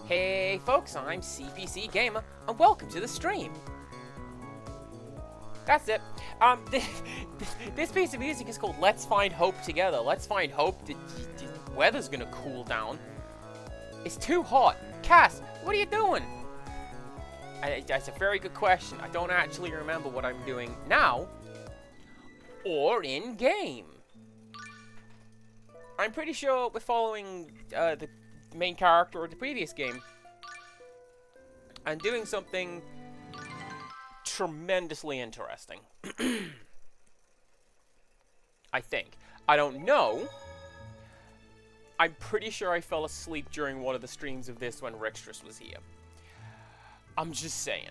Hey folks, I'm CPC Gamer, and welcome to the stream. That's it. This piece of music is called Let's Find Hope Together. Let's find hope that the weather's gonna cool down. It's too hot. Cass, what are you doing? That's a very good question. I don't actually remember what I'm doing now or in game. I'm pretty sure we're following the main character of the previous game and doing something tremendously interesting. I think. I don't know. I'm pretty sure I fell asleep during one of the streams of this when Rextras was here. I'm just saying.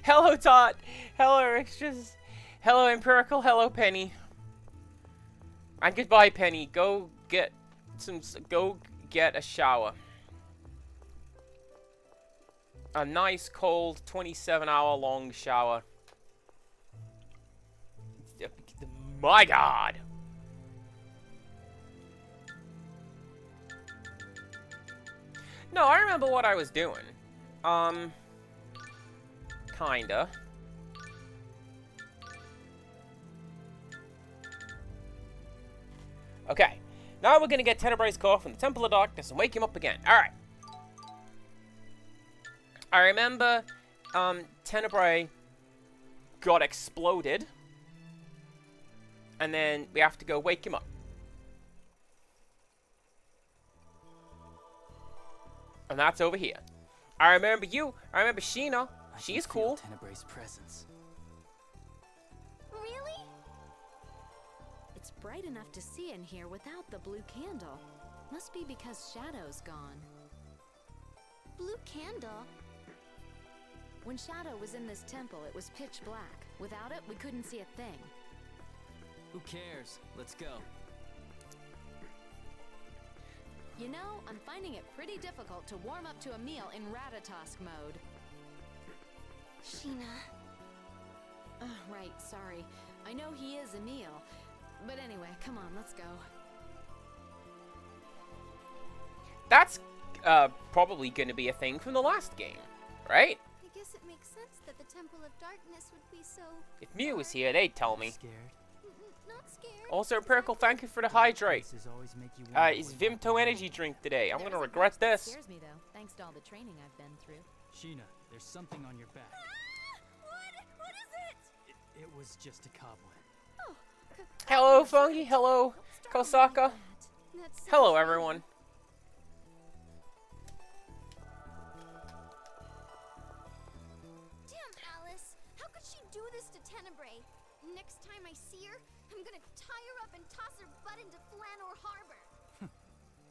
Hello, Tot. Hello, Rextras. Hello, Empirical. Hello, Penny. And goodbye, Penny. Go get a shower. A nice, cold, 27-hour-long shower. My God. No, I remember what I was doing. Kinda. Okay. Now we're gonna get Tenebrai's core from the Temple of Darkness and wake him up again. Alright. I remember, Tenebrae got exploded. And then we have to go wake him up. And that's over here. I remember you. I remember Sheena. She's cool. Tenebrai's presence. Really? It's bright enough to see in here without the blue candle. Must be because Shadow's gone. Blue candle? When Shadow was in this temple, it was pitch black. Without it, we couldn't see a thing. Who cares? Let's go. You know, I'm finding it pretty difficult to warm up to a meal in Ratatosk mode. Sheena. Right, sorry. I know he is Emil. But anyway, come on, let's go. That's, probably gonna be a thing from the last game, right? I guess it makes sense that the Temple of Darkness would be so... If Mew was here, they'd tell me. Scared? Not scared. Also, Perkle, thank you for the hydrate. It's Vimto energy drink today. I'm gonna regret this. Scares me though, thanks to all the training I've been through. Sheena, there's something on your back. What is it? It was just a cobweb. Oh, Hello, Fungi. Hello, Kosaka. that's so Hello, funny. everyone. Damn, Alice. How could she do this to Tenebrae? Next time I see her, I'm gonna tie her up and toss her butt into Flanor Harbor.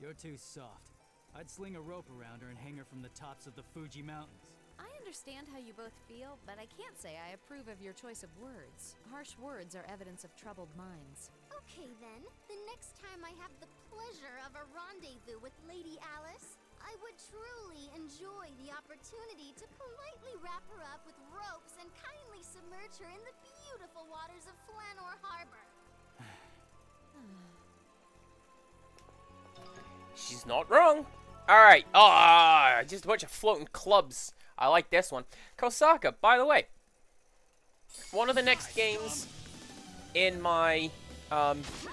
You're too soft. I'd sling a rope around her and hang her from the tops of the Fuji Mountains. I understand how you both feel, but I can't say I approve of your choice of words. Harsh words are evidence of troubled minds. Okay then, the next time I have the pleasure of a rendezvous with Lady Alice, I would truly enjoy the opportunity to politely wrap her up with ropes and kindly submerge her in the beautiful waters of Flanor Harbor. She's not wrong. Alright. Ah, just a bunch of floating clubs. I like this one. Kosaka, by the way, one of the next games in my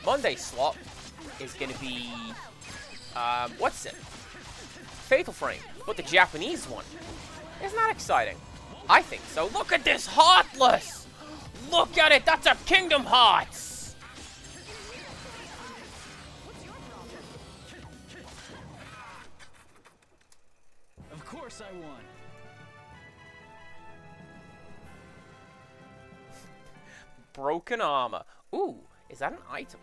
Monday slot is going to be, what's it? Fatal Frame, but the Japanese one. Isn't that exciting? I think so. Look at this Heartless! Look at it! That's a Kingdom Hearts! Of course I won. Broken armor. Ooh, is that an item?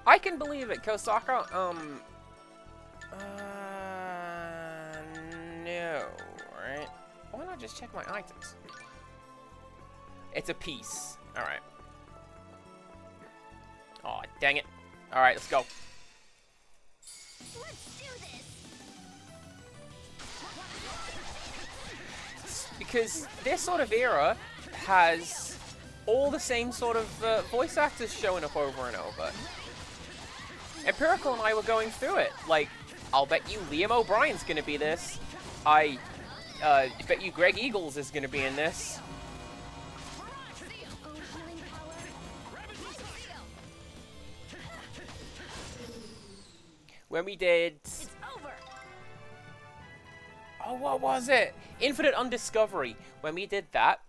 I can believe it, Kosaka. No, right? Why not just check my items? It's a piece. Alright. Aw, dang it. Alright, let's go. Let's do this! Because this sort of era has all the same sort of voice actors showing up over and over. Empirical and I were going through it. Like, I'll bet you Liam O'Brien's gonna be this. I bet you Greg Eagles is gonna be in this. When we did... Oh, what was it? Infinite Undiscovery. When we did that,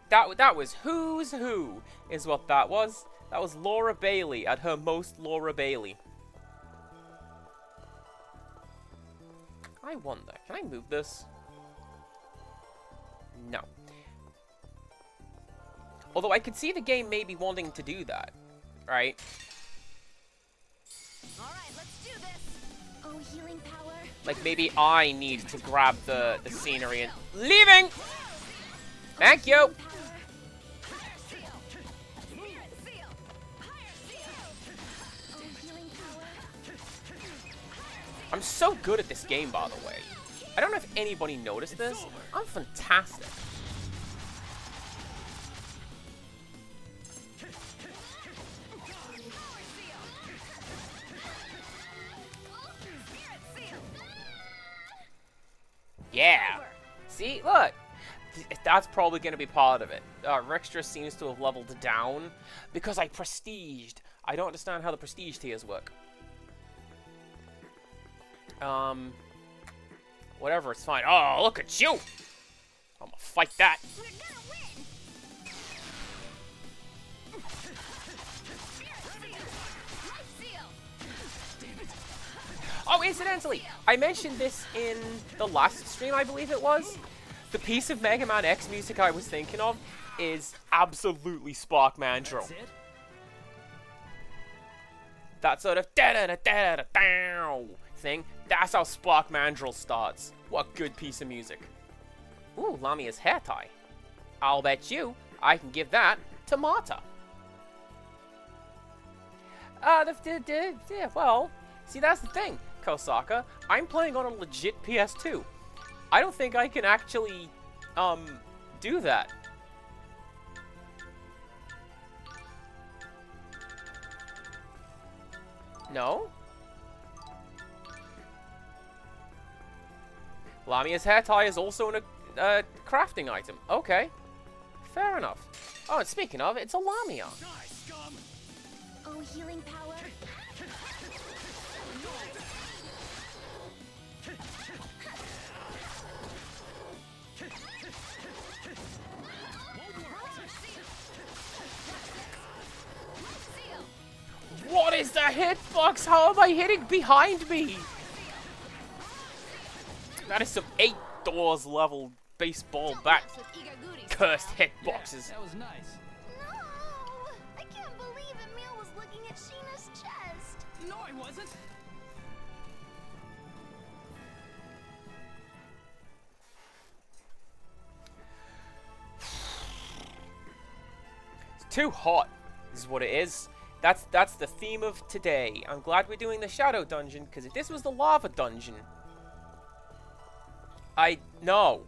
that was Who's Who, is what that was. That was Laura Bailey at her most Laura Bailey. I wonder, can I move this? No. Although I could see the game maybe wanting to do that, right? Alright, let's do this. Oh, healing power. Like maybe I need to grab the scenery and... Leaving! Thank you! I'm so good at this game, by the way. I don't know if anybody noticed this. I'm fantastic. Yeah. See, look. That's probably going to be part of it. Rextra seems to have leveled down because I prestiged. I don't understand how the prestige tiers work. Whatever, it's fine. Oh, look at you! I'm gonna fight that. We're gonna win. Oh, incidentally, I mentioned this in the last stream, I believe it was. The piece of Mega Man X music I was thinking of is absolutely Spark Mandrill. That's it? That sort of da-da-da-da-da-dow thing, that's how Spark Mandrill starts. What good piece of music. Ooh, Lamia's hair tie. I'll bet you I can give that to Marta. Well, see, that's the thing, Kosaka. I'm playing on a legit PS2. I don't think I can actually, do that. No? Lamia's hair tie is also a crafting item. Okay. Fair enough. Oh, and speaking of, it's a Lamia. Oh, healing power. What is the hitbox? How am I hitting behind me? That is some 8 doors level baseball bat cursed hitboxes. That was nice. No! I can't believe Emil was looking at Sheena's chest. No, I wasn't. It's too hot, is what it is. That's the theme of today. I'm glad we're doing the Shadow Dungeon, because if this was the Lava Dungeon... No.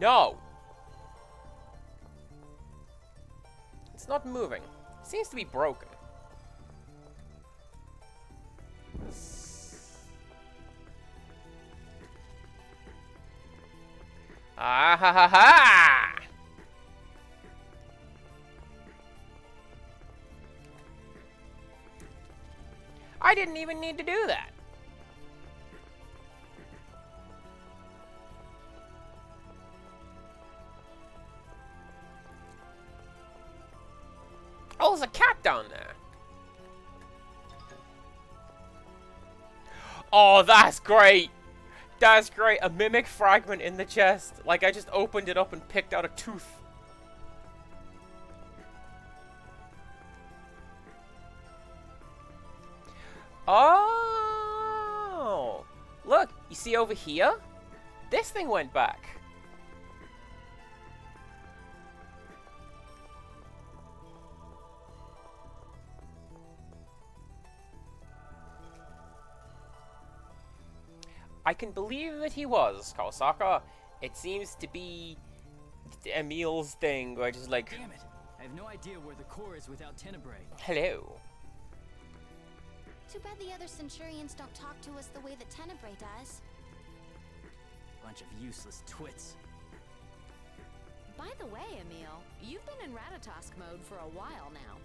No. It's not moving. It seems to be broken. Ah ha ha ha! I didn't even need to do that. Oh, there's a cat down there. Oh, that's great. That's great. A mimic fragment in the chest. Like I just opened it up and picked out a tooth. Oh, look, you see over here? This thing went back. I can believe that he was, Kawasaka. It seems to be Emil's thing, where just like... Damn it. I have no idea where the core is without Tenebrae. Hello. Too bad the other Centurions don't talk to us the way that Tenebrae does. Bunch of useless twits. By the way, Emil, you've been in Ratatosk mode for a while now.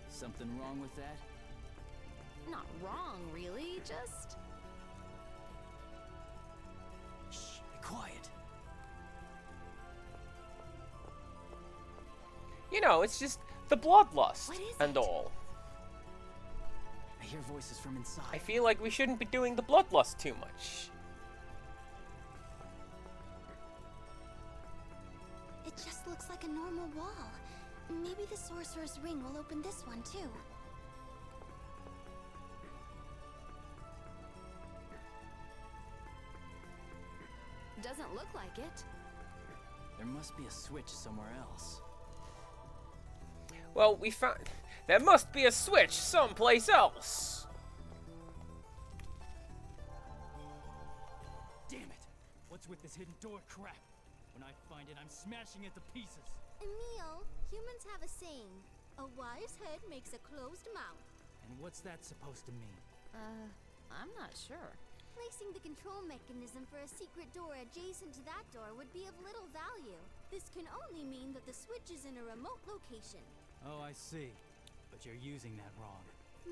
Something wrong with that? Not wrong, really, just... Shh, be quiet. You know, it's just the bloodlust What is and it? all. I hear voices from inside. I feel like we shouldn't be doing the bloodlust too much. It just looks like a normal wall. Maybe the Sorcerer's Ring will open this one too. Doesn't look like it. There must be a switch somewhere else. Well, we found... There must be a switch someplace else. Damn it! What's with this hidden door crap? When I find it, I'm smashing it to pieces. Emil, humans have a saying. A wise head makes a closed mouth. And what's that supposed to mean? I'm not sure. Placing the control mechanism for a secret door adjacent to that door would be of little value. This can only mean that the switch is in a remote location. Oh, I see. But you're using that wrong.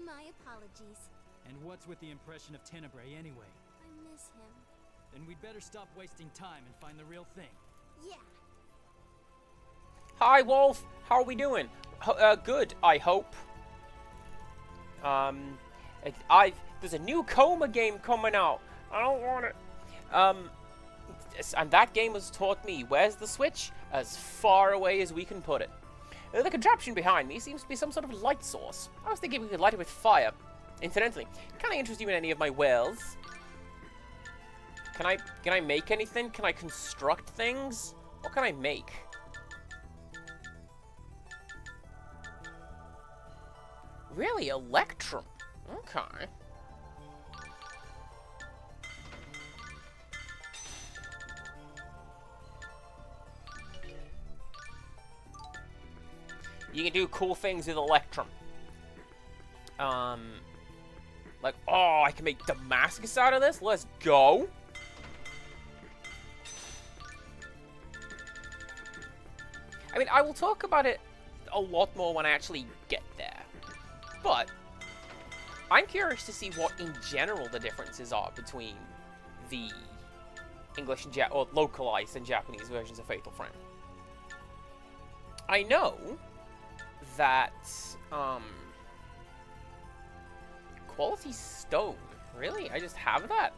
My apologies. And what's with the impression of Tenebrae anyway? I miss him. Then we'd better stop wasting time and find the real thing. Yeah. Hi, Wolf. How are we doing? Good, I hope. There's a new Coma game coming out. I don't want it. And that game has taught me where's the switch as far away as we can put it. The contraption behind me seems to be some sort of light source. I was thinking we could light it with fire. Incidentally, can I interest you in any of my wares? Can I make anything? Can I construct things? What can I make? Really, Electrum. Okay. You can do cool things with Electrum. Like, oh, I can make Damascus out of this? Let's go. I mean, I will talk about it a lot more when I actually get there. But I'm curious to see what, in general, the differences are between the English and or localized and Japanese versions of Fatal Frame. I know that quality stone. Really? I just have that?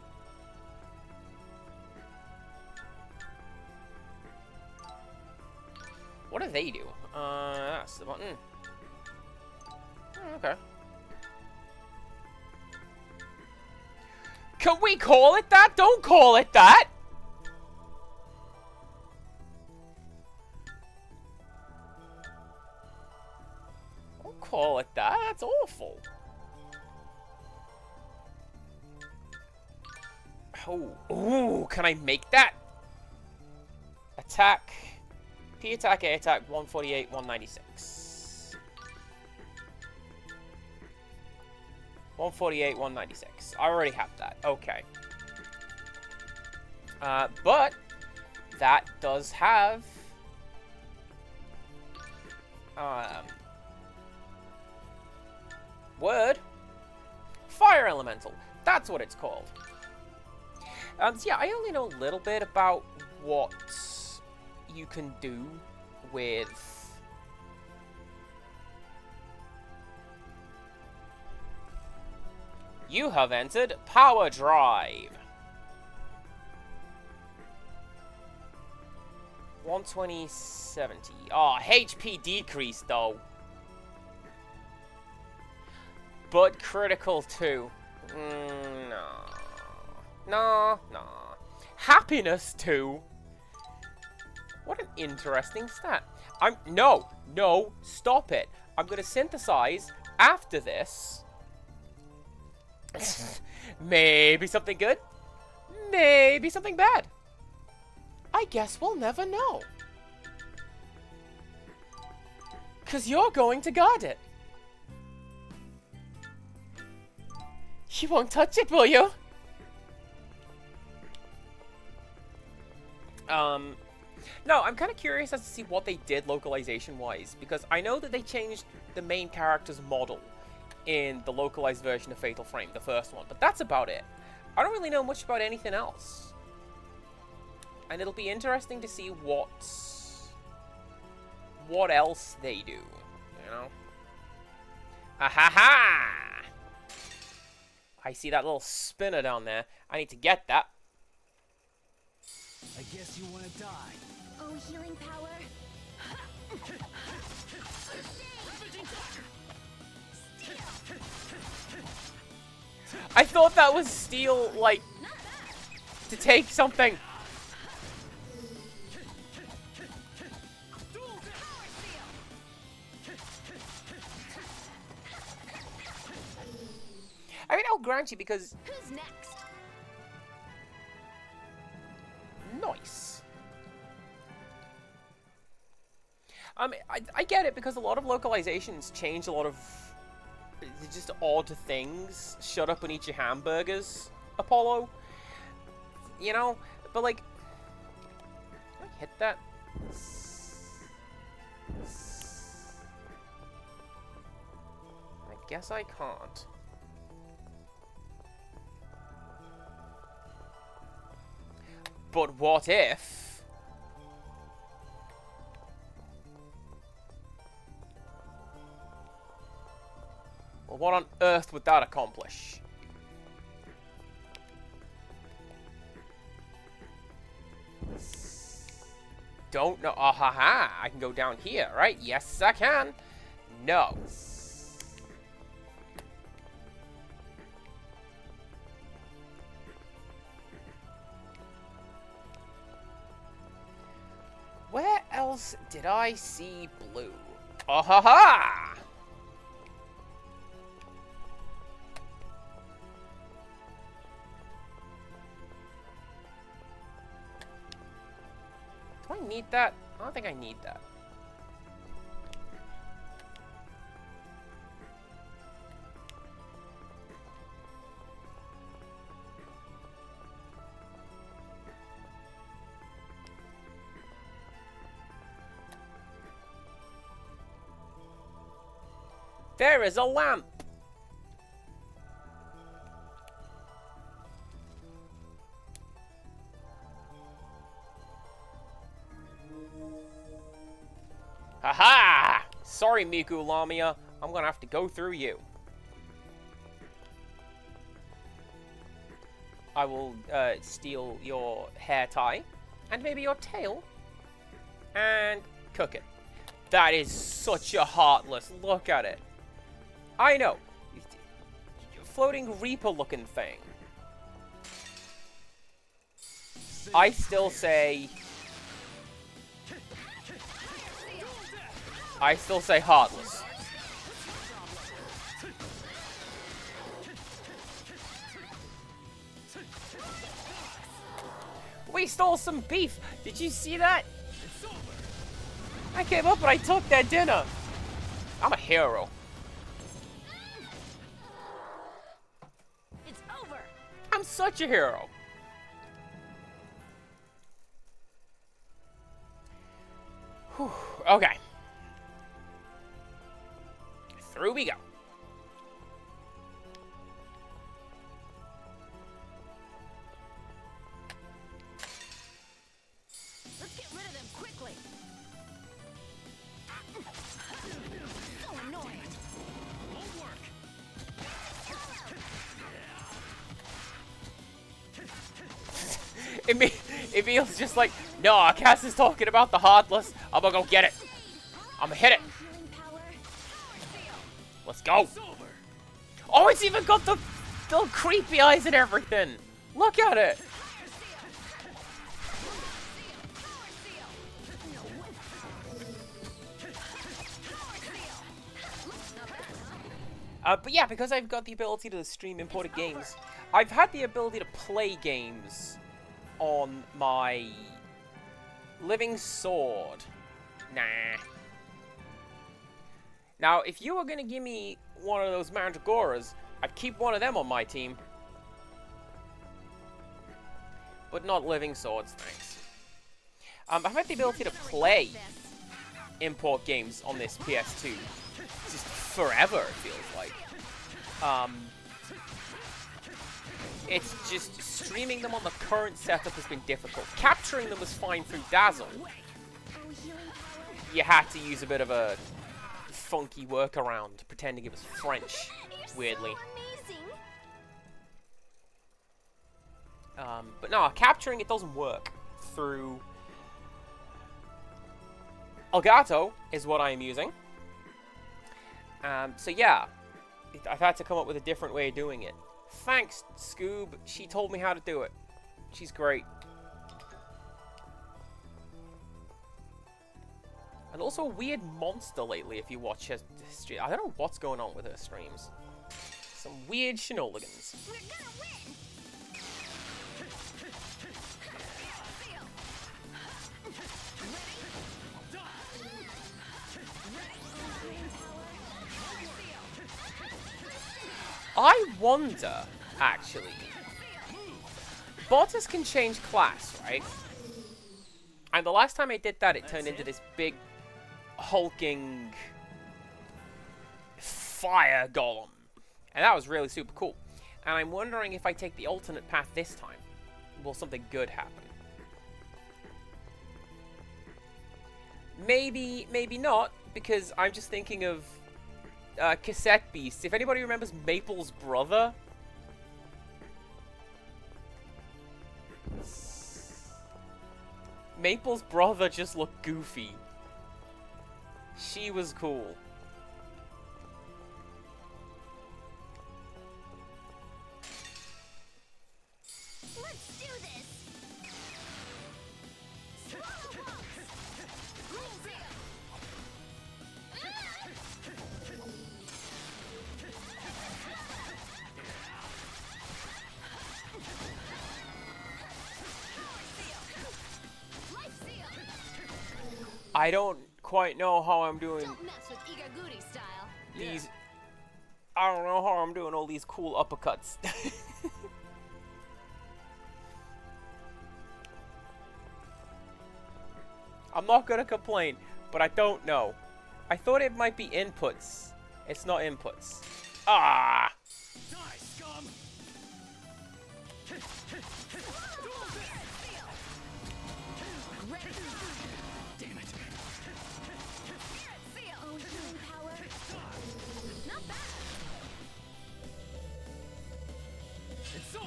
What do they do? That's the button. Okay. Can we call it that? Don't call it that! Don't call it that. That's awful. Oh, ooh, can I make that? Attack. P attack, A attack, 148, 196. 148, 196. I already have that. Okay. But that does have word fire elemental. That's what it's called. So yeah, I only know a little bit about what you can do with you have entered Power Drive. 120, 70. Oh, HP decrease though. But critical too. No. No, no. Happiness too. What an interesting stat. No, stop it. I'm gonna synthesize after this. Maybe something good. Maybe something bad. I guess we'll never know. 'Cause you're going to guard it. You won't touch it, will you? No, I'm kind of curious as to see what they did localization-wise, because I know that they changed the main character's model in the localized version of Fatal Frame, the first one, but that's about it. I don't really know much about anything else. And it'll be interesting to see what else they do, you know? Ha! I see that little spinner down there. I need to get that. I guess you want to die. Oh, healing power. I thought that was steel, like, to take something. I mean, I'll grant you because... Who's next? Nice. I mean, I get it because a lot of localizations change a lot of just odd things. Shut up and eat your hamburgers, Apollo. You know? But like... Can I hit that? I guess I can't. But what if... Well, what on earth would that accomplish? Don't know. Ah, ha, ha. I can go down here, right? Yes, I can. No. Where else did I see blue? Ah, ha, ha! Do I need that? I don't think I need that. There is a lamp! Haha! Sorry, Miku Lamia. I'm gonna have to go through you. I will steal your hair tie and maybe your tail and cook it. That is such a heartless. Look at it. I know. Floating Reaper looking thing. I still say heartless. We stole some beef. Did you see that? I came up and I took their dinner. I'm a hero. It's over. I'm such a hero. Whew. Okay. Through we go. Let's get rid of them quickly. So annoying. Won't work. It feels just like, no, Cass is talking about the Heartless. I'm gonna go get it. I'm gonna hit it. Healing power. Let's go. Oh, it's even got the little creepy eyes and everything. Look at it. But yeah, because I've got the ability to stream imported games, I've had the ability to play games on my Living Sword. Nah. Now, if you were going to give me one of those Mandragoras, I'd keep one of them on my team. But not living swords, thanks. I've had the ability to play import games on this PS2 just forever, it feels like. It's just streaming them on the current setup has been difficult. Capturing them was fine through Dazzle. You had to use a bit of a funky workaround, pretending it was French, weirdly. But no, capturing it doesn't work through Elgato is what I am using. So yeah, I've had to come up with a different way of doing it. Thanks, Scoob. She told me how to do it. She's great. And also a weird monster lately if you watch her stream. I don't know what's going on with her streams. Some weird shenanigans. We're gonna win. I wonder, actually. Bottas can change class, right? And the last time I did that, it turned into this big, hulking fire golem. And that was really super cool. And I'm wondering if I take the alternate path this time, will something good happen? Maybe, maybe not, because I'm just thinking of Cassette Beast. If anybody remembers Maple's brother. Maple's brother just looked goofy. She was cool. Let's do this. I don't quite know how I'm doing Don't mess with Igaguri style. these. I don't know how I'm doing all these cool uppercuts. I'm not gonna complain, but I don't know. I thought it might be inputs. It's not inputs. Ah! Die, scum! Damn it. Oh, healing power. Not bad. It's over.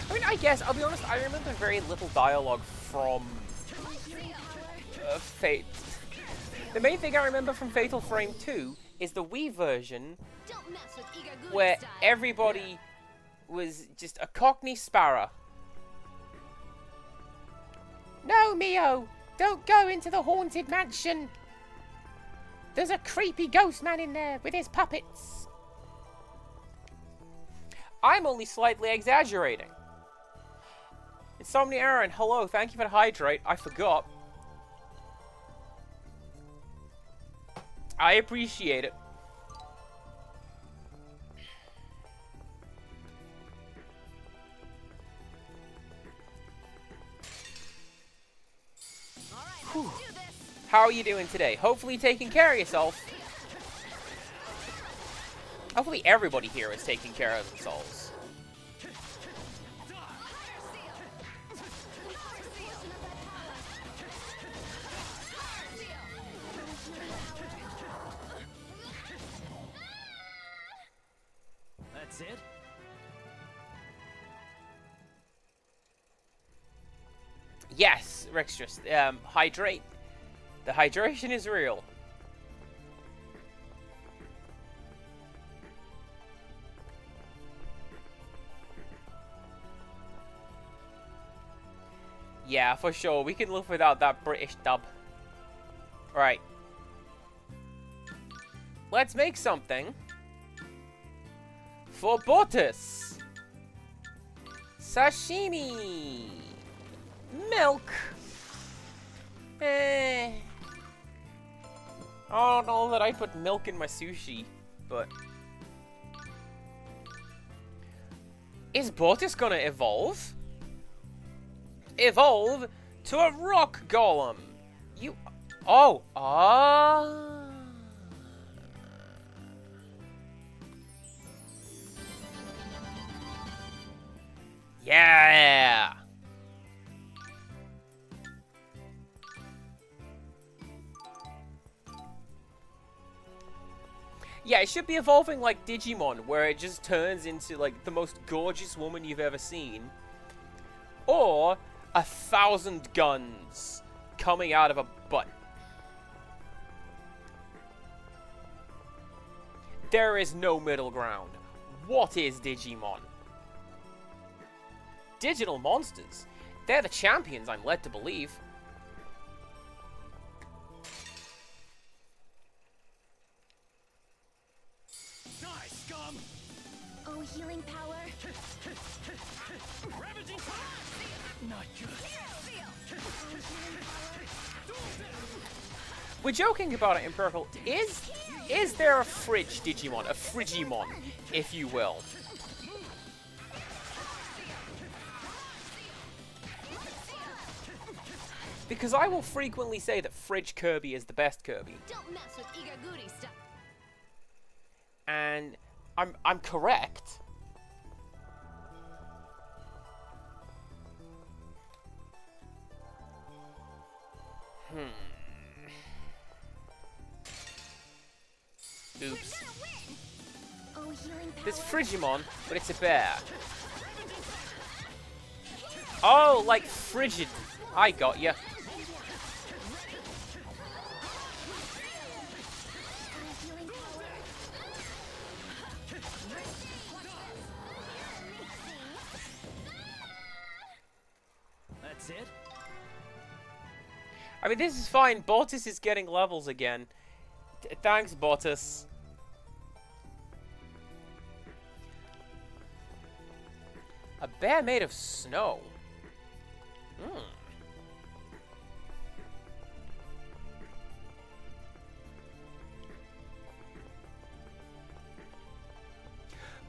I mean, I guess, I'll be honest, I remember very little dialogue from Fate. The main thing I remember from Fatal Frame 2 is the Wii version Don't mess with Igaguri where style. everybody was just a Cockney sparrow. No, Mio! Don't go into the haunted mansion! There's a creepy ghost man in there with his puppets. I'm only slightly exaggerating. Insomnia Aaron, hello, thank you for the hydrate. I forgot. I appreciate it. All right, let's do this. How are you doing today? Hopefully taking care of yourself. Hopefully everybody here is taking care of themselves. That's it? Yes, Rextrus. Hydrate. The hydration is real. Yeah, for sure. We can live without that British dub. Right. Let's make something for Bottas. Sashimi. Milk. I don't know that I put milk in my sushi, but Is Bortus gonna evolve? Evolve to a rock golem. You... Oh. Ah. Yeah. Yeah, it should be evolving like Digimon, where it just turns into, like, the most gorgeous woman you've ever seen. Or 1,000 guns coming out of a butt. There is no middle ground. What is Digimon? Digital monsters. They're the champions, I'm led to believe. Oh, healing power. Not good. We're joking about it in purple. Is there a fridge Digimon? A Frigimon, if you will. Because I will frequently say that Fridge Kirby is the best Kirby. Don't mess with Igaguri stuff. And I'm correct. Oops. Oh, healing power. There's Frigimon, but it's a bear. Oh, like frigid. I got ya. That's it? I mean, this is fine. Bortus is getting levels again. Thanks, Bortus. A bear made of snow.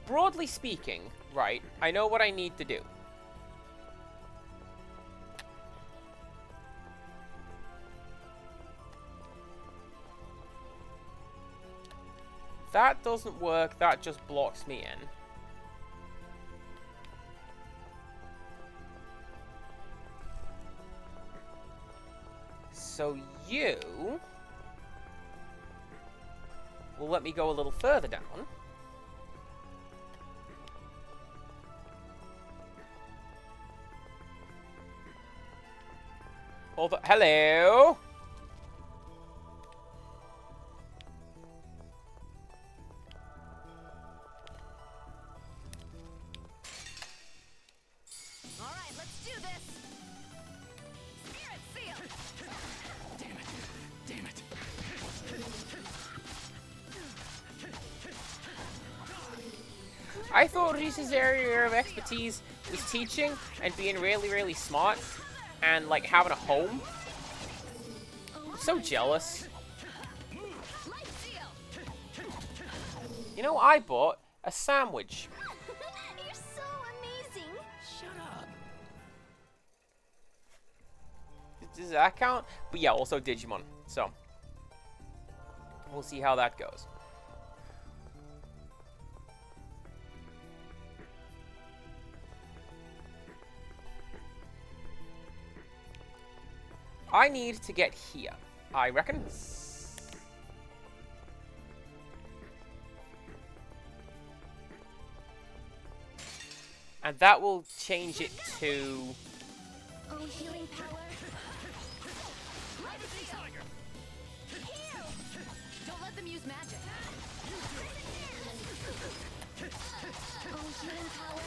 Broadly speaking, right, I know what I need to do. That doesn't work, that just blocks me in. So you will let me go a little further down. Although, hello? Alright, let's do this. Spirit seal. Damn it. Damn it. I thought Reese's area of expertise was teaching and being really, really smart and, like, having a home. I'm so jealous. Life seal. You know what I bought? A sandwich. You're so amazing. Shut up. Does that count? But yeah, also Digimon. So, we'll see how that goes. I need to get here, I reckon. And that will change it to... Oh, healing power. Don't let them use magic. Oh, healing power.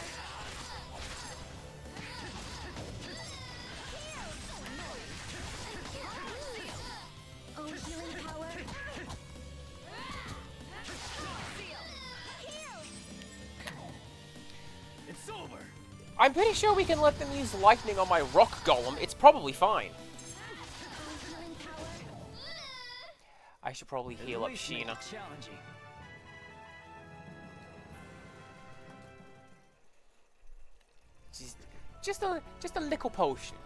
Oh, healing power. It's over. I'm pretty sure we can let them use lightning on my rock golem. It's probably fine. Oh, healing power. I should probably heal up Sheena. Challenging. just a little potion.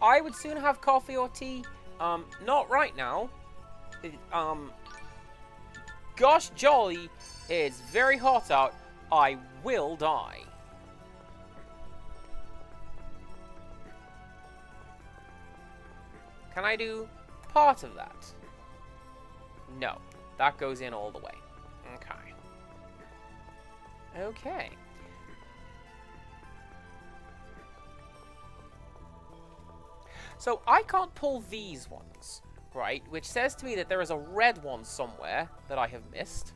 I would soon have coffee or tea. Not right now. Gosh jolly, it's very hot out. I will die. Can I do part of that? No. That goes in all the way. Okay. Okay. So I can't pull these ones, right? Which says to me that there is a red one somewhere that I have missed.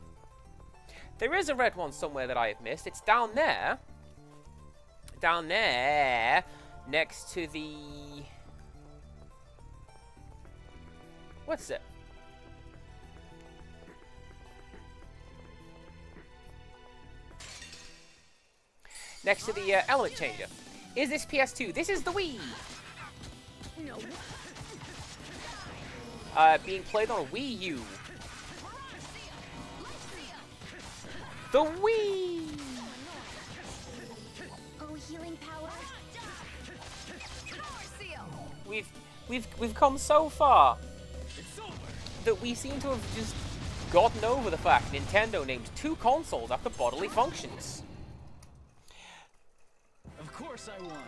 There is a red one somewhere that I have missed. It's down there. Down there. Next to the... What's it? Next to the element changer. Is this PS2? This is the Wii! No. Being played on a Wii U. The Wii! Oh, healing power. We've come so far that we seem to have just gotten over the fact Nintendo named 2 consoles after bodily functions. Of course I won.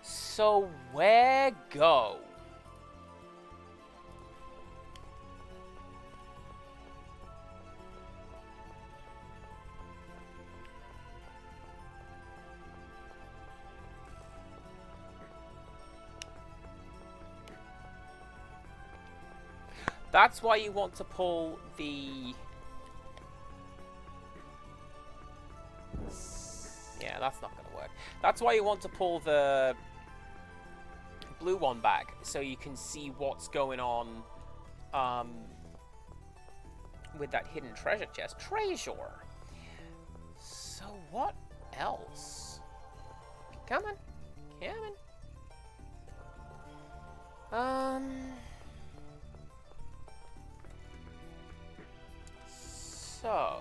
So where go? That's why you want to pull the... Yeah, that's not going to work. That's why you want to pull the blue one back, so you can see what's going on with that hidden treasure chest. Treasure! So what else? Come on. Come on. So...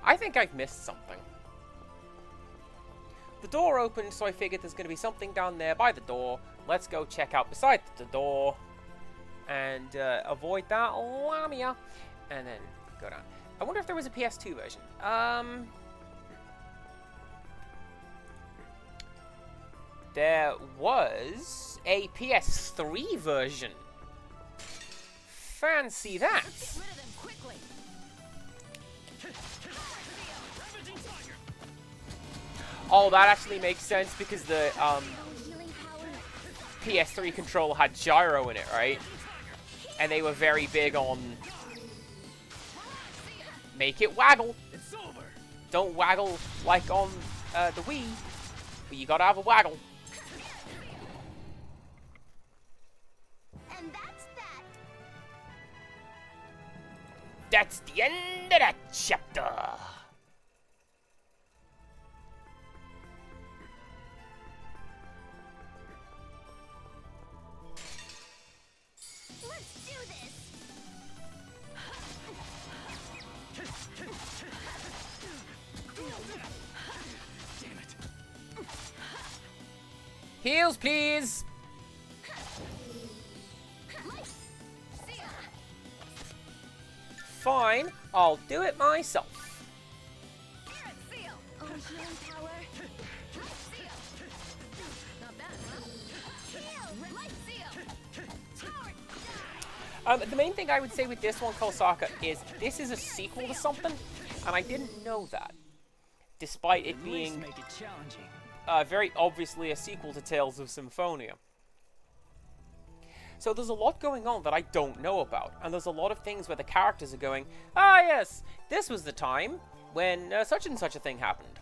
I think I've missed something. The door opened, so I figured there's going to be something down there by the door. Let's go check out beside the door and avoid that lamia, and then go down. I wonder if there was a PS2 version. There was a PS3 version. Fancy that. Oh, that actually makes sense because the PS3 controller had gyro in it, right? And they were very big on make it waggle. It's over. Don't waggle like on the Wii, but you gotta have a waggle. And that's that. That's the end of that chapter. Let's do this. Damn it. Heals, please. Fine, I'll do it myself. Oh, healing power. Not bad, huh? The main thing I would say with this one, Kosaka, is this is a sequel to something, and I didn't know that. Despite it At least being make it challenging. very obviously a sequel to Tales of Symphonia. So there's a lot going on that I don't know about. And there's a lot of things where the characters are going, ah yes, this was the time when such and such a thing happened.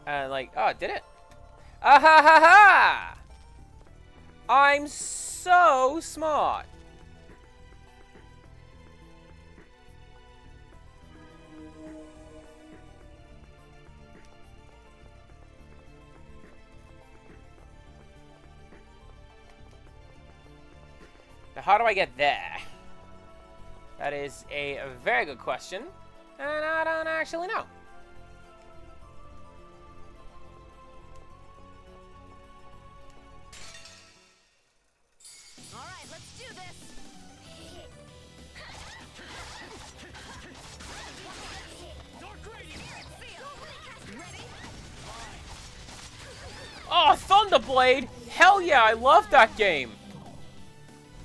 And like, oh, did it? Ah ha ha ha! I'm so smart. Now, how do I get there? That is a very good question, and I don't actually know. All right, let's do this. Oh, Thunderblade! Hell yeah, I love that game.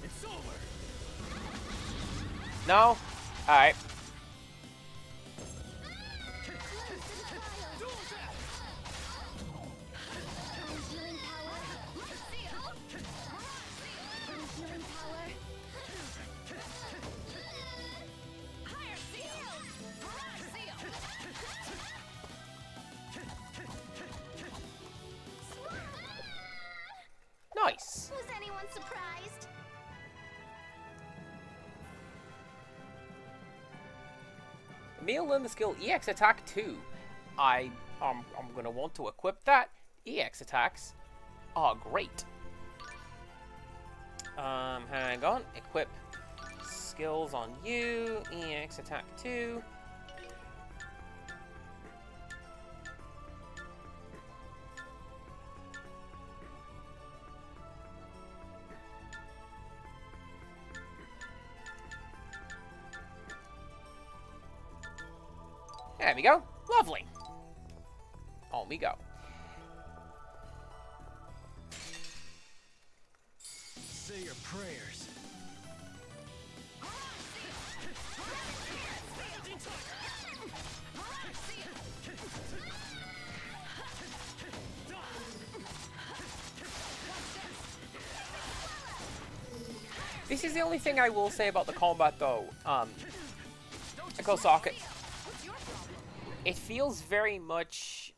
It's over. No? Alright. Nice. Was anyone surprised? Emil learned the skill EX Attack 2. I'm gonna want to equip that. EX attacks are great. Hang on. Equip skills on you. EX Attack 2. There we go. Lovely. On we go. Say your prayers. This is the only thing I will say about the combat, though. Kosaka, it feels very much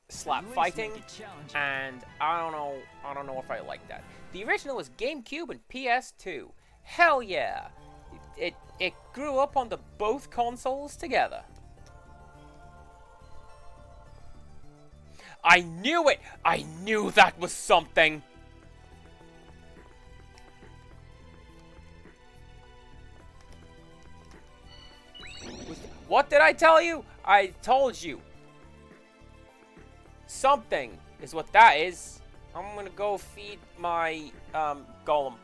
slap fighting, and I don't know if I like that. The original was GameCube and PS2. Hell yeah! It grew up on the both consoles together. I knew it! I knew that was something! What did I tell you? I told you. Something is what that is. I'm gonna go feed my golem.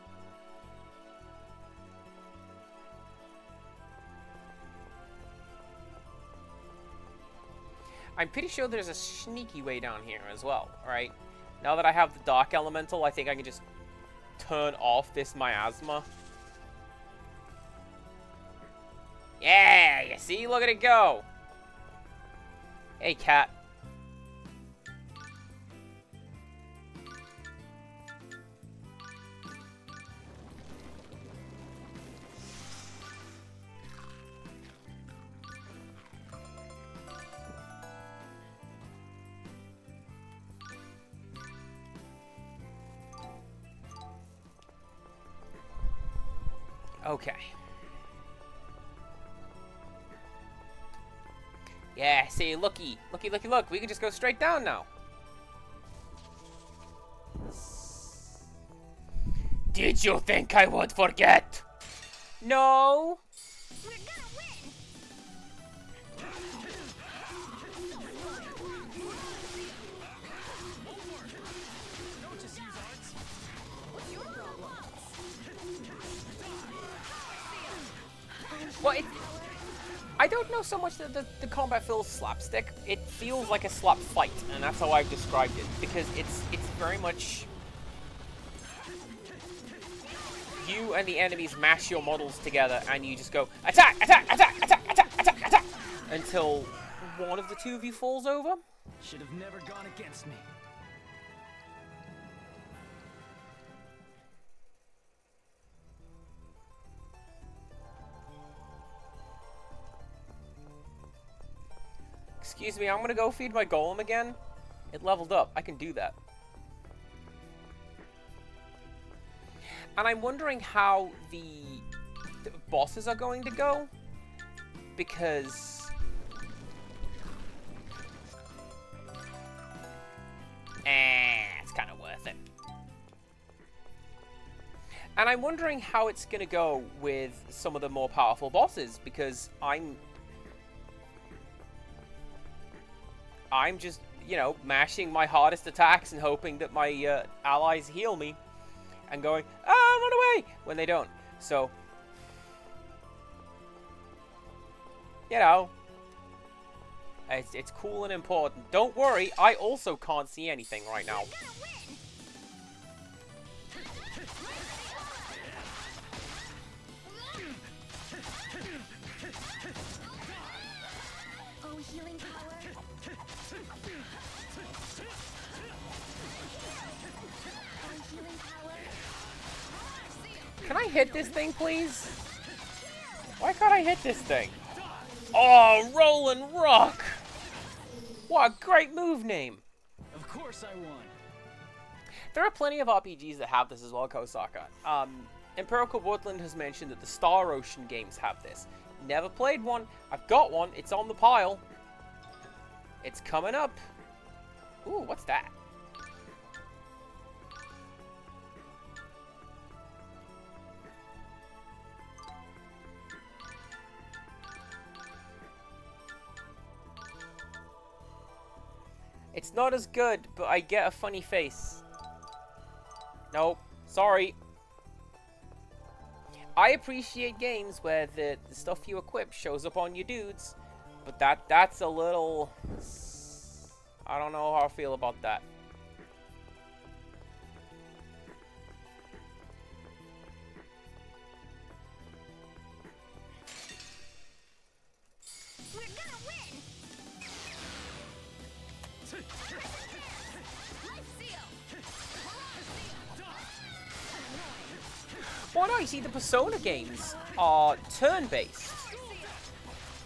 I'm pretty sure there's a sneaky way down here as well, right? Now that I have the Dark Elemental, I think I can just turn off this miasma. Yeah, you see? Look at it go. Hey, cat. Okay. Yeah, see, looky, look. We can just go straight down now. Did you think I would forget? No. We're gonna win. Don't just use arts. What's your problem? Well, I don't know so much that the combat feels slapstick. It feels like a slap fight, and that's how I've described it. Because it's very much you and the enemies mash your models together, and you just go attack, attack, attack, attack, attack, attack, attack, until one of the two of you falls over. Should have never gone against me. Excuse me, I'm gonna go feed my golem again. It leveled up. I can do that. And I'm wondering how the bosses are going to go. Because... it's kind of worth it. And I'm wondering how it's going to go with some of the more powerful bosses. Because I'm just, you know, mashing my hardest attacks and hoping that my allies heal me. And going, oh, run away! When they don't. So, you know, it's cool and important. Don't worry, I also can't see anything right now. Oh, healing power. Oh, healing power. Can I hit this thing, please? Why can't I hit this thing? Oh, Rollin' Rock! What a great move name! Of course I won. There are plenty of RPGs that have this as well, Kosaka. Empirical Woodland has mentioned that the Star Ocean games have this. Never played one. I've got one. It's on the pile. It's coming up. Ooh, what's that? It's not as good, but I get a funny face. Nope. Sorry. I appreciate games where the stuff you equip shows up on your dudes, but that's a little... I don't know how I feel about that. We're gonna win! Well, no, you see, the Persona games are turn-based.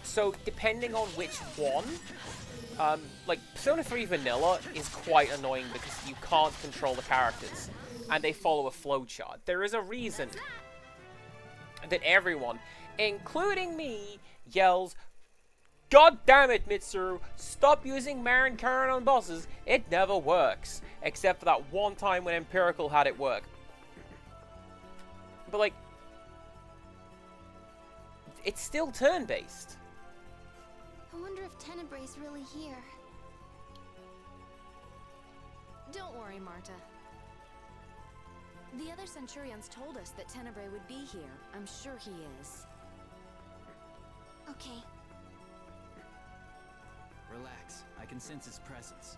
So, depending on which one, like, Persona 3 Vanilla is quite annoying because you can't control the characters, and they follow a flowchart. There is a reason that everyone, including me, yells, "God damn it, Mitsuru, stop using Marin Karen on bosses, it never works." Except for that one time when Empirical had it work. But, like, it's still turn-based. I wonder if Tenebrae's really here. Don't worry, Marta. The other Centurions told us that Tenebrae would be here. I'm sure he is. Okay. Relax. I can sense his presence.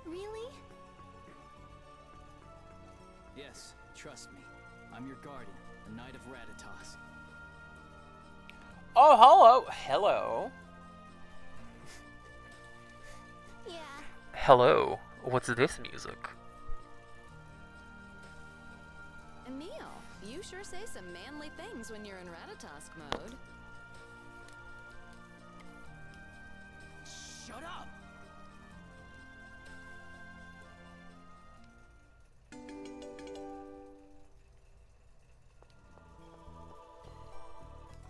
Really? Yes, trust me. I'm your guardian, the Knight of Ratatas. Oh, hello. Hello. Yeah. Hello. What's this music? Emil, you sure say some manly things when you're in Ratatosk mode. Shut up!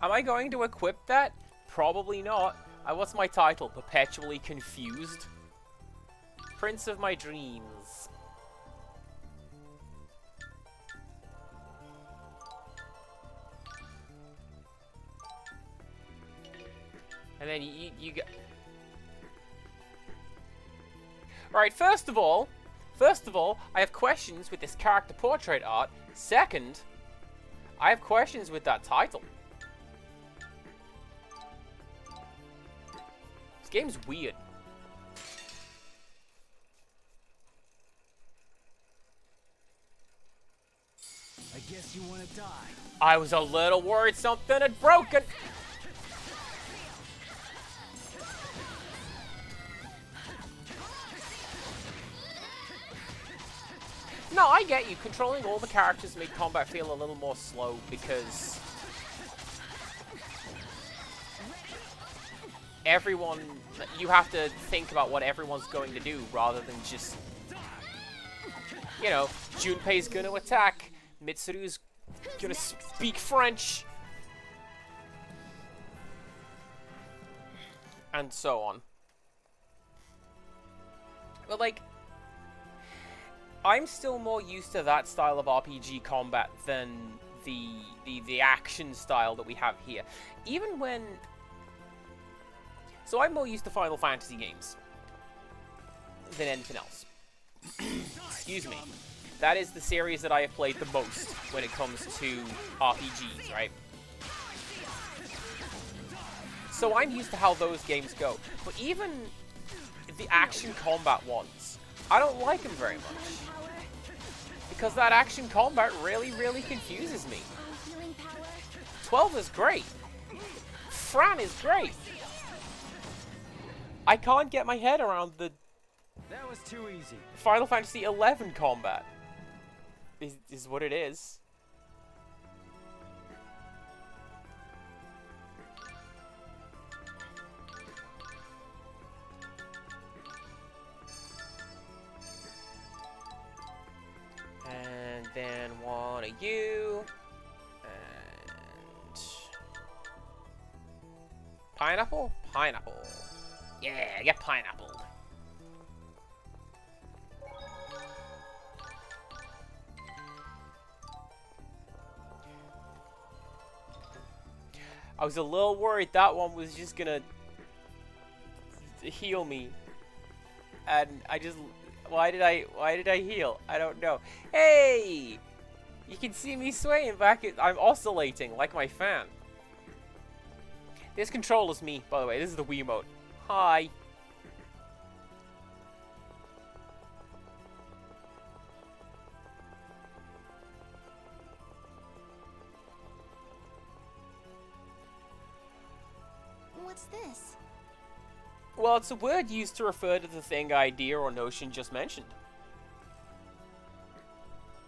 Am I going to equip that? Probably not. What's my title? Perpetually Confused? Prince of My Dreams. And then you get... Right, first of all, I have questions with this character portrait art. Second, I have questions with that title. This game's weird. I guess you want to die. I was a little worried something had broken. No, I get you. Controlling all the characters made combat feel a little more slow because... everyone, you have to think about what everyone's going to do rather than just, you know, Junpei's gonna attack, Mitsuru's gonna speak French, and so on. But like, I'm still more used to that style of RPG combat than the action style that we have here. Even when... So I'm more used to Final Fantasy games than anything else. Excuse me. That is the series that I have played the most when it comes to RPGs, right? So I'm used to how those games go. But even the action combat ones, I don't like them very much. Because that action combat really, really confuses me. 12 is great. Fran is great. I can't get my head around the... That was too easy. Final Fantasy 11 combat. Is what it is. And then one of you. And... Pineapple? Pineapple. Yeah, get pineapple. I was a little worried that one was just gonna heal me. And I just... Why did I heal? I don't know. Hey! You can see me swaying back. I'm oscillating like my fan. This controller's me, by the way. This is the Wiimote. Hi. What's this? Well, it's a word used to refer to the thing, idea, or notion just mentioned.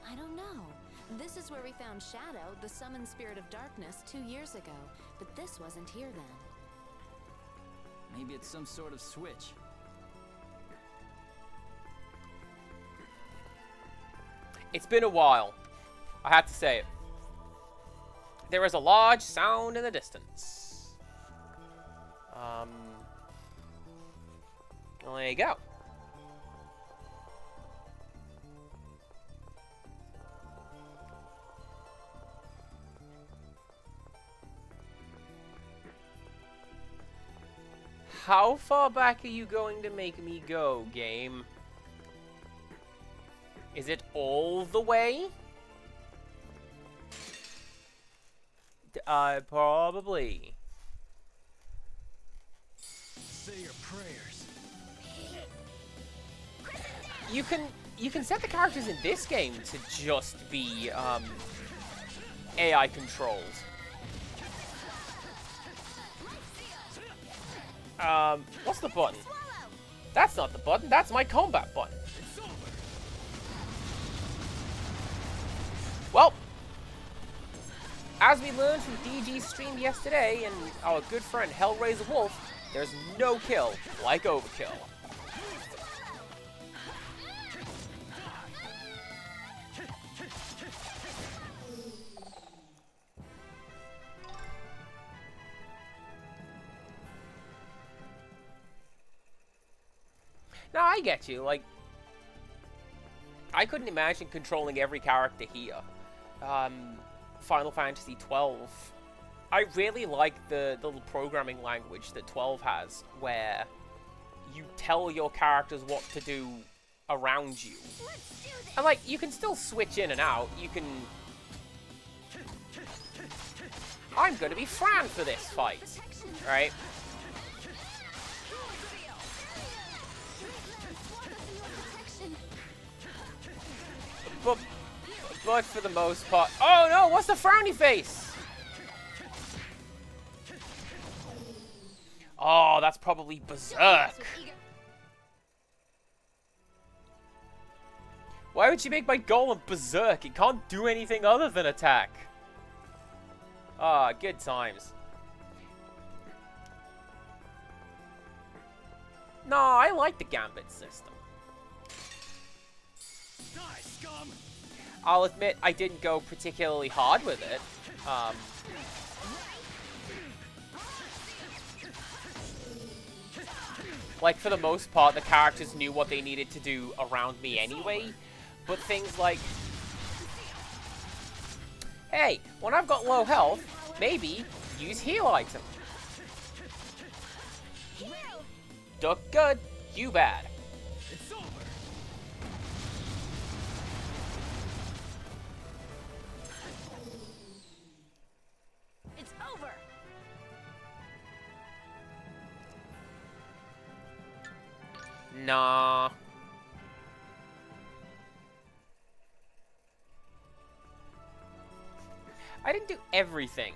I don't know. This is where we found Shadow, the summoned spirit of darkness, 2 years ago. But this wasn't here then. Maybe it's some sort of switch. It's been a while. I have to say it. There is a large sound in the distance. Well, there you go. How far back are you going to make me go, game? Is it all the way? Probably. Say your prayers. You can set the characters in this game to just be AI controlled. What's the button? That's not the button, that's my combat button. Well, as we learned from DG's stream yesterday and our good friend Hellraiser Wolf, there's no kill like overkill. Now, I get you, like, I couldn't imagine controlling every character here. Final Fantasy 12. I really like the little programming language that 12 has, where you tell your characters what to do around you. And, like, you can still switch in and out. You can... I'm gonna be Fran for this fight, right? But for the most part... Oh no, what's the frowny face? Oh, that's probably Berserk. Why would you make my golem Berserk? It can't do anything other than attack. Ah, good times. No, I like the Gambit system. Die, scum! I'll admit I didn't go particularly hard with it. Like, for the most part, the characters knew what they needed to do around me anyway. But things like, hey, when I've got low health, maybe use heal item. Duck good, you bad. It's over. It's over. Nah. I didn't do everything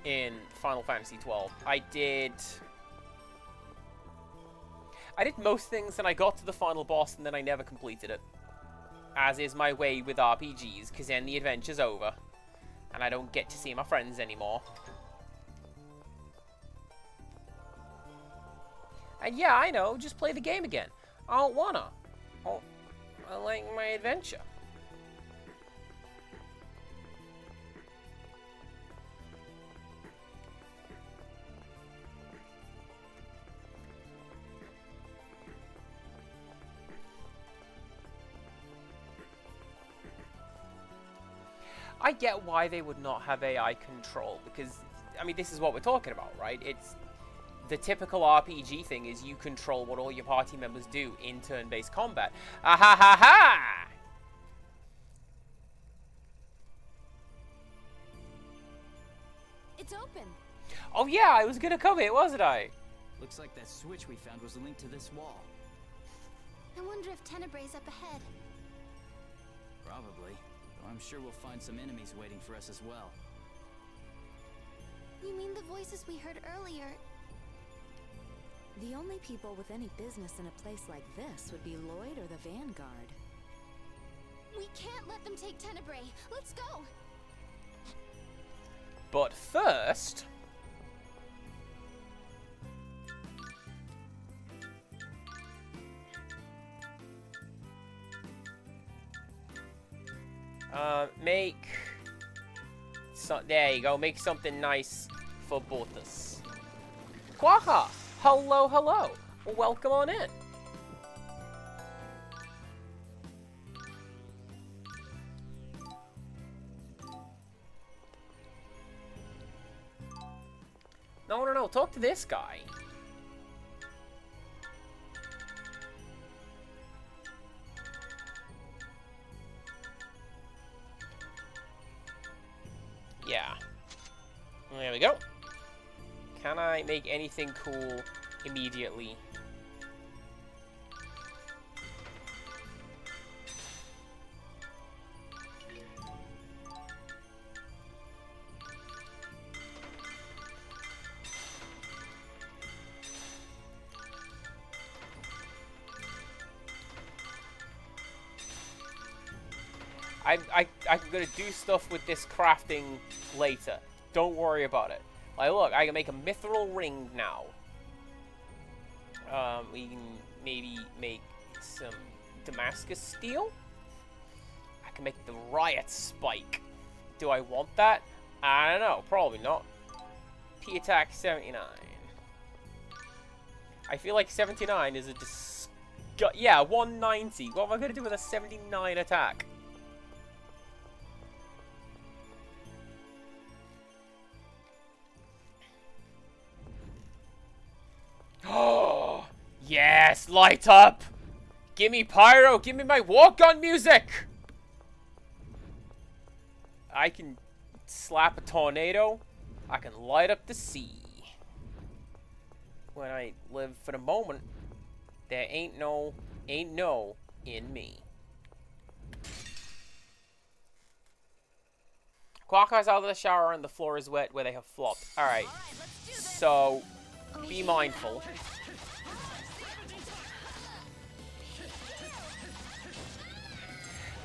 in Final Fantasy XII. I did most things and I got to the final boss and then I never completed it. As is my way with RPGs, because then the adventure's over. And I don't get to see my friends anymore. And yeah, I know, just play the game again. I don't wanna. I like my adventure. I get why they would not have AI control, because, I mean, this is what we're talking about, right? It's the typical RPG thing is you control what all your party members do in turn-based combat. Ah ha ha ha! It's open. Oh yeah, I was gonna come here, wasn't I? Looks like that switch we found was linked to this wall. I wonder if Tenebray's up ahead. Probably. Though I'm sure we'll find some enemies waiting for us as well. You mean the voices we heard earlier? The only people with any business in a place like this would be Lloyd or the Vanguard. We can't let them take Tenebrae. Let's go. But first... make... there you go, make something nice for both us. Quaha! Hello, hello! Welcome on in. No, talk to this guy. Yeah. There we go. Can I make anything cool immediately? I'm gonna do stuff with this crafting later. Don't worry about it. Like, look, I can make a mithril ring now. We can maybe make some Damascus steel. I can make the riot spike. Do I want that? I don't know. Probably not. P attack 79. I feel like 79 is a yeah, 190. What am I gonna do with a 79 attack? Oh, yes, light up! Give me pyro, give me my walk gun music! I can slap a tornado, I can light up the sea. When I live for the moment, there ain't no in me. Quackai's out of the shower and the floor is wet where they have flopped. Alright, so be mindful.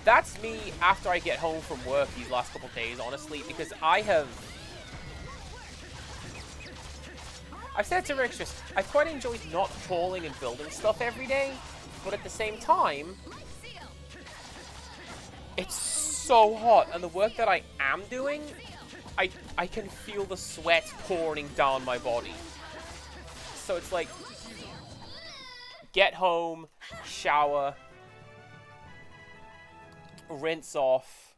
That's me after I get home from work these last couple days, honestly, because I've I've said to Rixus, I quite enjoyed not hauling and building stuff every day, but at the same time, it's so hot, and the work that I am doing, I can feel the sweat pouring down my body. So it's like, get home, shower, rinse off,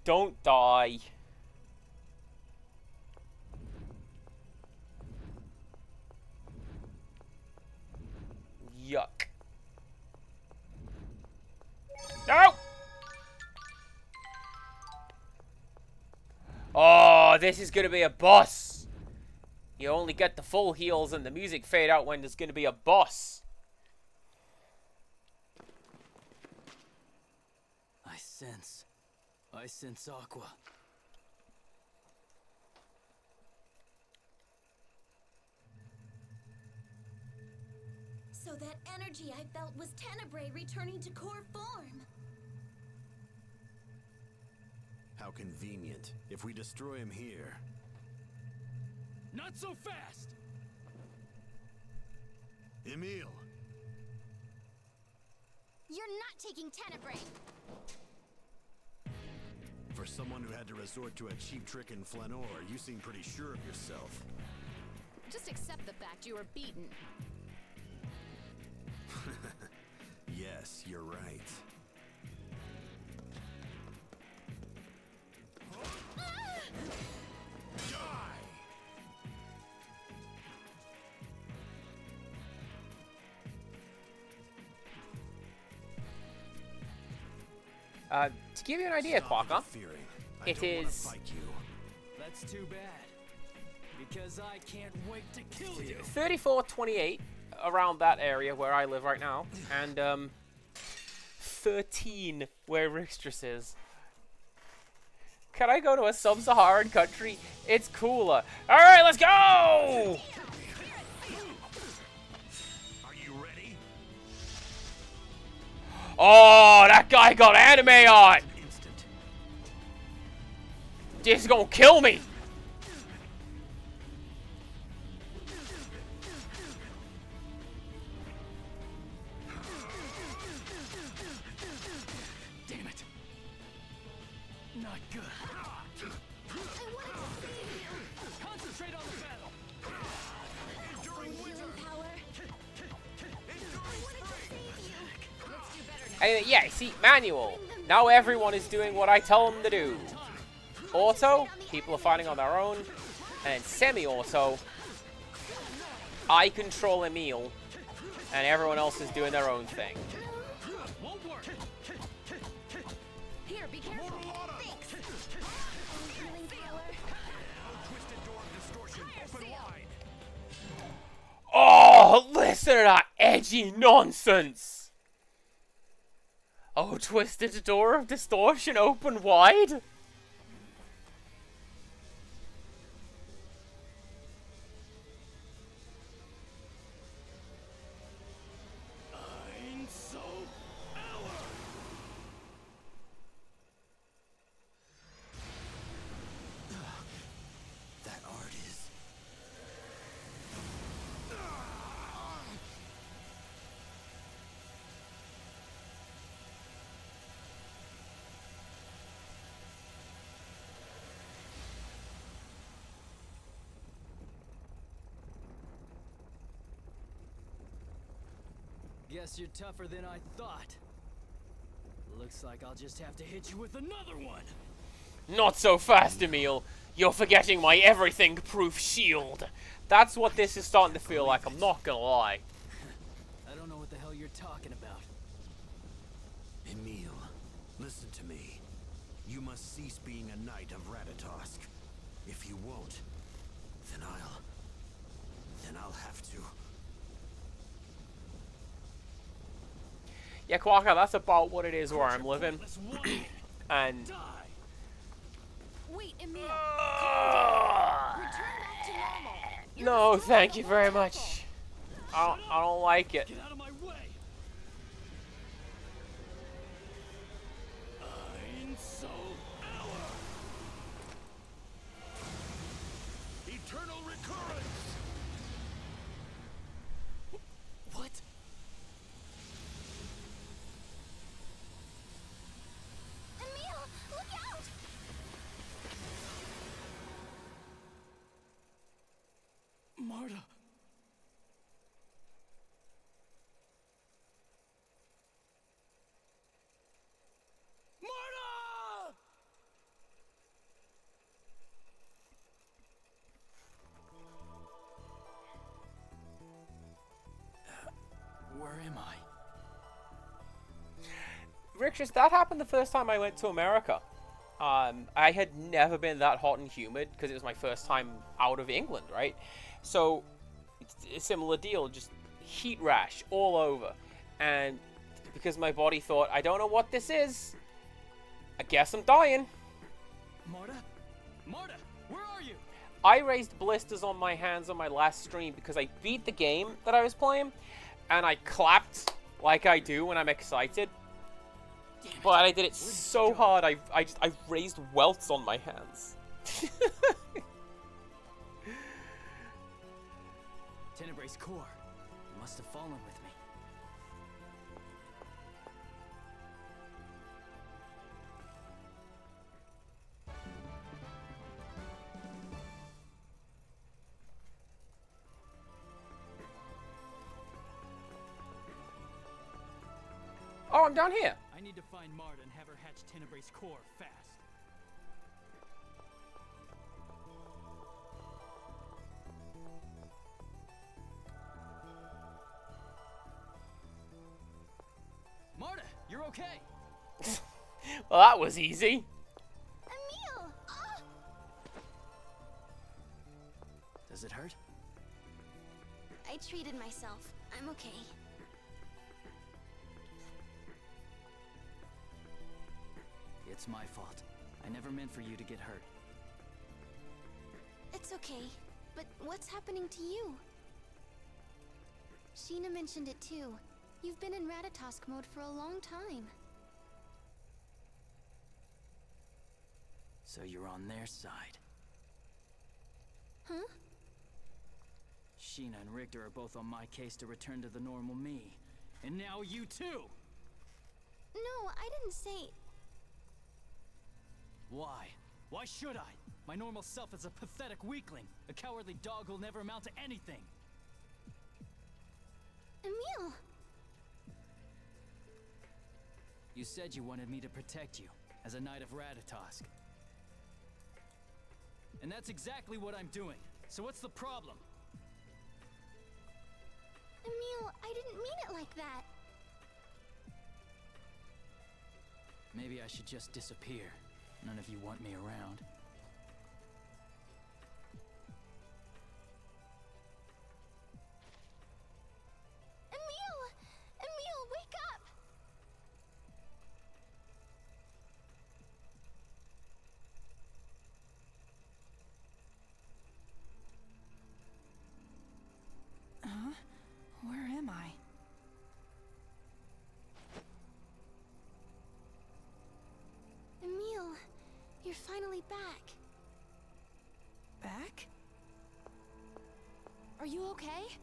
don't die. Yuck. No! Oh, this is gonna be a boss. You only get the full heals and the music fade out when there's gonna be a boss. I sense Aqua. So that energy I felt was Tenebrae returning to core form. How convenient. If we destroy him here... Not so fast! Emil! You're not taking Tenebrae. For someone who had to resort to a cheap trick in Flanor, you seem pretty sure of yourself. Just accept the fact you were beaten. Yes, you're right. To give you an idea, Quokka, it is That's too bad. Because I can't wait to kill you. 34:28 around that area where I live right now, and 13 where Rixtrus is. Can I go to a sub-Saharan country? It's cooler. All right, let's go! Are you ready? Oh, that guy got anime on. Instant. This is gonna kill me. Damn it. Not good. Concentrate on the battle. Healing power. Yeah, see, manual. Now everyone is doing what I tell them to do. Auto, people are fighting on their own. And semi-auto, I control Emil. And everyone else is doing their own thing. Won't work. Here, be careful. Thanks. Healing power. Twisted door of distortion, open wide. Oh, listen to that edgy nonsense. Oh, twisted door of distortion open wide? I'm so That art is... Guess you're tougher than I thought. Looks like I'll just have to hit you with another one. Not so fast, Emil. You're forgetting my everything-proof shield. That's what this is starting to feel like, I'm not gonna lie. I don't know what the hell you're talking about. Emil, listen to me. You must cease being a knight of Ratatosk. If you won't, then I'll have to. Yeah, Quokka, that's about what it is where I'm living. And... Die. Wait, Emil. Return Uh, back to normal. You're no, still thank you very vulnerable. much. I don't like it. Get out of my way. I'm so Eternal recurrence! Marta! Marta! Where am I? Rickshus, that happened the first time I went to America. I had never been that hot and humid because it was my first time out of England, right? So, it's a similar deal, just heat rash all over. And because my body thought, I don't know what this is, I guess I'm dying. Marta? Marta, where are you? I raised blisters on my hands on my last stream because I beat the game that I was playing, and I clapped like I do when I'm excited. But I did it so hard, I raised welts on my hands. Tenebray's core. It must have fallen with me. Oh, I'm down here. I need to find Marta and have her hatch Tenebray's core fast. Marta, you're okay. Well, that was easy. Emil! Ah! Does it hurt? I treated myself. I'm okay. It's my fault. I never meant for you to get hurt. It's okay. But what's happening to you? Sheena mentioned it too. You've been in Ratatosk mode for a long time. So you're on their side. Huh? Sheena and Richter are both on my case to return to the normal me. And now you too! No, I didn't say... Why? Why should I? My normal self is a pathetic weakling, a cowardly dog who'll never amount to anything. Emil! You said you wanted me to protect you, as a knight of Ratatosk. And that's exactly what I'm doing. So what's the problem? Emil, I didn't mean it like that. Maybe I should just disappear. None of you want me around. Emil! Emil, wake up! Huh? Where am I? Emil, you're finally back. Back? Are you okay?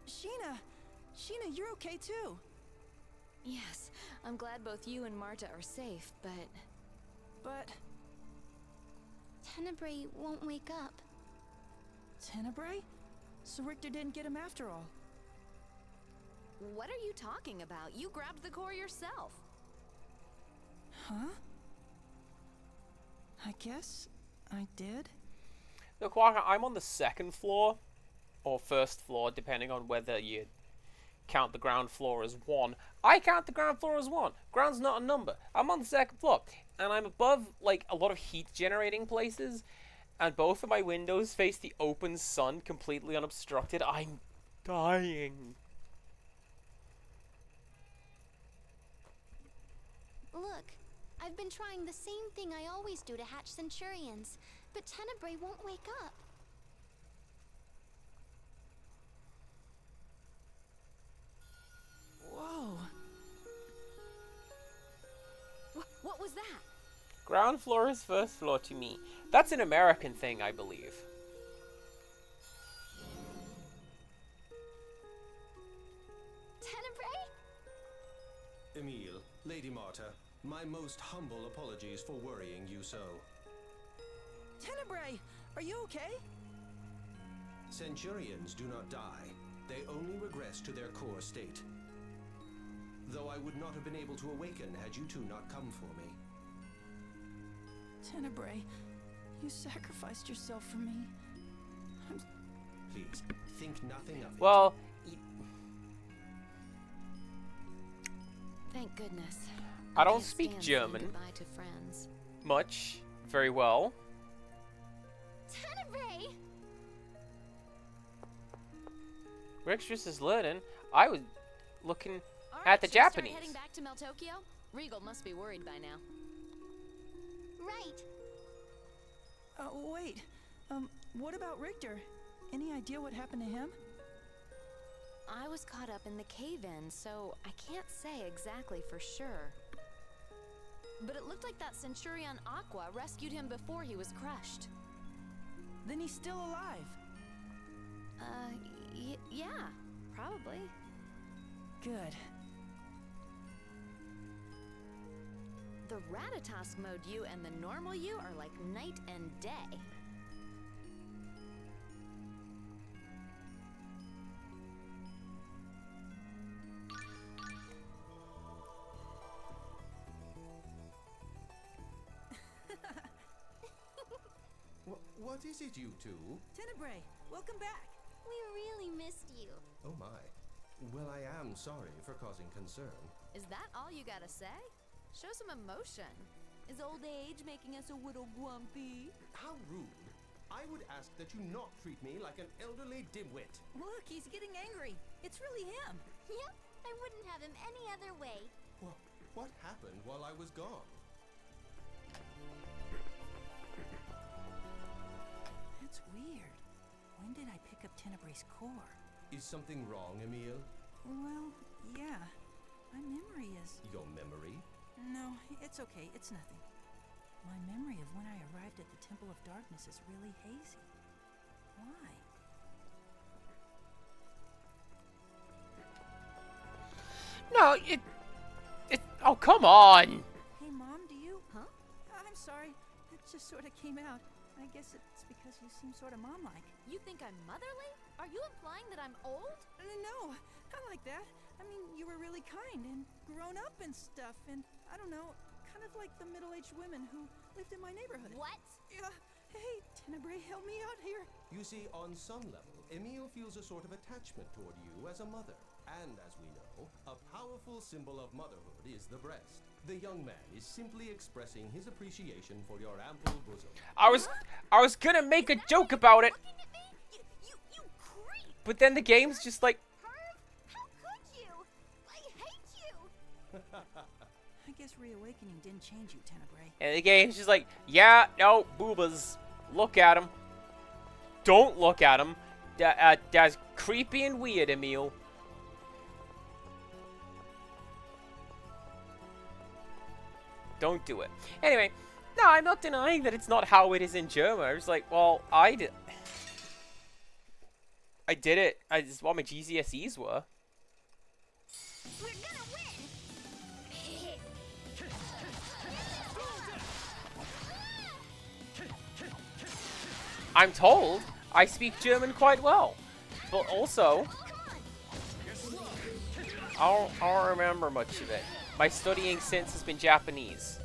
Sheena! Sheena, you're okay too. Yes, I'm glad both you and Marta are safe, but... But... Tenebray won't wake up. Tenebray? So Richter didn't get him after all. What are you talking about? You grabbed the core yourself. Huh? I guess I did. Look, Walker, I'm on the second floor, or first floor, depending on whether you count the ground floor as one. I count the ground floor as one. Ground's not a number. I'm on the second floor, and I'm above, like, a lot of heat-generating places, and both of my windows face the open sun, completely unobstructed. I'm dying. Look, I've been trying the same thing I always do to hatch Centurions, but Tenebray won't wake up. Whoa. What was that? Ground floor is first floor to me. That's an American thing, I believe. Tenebray? Emil, Lady Marta, my most humble apologies for worrying you so. Tenebray! Are you okay? Centurions do not die. They only regress to their core state. Though I would not have been able to awaken had you two not come for me. Tenebrae, you sacrificed yourself for me. Please, think nothing of it. Well, Thank goodness. I don't can't speak stand saying German. Goodbye to friends. much. Very well. Tenebrae! Rextras is learning. I was looking All at right, the should we start Japanese. heading back to Meltokyo? Regal must be worried by now. Right. Wait. What about Richter? Any idea what happened to him? I was caught up in the cave-in, so I can't say exactly for sure. But it looked like that Centurion Aqua rescued him before he was crushed. Then he's still alive. Yeah, probably. Good. The Ratatosk mode you and the normal you are like night and day. What is it, you two? Tenebrae, welcome back. We really missed you. Oh my. Well, I am sorry for causing concern. Is that all you gotta say? Show some emotion. Is old age making us a little grumpy? How rude. I would ask that you not treat me like an elderly dimwit. Look, he's getting angry. It's really him. Yep, I wouldn't have him any other way. What happened while I was gone? That's weird. When did I pick up Tenebrae's core? Is something wrong, Emil? Well, yeah. My memory is... Your memory? No, it's okay. It's nothing. My memory of when I arrived at the Temple of Darkness is really hazy. Why? No, oh, come on. Hey, Mom, do you... Huh? I'm sorry. It just sort of came out. I guess it's because you seem sort of mom-like. You think I'm motherly? Are you implying that I'm old? No, not like that. I mean, you were really kind and grown up and stuff, and I don't know, kind of like the middle-aged women who lived in my neighborhood. What? Yeah. Hey, Tenebrae, help me out here. You see, on some level, Emil feels a sort of attachment toward you as a mother. And as we know, a powerful symbol of motherhood is the breast. The young man is simply expressing his appreciation for your ample bosom. I was gonna make a joke about it, Looking at me? You creep! but then the game's just like, Herb, how could you? I hate you! I guess reawakening didn't change you, Tenebrae. and the game's just like, yeah, no, boobas. Look at him. Don't look at him. That's creepy and weird, Emil. Don't do it. Anyway, no, I'm not denying that it's not how it is in German. I was like, well, I did it. I just what my GCSEs were. We're gonna win! I'm told I speak German quite well, but also I don't remember much of it. My studying since has been Japanese.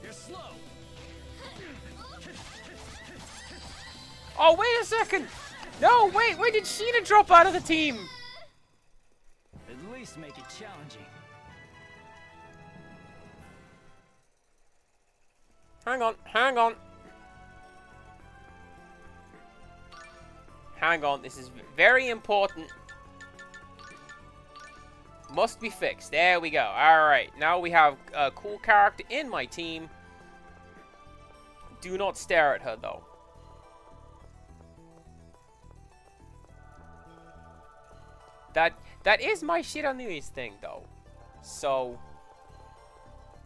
You're slow. Oh, wait a second! No, wait, when did Sheena drop out of the team? At least make it challenging. Hang on, hang on. Hang on, this is very important. Must be fixed. There we go. Alright, now we have a cool character in my team. Do not stare at her, though. That is my shit on New Year's thing, though. So,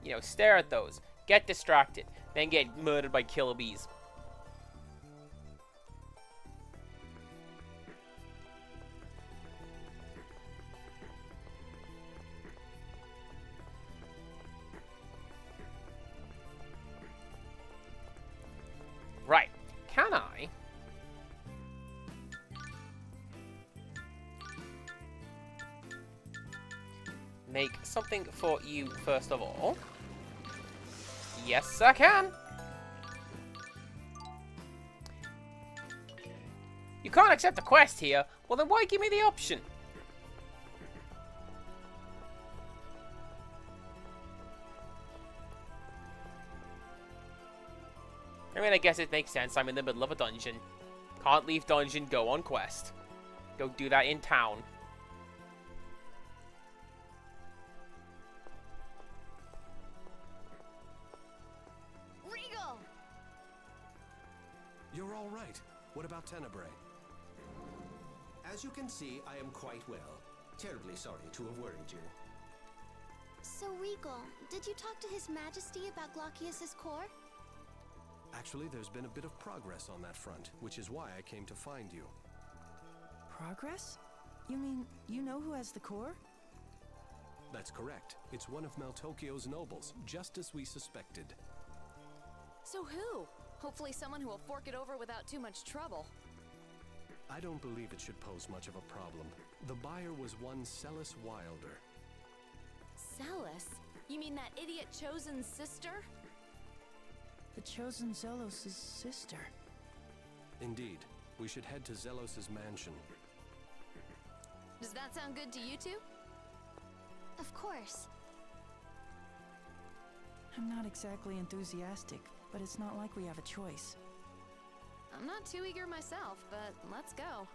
you know, stare at those. Get distracted. Then get murdered by killer bees. make something for you first of all. Yes, I can. You can't accept the quest here. Well, then why give me the option? I mean, I guess it makes sense. I'm in the middle of a dungeon. Can't leave dungeon, go on quest. Go do that in town. Regal! You're all right. What about Tenebrae? As you can see, I am quite well. Terribly sorry to have worried you. So, Regal, did you talk to His Majesty about Glaucius's core? Actually, there's been a bit of progress on that front, which is why I came to find you. Progress? You mean you know who has the core? That's correct. It's one of Meltokio's nobles, just as we suspected. So who? Hopefully someone who will fork it over without too much trouble. I don't believe it should pose much of a problem. The buyer was one Celis Wilder. Celis? You mean that idiot Chosen's sister? The chosen Zelos' sister. Indeed. We should head to Zelos' mansion. Does that sound good to you two? Of course. I'm not exactly enthusiastic, but it's not like we have a choice. I'm not too eager myself, but let's go.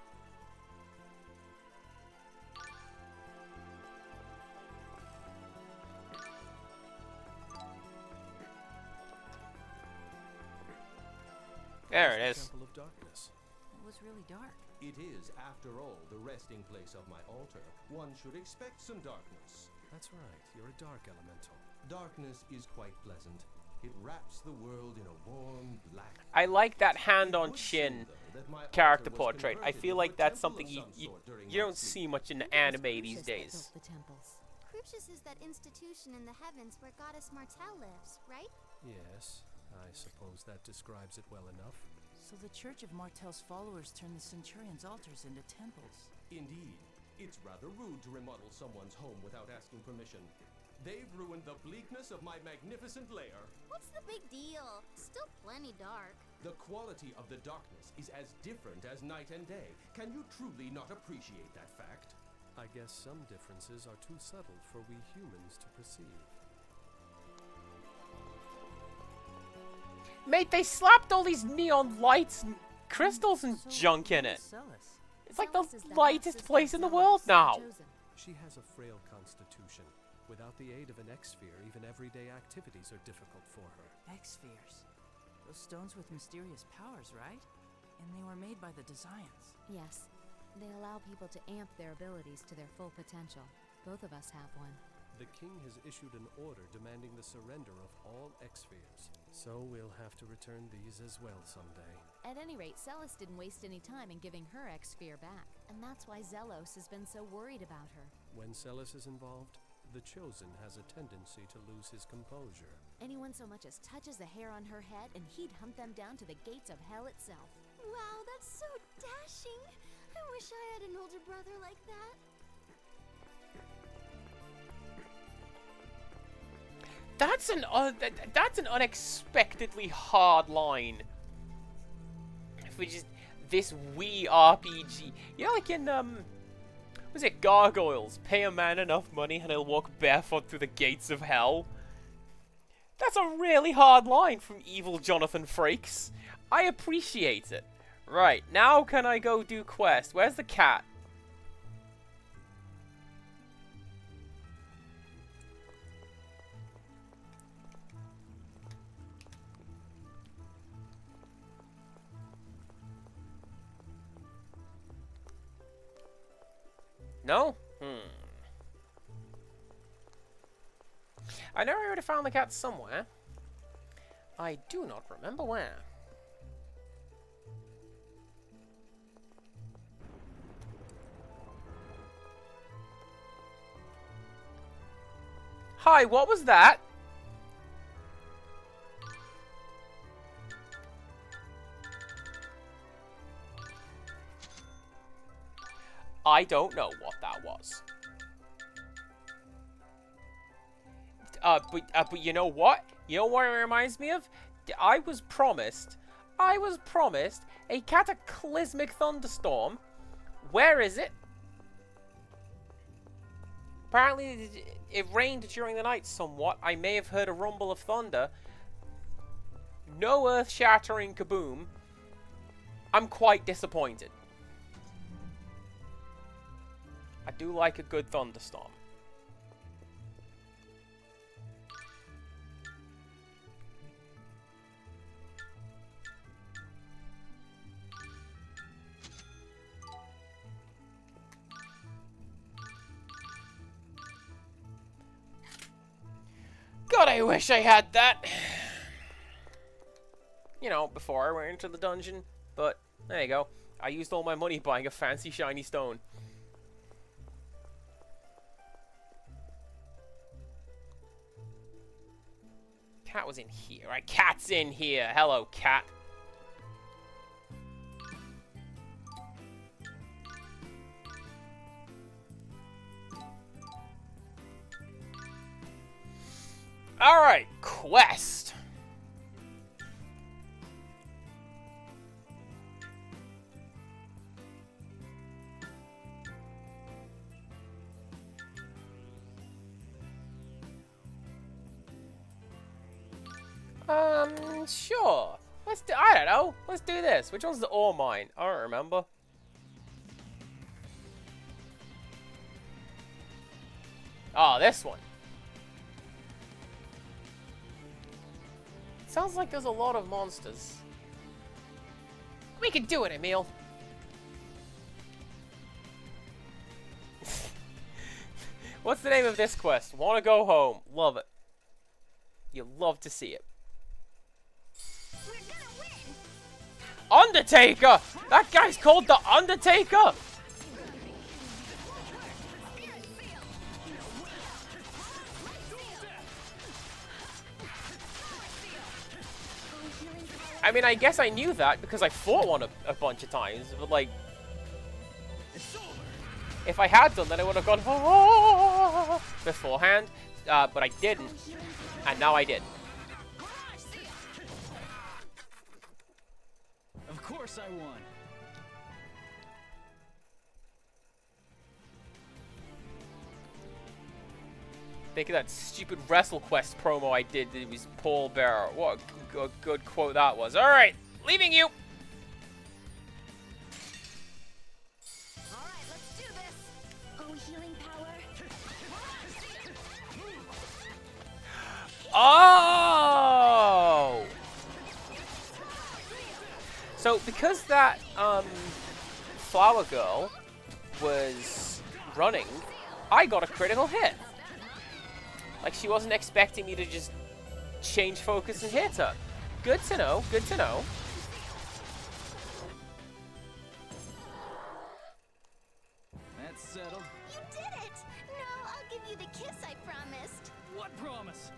There it is. Temple of Darkness. It was really dark. It is, after all, the resting place of my altar. One should expect some darkness. That's right. You're a dark elemental. Darkness is quite pleasant. It wraps the world in a warm, black... I like that hand It on would chin seem, though, that my character altar was portrait. I converted feel into like a that's temple something of you, some you, sort during you my don't sleep. see much in Maybe it was anime these Crucius that days. built the temples. Crucius is that institution in the heavens where Goddess Martel lives, right? Yes, I suppose that describes it well enough. So the Church of Martel's followers turned the Centurion's altars into temples. Indeed. It's rather rude to remodel someone's home without asking permission. They've ruined the bleakness of my magnificent lair. What's the big deal? Still plenty dark. The quality of the darkness is as different as night and day. Can you truly not appreciate that fact? I guess some differences are too subtle for we humans to perceive. Mate, they slapped all these neon lights and crystals and So, junk in who it. is Celis? It's like the Celis is lightest half-sister place of in the Zelos, world the now. Chosen. She has a frail constitution. Without the aid of an X-sphere, even everyday activities are difficult for her. X-spheres. Those stones with mysterious powers, right? And they were made by the Desians. Yes. They allow people to amp their abilities to their full potential. Both of us have one. The king has issued an order demanding the surrender of all X-spheres. So we'll have to return these as well someday. At any rate, Celis didn't waste any time in giving her X-sphere back. And that's why Zelos has been so worried about her. When Celis is involved, the Chosen has a tendency to lose his composure. Anyone so much as touches a hair on her head and he'd hunt them down to the gates of hell itself. Wow, that's so dashing. I wish I had an older brother like that. That's an unexpectedly hard line. For just this Wii RPG, you know, like in was it Gargoyles? Pay a man enough money and he'll walk barefoot through the gates of hell. That's a really hard line from evil Jonathan Frakes. I appreciate it. Right, now can I go do quest? Where's the cat? No? I know I already found the cat somewhere. I do not remember where. Hi, what was that? I don't know what that was. But you know what? You know what it reminds me of? I was promised a cataclysmic thunderstorm. Where is it? Apparently, it rained during the night somewhat. I may have heard a rumble of thunder. No earth-shattering kaboom. I'm quite disappointed. I do like a good thunderstorm. God, I wish I had that. You know, before I went into the dungeon. But, there you go. I used all my money buying a fancy shiny stone. Cat was in here. Right, cat's in here. Hello, cat. Alright, quest. Sure. Let's do, I don't know. Let's do this. Which one's the ore mine? I don't remember. Oh, this one. Sounds like there's a lot of monsters. We can do it, Emil. What's the name of this quest? Wanna go home. Love it. You'll love to see it. Undertaker! That guy's called the Undertaker! I mean, I guess I knew that because I fought one a bunch of times, but like... If I had done that, I would have gone oh, beforehand, but I didn't, and now I did. Of course I won. Think of that stupid WrestleQuest promo I did. It was Paul Bearer. What a good quote that was. All right, leaving you. All right, let's do this. Oh, healing power. Oh! So because that flower girl was running, I got a critical hit. Like she wasn't expecting me to just change focus and hit her. Good to know. Good to know. That's settled. You did it! No, I'll give you the kiss I promised. What promise?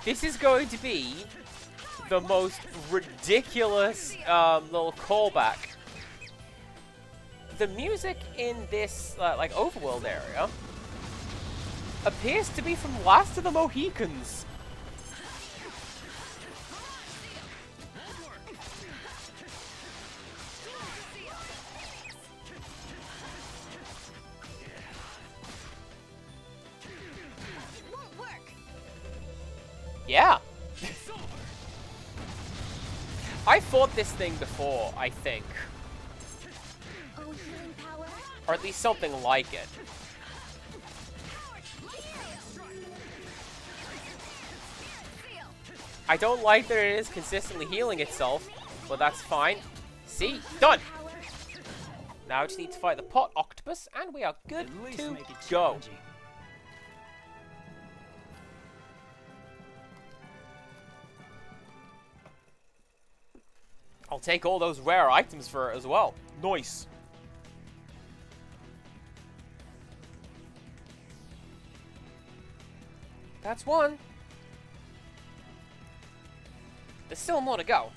This is going to be the most ridiculous little callback. The music in this like overworld area appears to be from Last of the Mohicans. Yeah. I fought this thing before, I think. Oh, healing power. Or at least something like it. I don't like that it is consistently healing itself, but that's fine. See? Done! Now I just need to fight the pot octopus, and we are good to go. I'll take all those rare items for it as well. Nice. That's one. There's still more to go.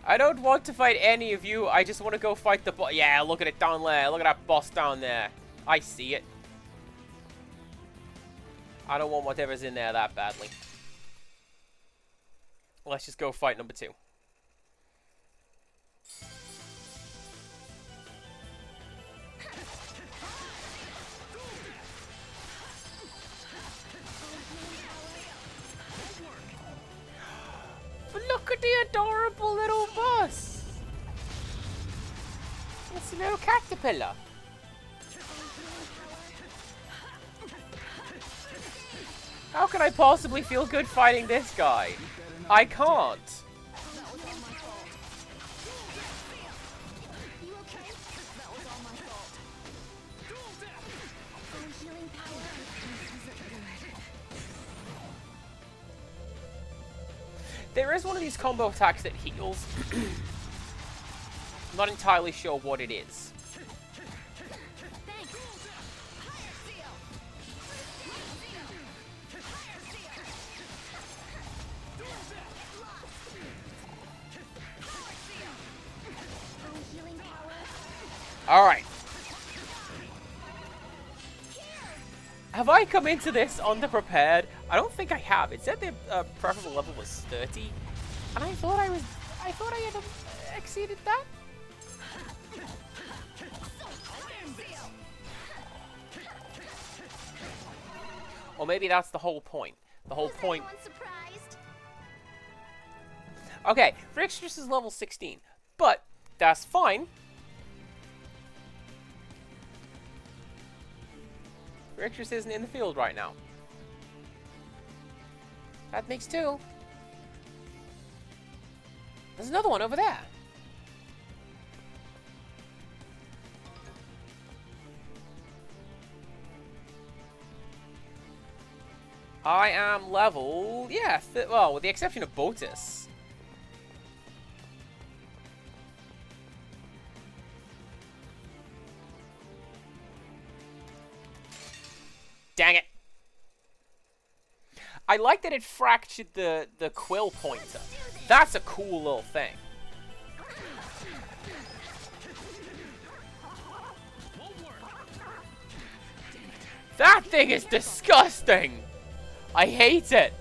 I don't want to fight any of you. I just want to go fight the boss. Yeah, look at it down there. Look at that boss down there. I see it. I don't want whatever's in there that badly. Let's just go fight number 2. But look at the adorable little boss. It's a little caterpillar. How can I possibly feel good fighting this guy? I can't. There is one of these combo attacks that heals. I'm not entirely sure what it is. Alright. Have I come into this underprepared? I don't think I have. It said the preferable level was 30. And I thought I had exceeded that. Or maybe that's the whole point. The whole point. Okay, Frixtress is level 16. But that's fine. Frixtress isn't in the field right now. That makes 2. There's another one over there. I am level... yeah, well, with the exception of Botus. Dang it. I like that it fractured the quill pointer. That's a cool little thing. That thing is disgusting. I hate it.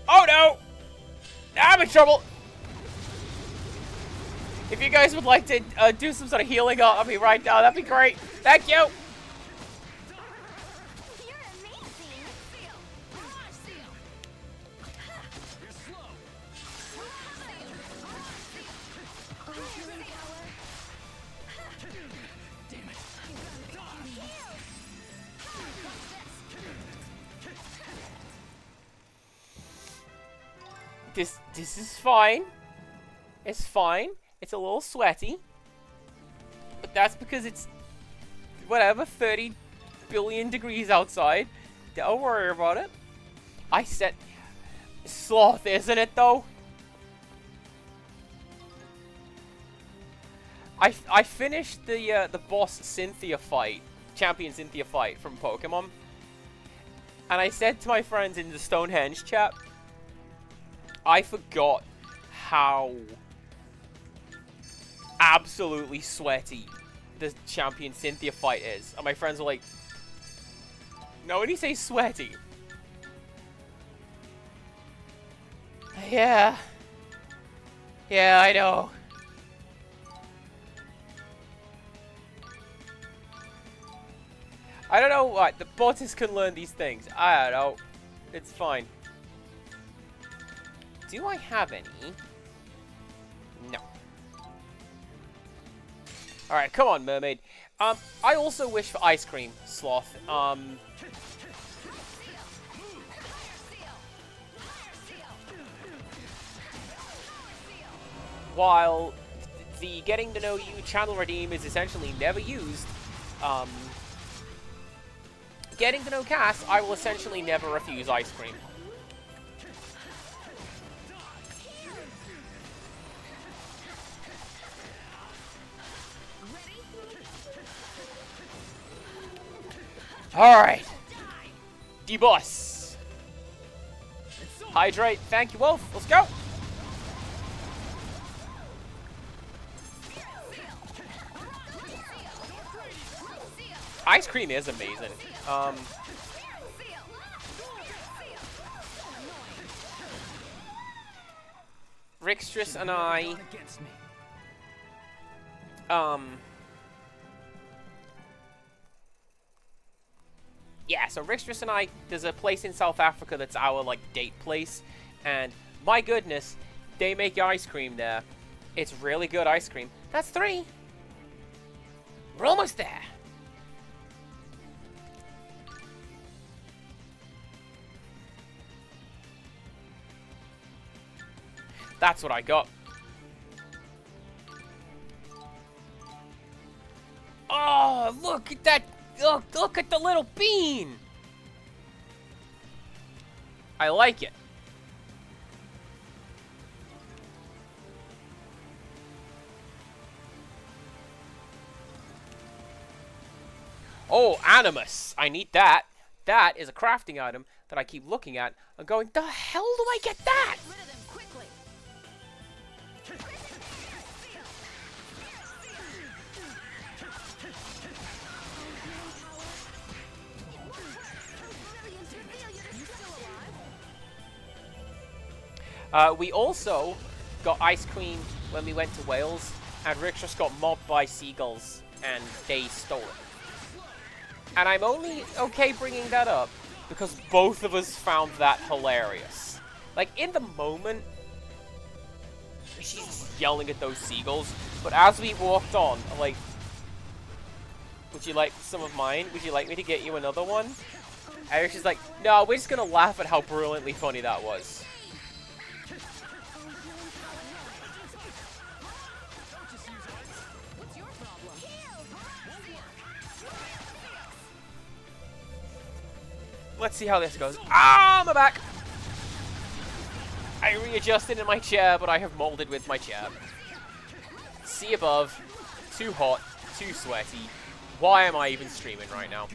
Oh no! I'm in trouble! If you guys would like to do some sort of healing on me right now, that'd be great. Thank you! This is fine. It's fine. It's a little sweaty. But that's because it's whatever, 30 billion degrees outside. Don't worry about it. I said sloth, isn't it though? I finished the boss Cynthia fight, champion Cynthia fight from Pokemon. And I said to my friends in the Stonehenge chat, I forgot how absolutely sweaty the champion Cynthia fight is. And my friends were like, no, when you say sweaty. Yeah. Yeah, I know. I don't know what. The bots can learn these things. I don't know. It's fine. Do I have any? Alright, come on, mermaid. I also wish for ice cream, Sloth. While the Getting to Know You channel redeem is essentially never used, Getting to Know Cass, I will essentially never refuse ice cream. Alright. D-Boss. Hydrate. Thank you, Wolf. Let's go. Ice cream is amazing. Rixtress and I... Yeah, so Rixtress and I, there's a place in South Africa that's our, like, date place. And, my goodness, they make ice cream there. It's really good ice cream. That's 3. We're almost there. That's what I got. Oh, look at that. Look at the little bean. I like it. Oh, Animus. I need that. That is a crafting item that I keep looking at and going, the hell do I get that? We also got ice cream when we went to Wales, and Rixtress got mobbed by seagulls, and they stole it. And I'm only okay bringing that up because both of us found that hilarious. Like, in the moment, she's yelling at those seagulls, but as we walked on, I'm like, would you like some of mine? Would you like me to get you another one? And she's like, no, we're just gonna laugh at how brilliantly funny that was. Let's see how this goes. Ah, my back! I readjusted in my chair, but I have molded with my chair. See above. Too hot. Too sweaty. Why am I even streaming right now?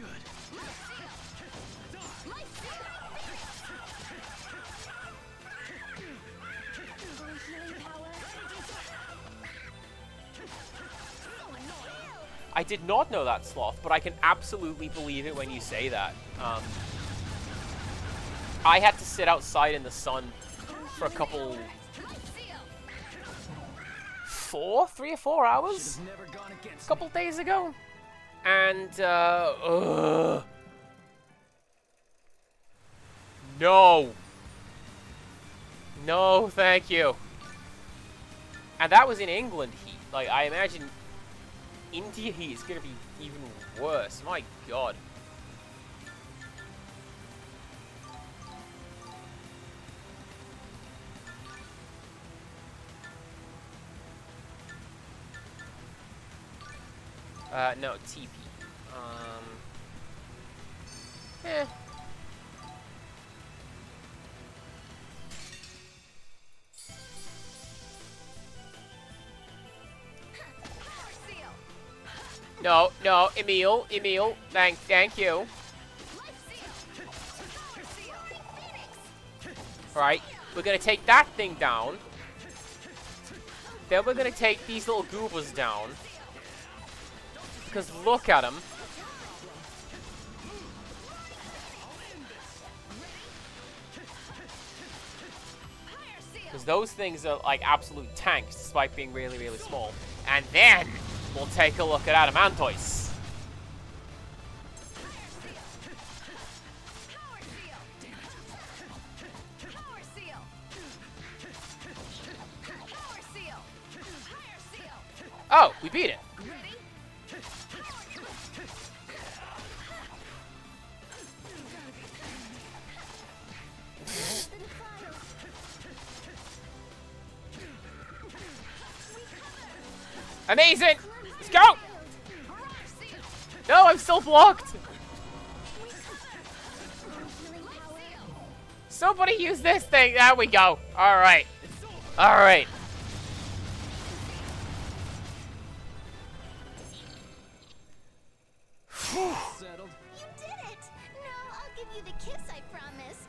I did not know that, Sloth, but I can absolutely believe it when you say that. I had to sit outside in the sun for a couple... 3 or 4 hours? A couple days ago? And, No! No, thank you. And that was in England heat. Like, I imagine India heat is gonna be even worse. My god. No, TP. Eh. No, Emil, thank you. Alright, we're gonna take that thing down. Then we're gonna take these little goobers down. Because look at them. Because those things are like absolute tanks, despite being really, really small. And then we'll take a look at Adamantoise. Oh, we beat it. Amazing! Let's go! No, I'm still blocked! Somebody use this thing! There we go! Alright. Alright. Settled. You did it! Now I'll give you the kiss I promised.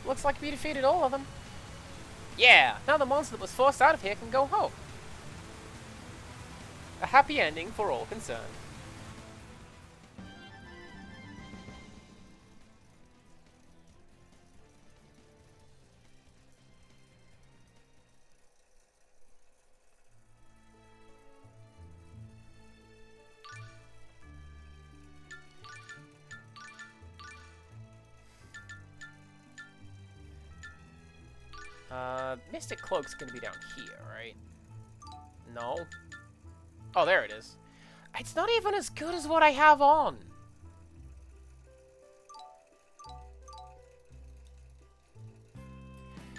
Looks like we defeated all of them. Yeah, now the monster that was forced out of here can go home. A happy ending for all concerned. Mystic Cloak's gonna be down here, right? No? Oh, there it is. It's not even as good as what I have on.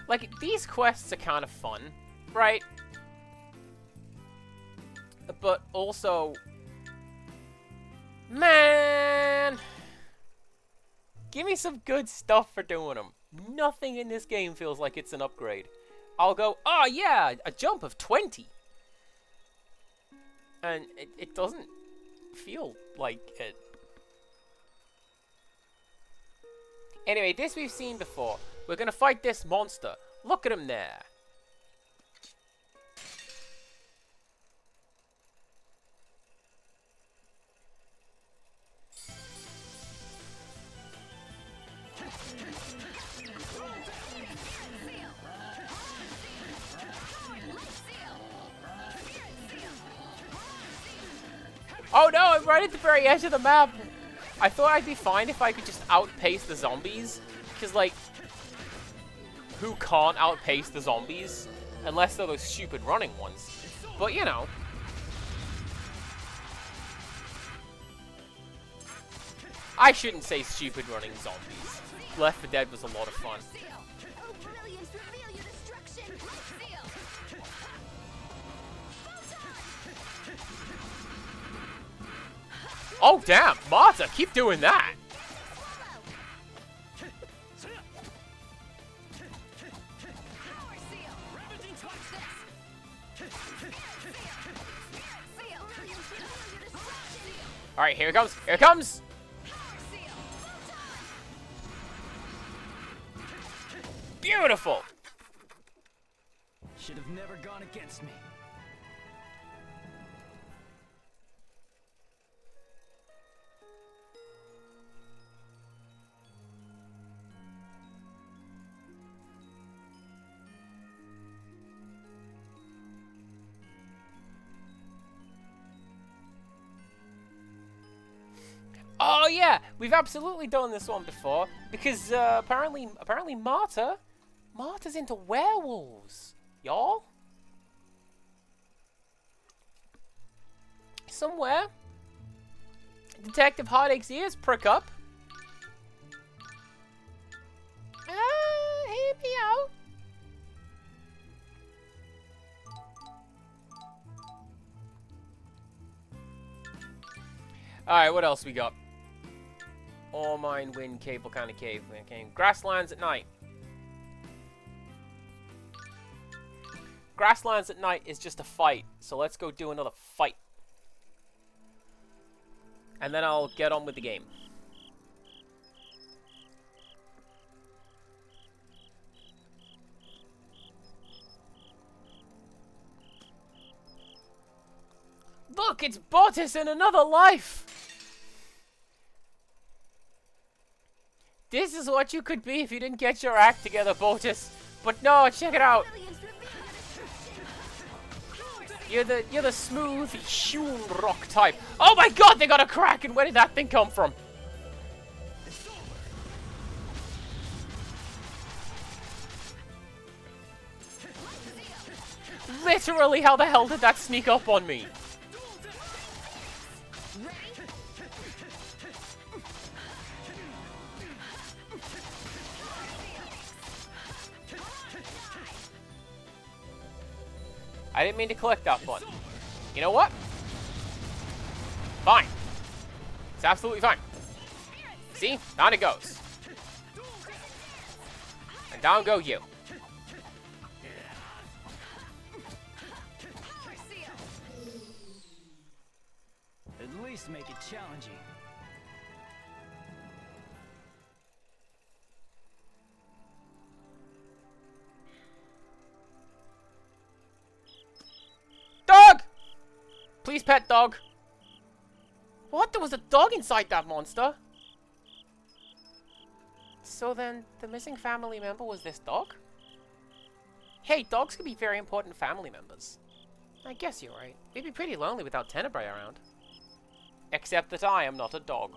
Like, these quests are kind of fun, right? But also... Man! Give me some good stuff for doing them. Nothing in this game feels like it's an upgrade. I'll go, oh yeah, a jump of 20. And it doesn't feel like it. Anyway, this we've seen before. We're gonna fight this monster. Look at him there. Oh no, I'm right at the very edge of the map. I thought I'd be fine if I could just outpace the zombies. Because, like, who can't outpace the zombies? Unless they're those stupid running ones. But, you know. I shouldn't say stupid running zombies. Left 4 Dead was a lot of fun. Oh, brilliance, reveal your destruction! Oh, damn! Marta, keep doing that! Alright, here it comes! Here it comes! Beautiful! Should have never gone against me. Oh yeah, we've absolutely done this one before because apparently Marta's into werewolves, y'all. Somewhere, Detective Heartache's ears prick up. Hear me out. All right, what else we got? Ore mine, wind, cave, volcanic cave. Okay, grasslands at night. Grasslands at night is just a fight, so let's go do another fight. And then I'll get on with the game. Look, it's Bottis in another life! This is what you could be if you didn't get your act together, Bottis. But no, check it out. You're the smooth, hewn rock type. Oh my god, they got a Kraken! Where did that thing come from? Literally, how the hell did that sneak up on me? I didn't mean to click that button. You know what? Fine. It's absolutely fine. See? Down it goes. And down go you. At least make it challenging. Dog! Please pet dog. What? There was a dog inside that monster? So then, the missing family member was this dog? Hey, dogs can be very important family members. I guess you're right. We'd be pretty lonely without Tenebrae around. Except that I am not a dog.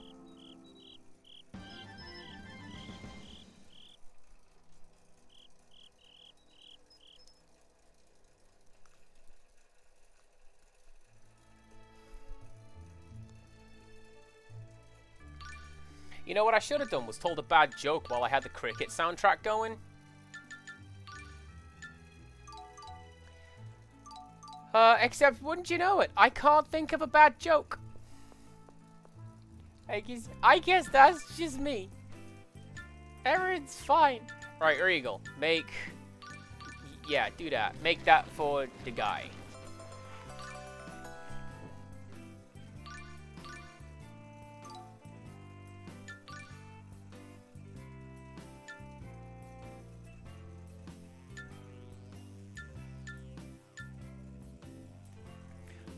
You know what I should have done was told a bad joke while I had the cricket soundtrack going. Except, wouldn't you know it, I can't think of a bad joke. I guess that's just me. Everything's fine. Right, Regal, make... Yeah, do that. Make that for the guy.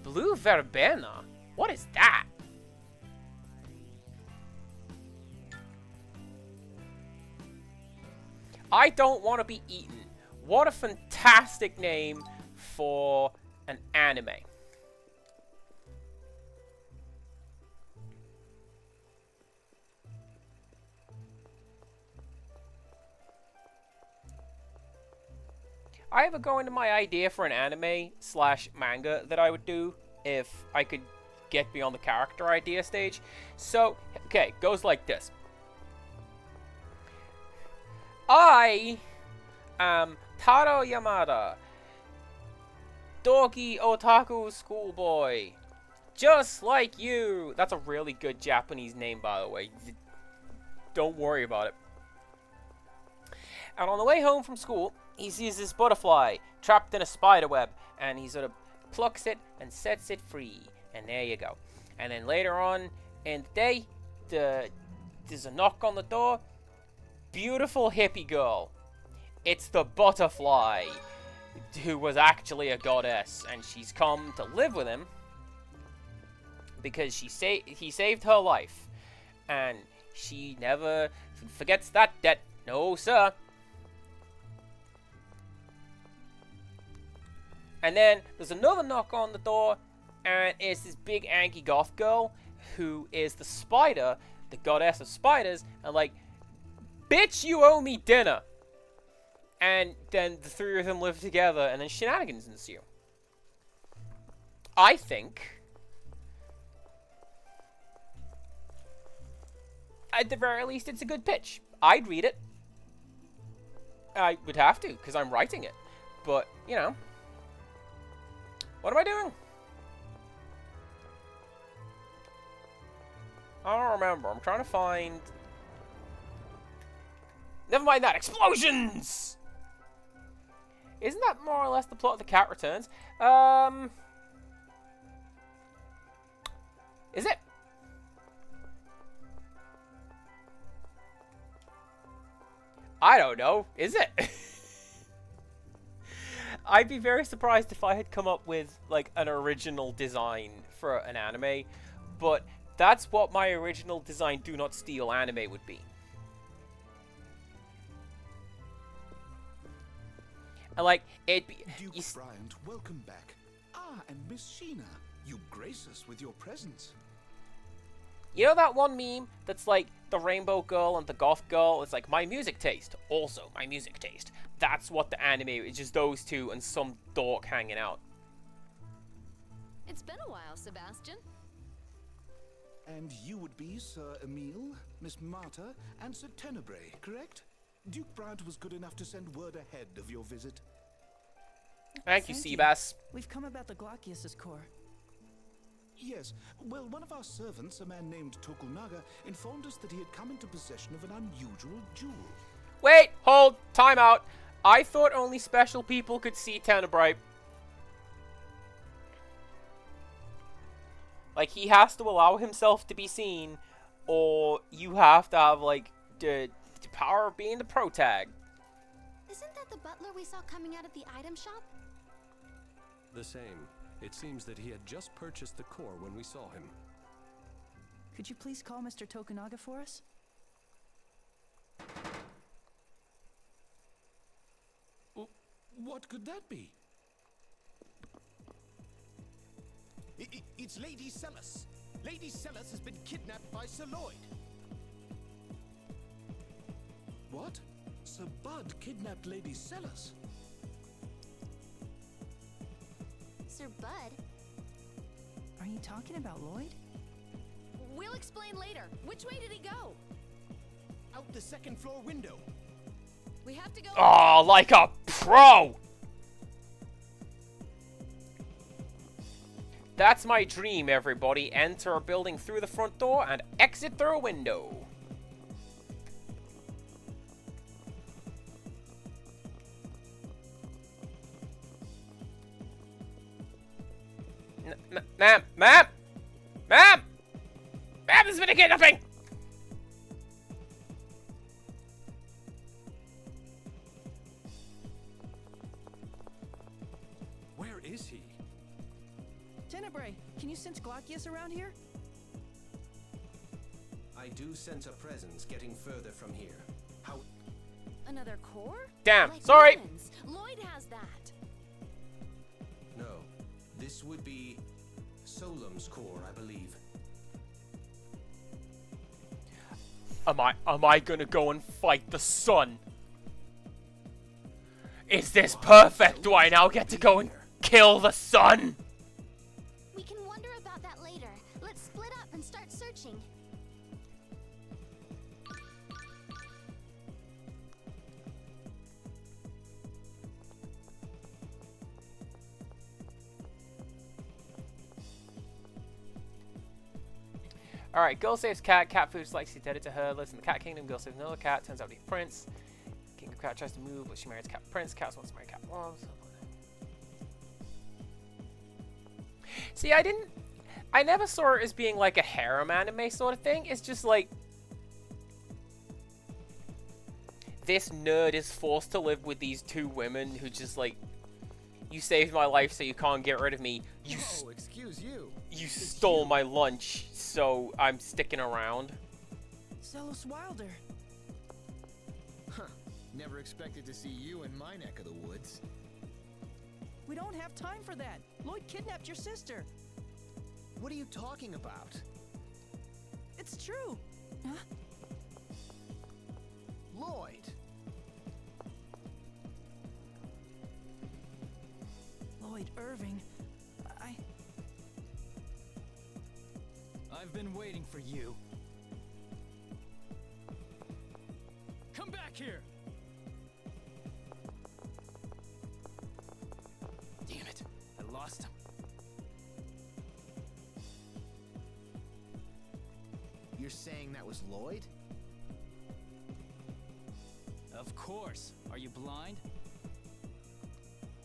Blue verbena? What is that? I don't want to be eaten. What a fantastic name for an anime. I have a go into my idea for an anime slash manga that I would do if I could get beyond the character idea stage. So, okay, goes like this. I am Taro Yamada, Dogi Otaku Schoolboy, just like you. That's a really good Japanese name, by the way. Don't worry about it. And on the way home from school, he sees this butterfly trapped in a spider web, and he sort of plucks it and sets it free. And there you go. And then later on in the day, there's a knock on the door. Beautiful hippie girl. It's the butterfly, who was actually a goddess, and she's come to live with him because he saved her life, and she never forgets that debt. No, sir. And then there's another knock on the door, and it's this big Anki goth girl who is the spider, the goddess of spiders, and like, bitch, you owe me dinner. And then the three of them live together, and then shenanigans ensue. I think, at the very least, it's a good pitch. I'd read it. I would have to, because I'm writing it. But, you know. What am I doing? I don't remember. I'm trying to find... Never mind that. Explosions! Isn't that more or less the plot of The Cat Returns? Is it? I don't know. Is it? I'd be very surprised if I had come up with, like, an original design for an anime, but that's what my original design Do Not Steal anime would be. And, like, it'd be... Duke Bryant, welcome back. Ah, and Miss Sheena, you grace us with your presence. You know that one meme that's like the rainbow girl and the goth girl? It's like, my music taste. Also, my music taste. That's what the anime is, just those two and some dork hanging out. It's been a while, Sebastian. And you would be Sir Emile, Miss Marta, and Sir Tenebrae, correct? Duke Bryant was good enough to send word ahead of your visit. Thank you, Thank Seabass. We've come about the Glaucius's core. Yes, well, one of our servants, a man named Tokunaga, informed us that he had come into possession of an unusual jewel. Wait, hold, time out. I thought only special people could see Tenebrae. Like, he has to allow himself to be seen, or you have to have, like, the power of being the protag. Isn't that the butler we saw coming out of the item shop? The same. It seems that he had just purchased the core when we saw him. Could you please call Mr. Tokunaga for us? What could that be? It's Lady Celis. Lady Celis has been kidnapped by Sir Lloyd. What? Sir Bud kidnapped Lady Celis? Sir Bud? Are you talking about Lloyd? We'll explain later. Which way did he go? Out the second floor window. We have to go. Oh, like a pro! That's my dream, everybody. Enter a building through the front door and exit through a window. Ma'am! Ma'am! Ma'am! Ma'am, there's been a kidnapping! Where is he? Tenebrae, can you sense Glaucius around here? I do sense a presence getting further from here. How? Another core? Damn, Like sorry! Ruins. Lloyd has that. No. This would be Solum's core, I believe. Am I gonna go and fight the sun? Is this perfect? Do I now get to go and kill the sun? We can wonder about that later. Let's split up and start searching. Alright, girl saves cat. Cat food likes he's dead to her. Lives in the cat kingdom. Girl saves another cat. Turns out to be a prince. King of cat tries to move, but she marries cat prince. Cat wants to marry cat loves. See, I never saw it as being like a harem anime sort of thing. It's just like, this nerd is forced to live with these two women who just like, you saved my life so you can't get rid of me. Oh, excuse you. You stole my lunch, so I'm sticking around. Zealous Wilder. Huh. Never expected to see you in my neck of the woods. We don't have time for that. Lloyd kidnapped your sister. What are you talking about? It's true. Huh? Lloyd! Lloyd Irving. I've been waiting for you. Come back here! Damn it, I lost him. You're saying that was Lloyd? Of course. Are you blind?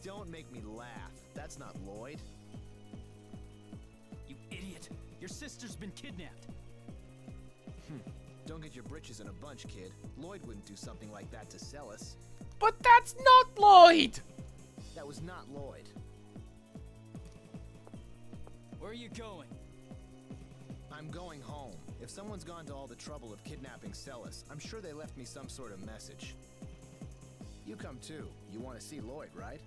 Don't make me laugh. That's not Lloyd. You idiot! Your sister's been kidnapped. Don't get your britches in a bunch, kid. Lloyd wouldn't do something like that to Celis. But that's not Lloyd! That was not Lloyd. Where are you going? I'm going home. If someone's gone to all the trouble of kidnapping Celis, I'm sure they left me some sort of message. You come too. You want to see Lloyd, right?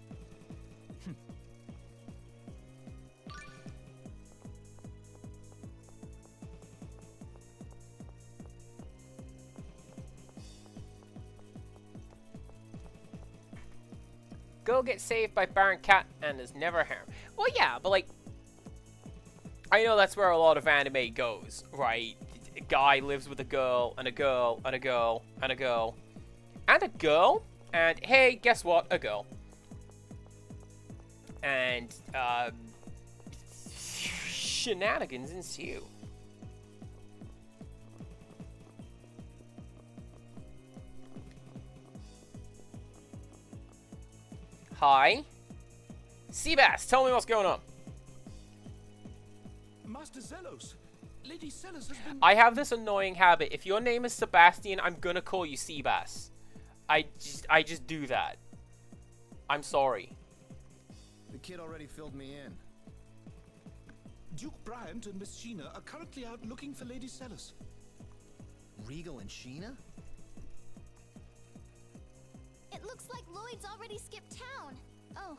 Girl gets saved by Baron Cat and is never harmed. Well, yeah, but like, I know that's where a lot of anime goes, right? A guy lives with a girl, and a girl, and a girl, and a girl, and a girl, and hey, guess what? A girl. And shenanigans ensue. Hi. Seabass, tell me what's going on. Master Zelos, Lady Celis has been... I have this annoying habit. If your name is Sebastian, I'm gonna call you Seabass. I just do that. I'm sorry. The kid already filled me in. Duke Bryant and Miss Sheena are currently out looking for Lady Celis. Regal and Sheena? It looks like Lloyd's already skipped town. Oh,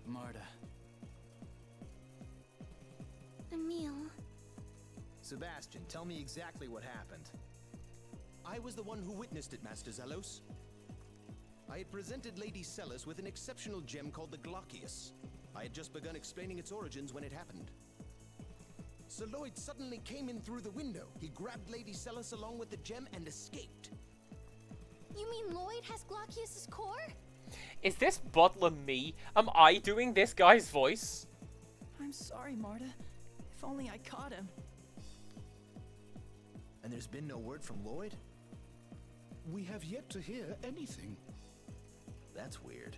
Marta. Emil. Sebastian, tell me exactly what happened. I was the one who witnessed it, Master Zelos. I had presented Lady Celis with an exceptional gem called the Glaucius. I had just begun explaining its origins when it happened. Sir Lloyd suddenly came in through the window. He grabbed Lady Celis along with the gem and escaped. You mean Lloyd has Glaucius's core? Is this butler me? Am I doing this guy's voice? I'm sorry, Marta. If only I caught him. And there's been no word from Lloyd? We have yet to hear anything. That's weird.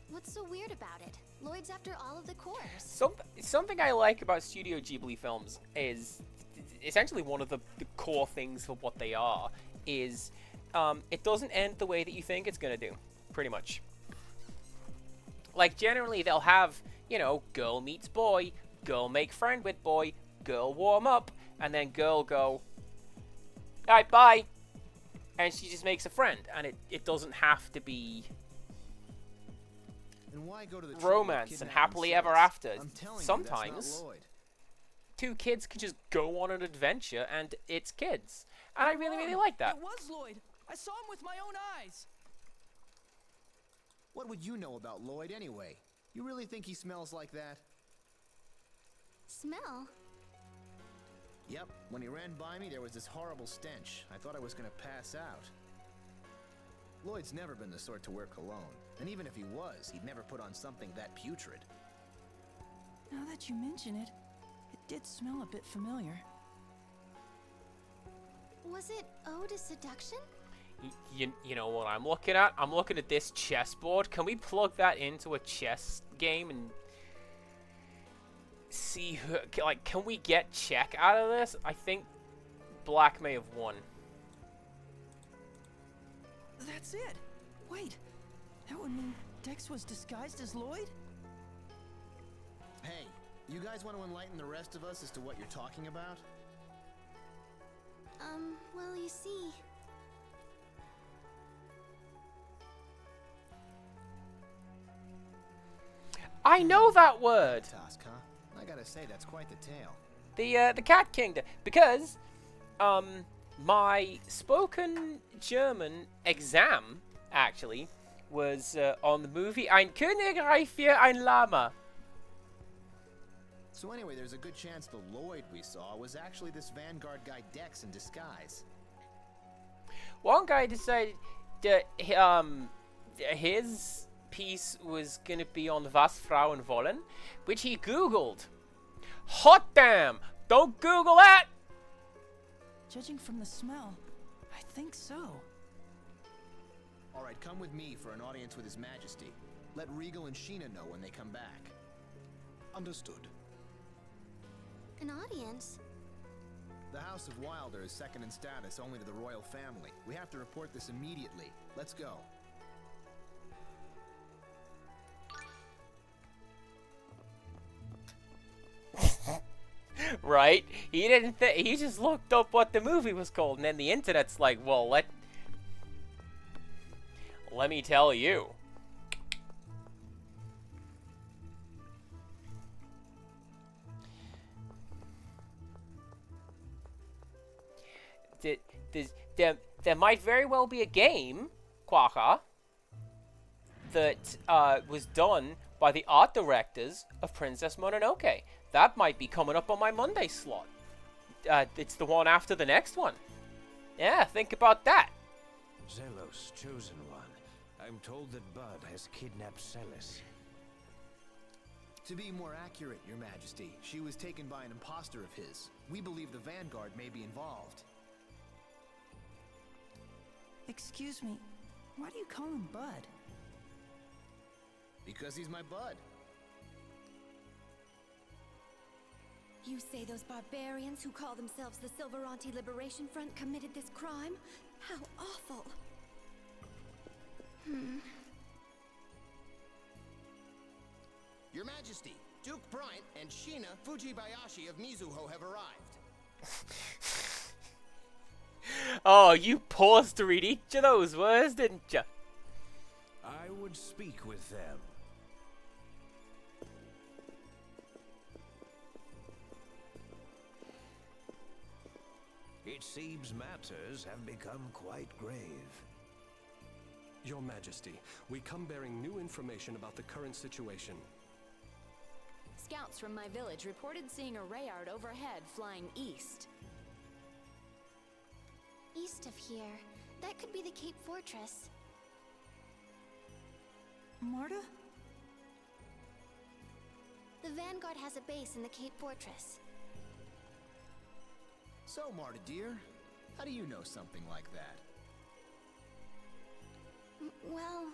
What's so weird about it? Lloyd's after all of the cores. Something I like about Studio Ghibli films is essentially one of the core things for what they are is it doesn't end the way that you think it's gonna do, pretty much. Like generally they'll have, you know, girl meets boy, girl make friend with boy, girl warm up, and then girl go, alright, bye, and she just makes a friend, and it doesn't have to be And why go to the trouble of romance and kidnapping happily ever Celis? after. I'm telling you, Sometimes that's not Lloyd. two kids can just go on an adventure and it's kids, and I really like that. It was Lloyd. I saw him with my own eyes. What would you know about Lloyd anyway? You really think he smells like that? Smell? Yep, when he ran by me, there was this horrible stench. I thought I was gonna pass out. Lloyd's never been the sort to wear cologne, and even if he was, he'd never put on something that putrid. Now that you mention it, it did smell a bit familiar. Was it ode to seduction? You know what I'm looking at? I'm looking at this chessboard. Can we plug that into a chess game and see who, like, can we get check out of this? I think Black may have won. That's it. Wait, that would mean Dex was disguised as Lloyd? Hey, you guys want to enlighten the rest of us as to what you're talking about? Well, you see... I know that word. Task, huh? I gotta say, that's quite the tale. The Cat Kingdom, because my spoken German exam actually was on the movie Ein Königreich für ein Lama. So anyway, there's a good chance the Lloyd we saw was actually this Vanguard guy Dex in disguise. One guy decided that his piece was gonna be on Was Frauen wollen, which he googled. Hot damn! Don't Google that! Judging from the smell, I think so. Alright, come with me for an audience with His Majesty. Let Regal and Sheena know when they come back. Understood. An audience? The House of Wilder is second in status only to the royal family. We have to report this immediately. Let's go. Right? He didn't he just looked up what the movie was called, and then the internet's like, well, let me tell you. There might very well be a game, Quaka, that was done by the art directors of Princess Mononoke. That might be coming up on my Monday slot. It's the one after the next one. Yeah, think about that. Zelos, chosen one. I'm told that Bud has kidnapped Celis. To be more accurate, Your Majesty, she was taken by an imposter of his. We believe the Vanguard may be involved. Excuse me, why do you call him Bud? Because he's my bud. You say those barbarians who call themselves the Silveranti Liberation Front committed this crime? How awful! Your Majesty, Duke Bryant and Shina Fujibayashi of Mizuho have arrived. Oh, you paused to read each of those words, didn't you? I would speak with them. It seems matters have become quite grave. Your Majesty, we come bearing new information about the current situation. Scouts from my village reported seeing a Rayard overhead flying east. East of here. That could be the Cape Fortress. Marta? The Vanguard has a base in the Cape Fortress. So, Marta dear, how do you know something like that? Well,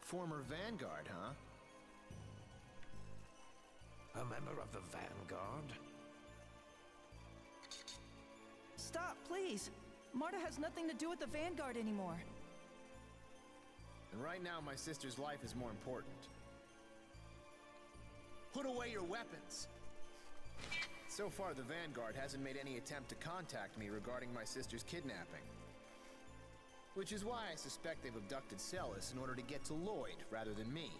Former Vanguard, huh? A member of the Vanguard? Stop, please! Marta has nothing to do with the Vanguard anymore. And right now, my sister's life is more important. Put away your weapons! So far, the Vanguard hasn't made any attempt to contact me regarding my sister's kidnapping. Which is why I suspect they've abducted Celis in order to get to Lloyd, rather than me.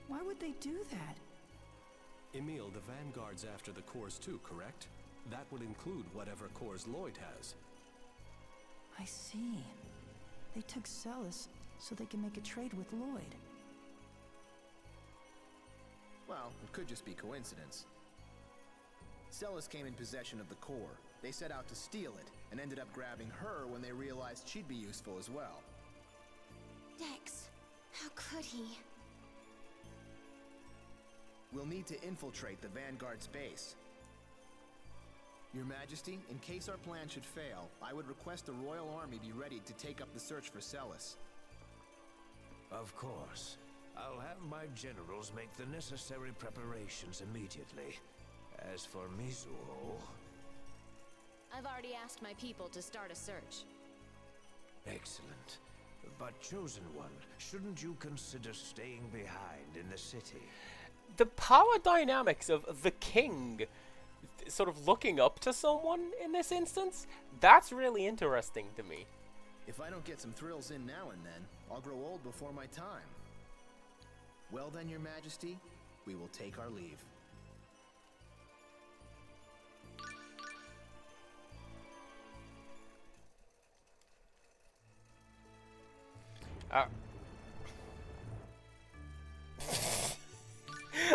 Why would they do that? Emil, the Vanguard's after the cores too, correct? That would include whatever cores Lloyd has. I see. They took Celis so they can make a trade with Lloyd. Well, it could just be coincidence. Celis came in possession of the core. They set out to steal it, and ended up grabbing her when they realized she'd be useful as well. Dex, how could he? We'll need to infiltrate the Vanguard's base. Your Majesty, in case our plan should fail, I would request the Royal Army be ready to take up the search for Celis. Of course. I'll have my generals make the necessary preparations immediately. As for Mizuho... I've already asked my people to start a search. Excellent. But Chosen One, shouldn't you consider staying behind in the city? The power dynamics of the king sort of looking up to someone in this instance, that's really interesting to me. If I don't get some thrills in now and then, I'll grow old before my time. Well then, Your Majesty, we will take our leave.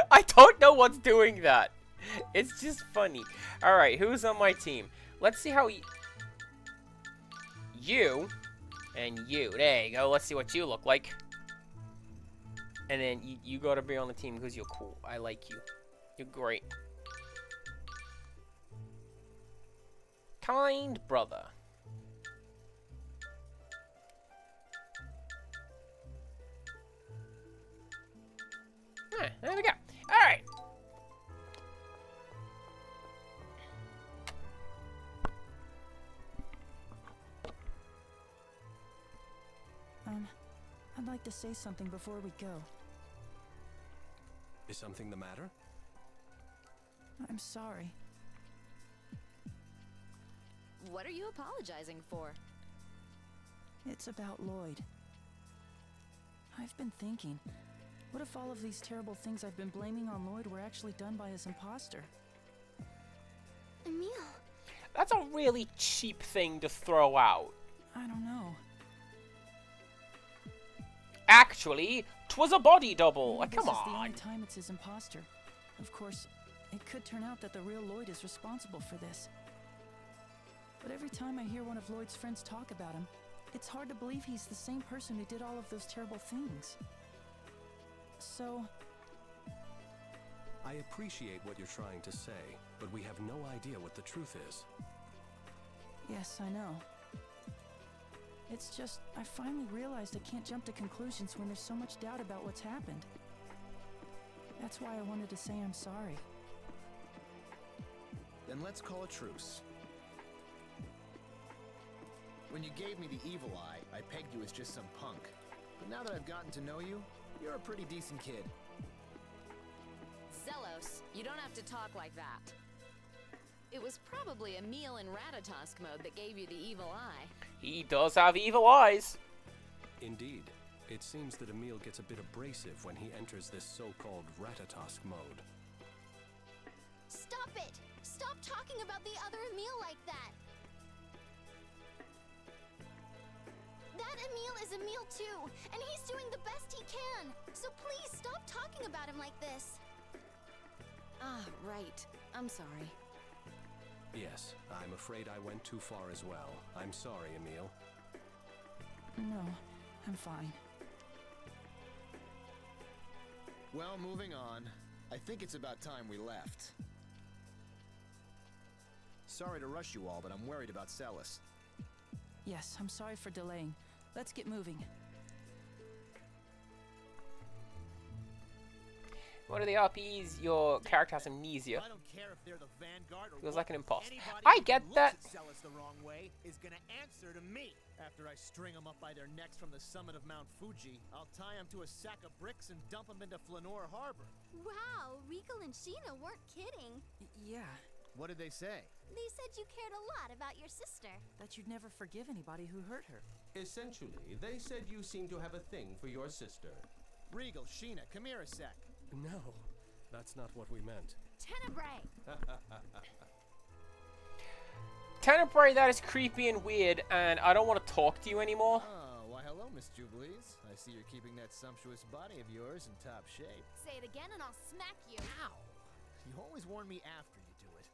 I don't know what's doing that. It's just funny. Alright, who's on my team? Let's see how you and you. There you go. Let's see what you look like. And then you gotta be on the team because you're cool. I like you. You're great. Kind brother. There we go. Alright. I'd like to say something before we go. Is something the matter? I'm sorry. What are you apologizing for? It's about Lloyd. I've been thinking, what if all of these terrible things I've been blaming on Lloyd were actually done by his imposter? Emil. That's a really cheap thing to throw out. I don't know. Actually, 'twas a body double. Maybe Come this is the only on. time it's his imposter. Of course, it could turn out that the real Lloyd is responsible for this. But every time I hear one of Lloyd's friends talk about him, it's hard to believe he's the same person who did all of those terrible things. So, I appreciate what you're trying to say, but we have no idea what the truth is. yes, I know. It's just, I finally realized I can't jump to conclusions when there's so much doubt about what's happened. That's why I wanted to say I'm sorry. Then let's call a truce. When you gave me the evil eye, I pegged you as just some punk. But now that I've gotten to know you, you're a pretty decent kid. Zelos, you don't have to talk like that. It was probably Emil in Ratatosk mode that gave you the evil eye. He does have evil eyes. Indeed. It seems that Emil gets a bit abrasive when he enters this so-called Ratatosk mode. Stop it! Stop talking about the other Emil like that! That Emil is Emil too, and he's doing the best he can! So please stop talking about him like this! Ah, right. I'm sorry. Yes, I'm afraid I went too far as well. I'm sorry, Emil. No, I'm fine. Well, moving on. I think it's about time we left. Sorry to rush you all, but I'm worried about Celis. Yes, I'm sorry for delaying. Let's get moving. One of the RPs, your character has amnesia. I don't care if they're the Vanguard or Feels what. like an imposter. Anybody I who get looks that. at Celis the wrong way is gonna answer to me. After I string them up by their necks from the summit of Mount Fuji, I'll tie them to a sack of bricks and dump them into Flanor Harbor. Wow, Rico and Sheena weren't kidding. Yeah, What did they say? They said you cared a lot about your sister. that you'd never forgive anybody who hurt her. Essentially, they said you seem to have a thing for your sister. Regal, Sheena, come here a sec. No, that's not what we meant. Tenebrae! Tenebrae, that is creepy and weird, and I don't want to talk to you anymore. Oh, why hello, Miss Jubilees. I see you're keeping that sumptuous body of yours in top shape. Say it again and I'll smack you. Ow! You always warn me after you do it.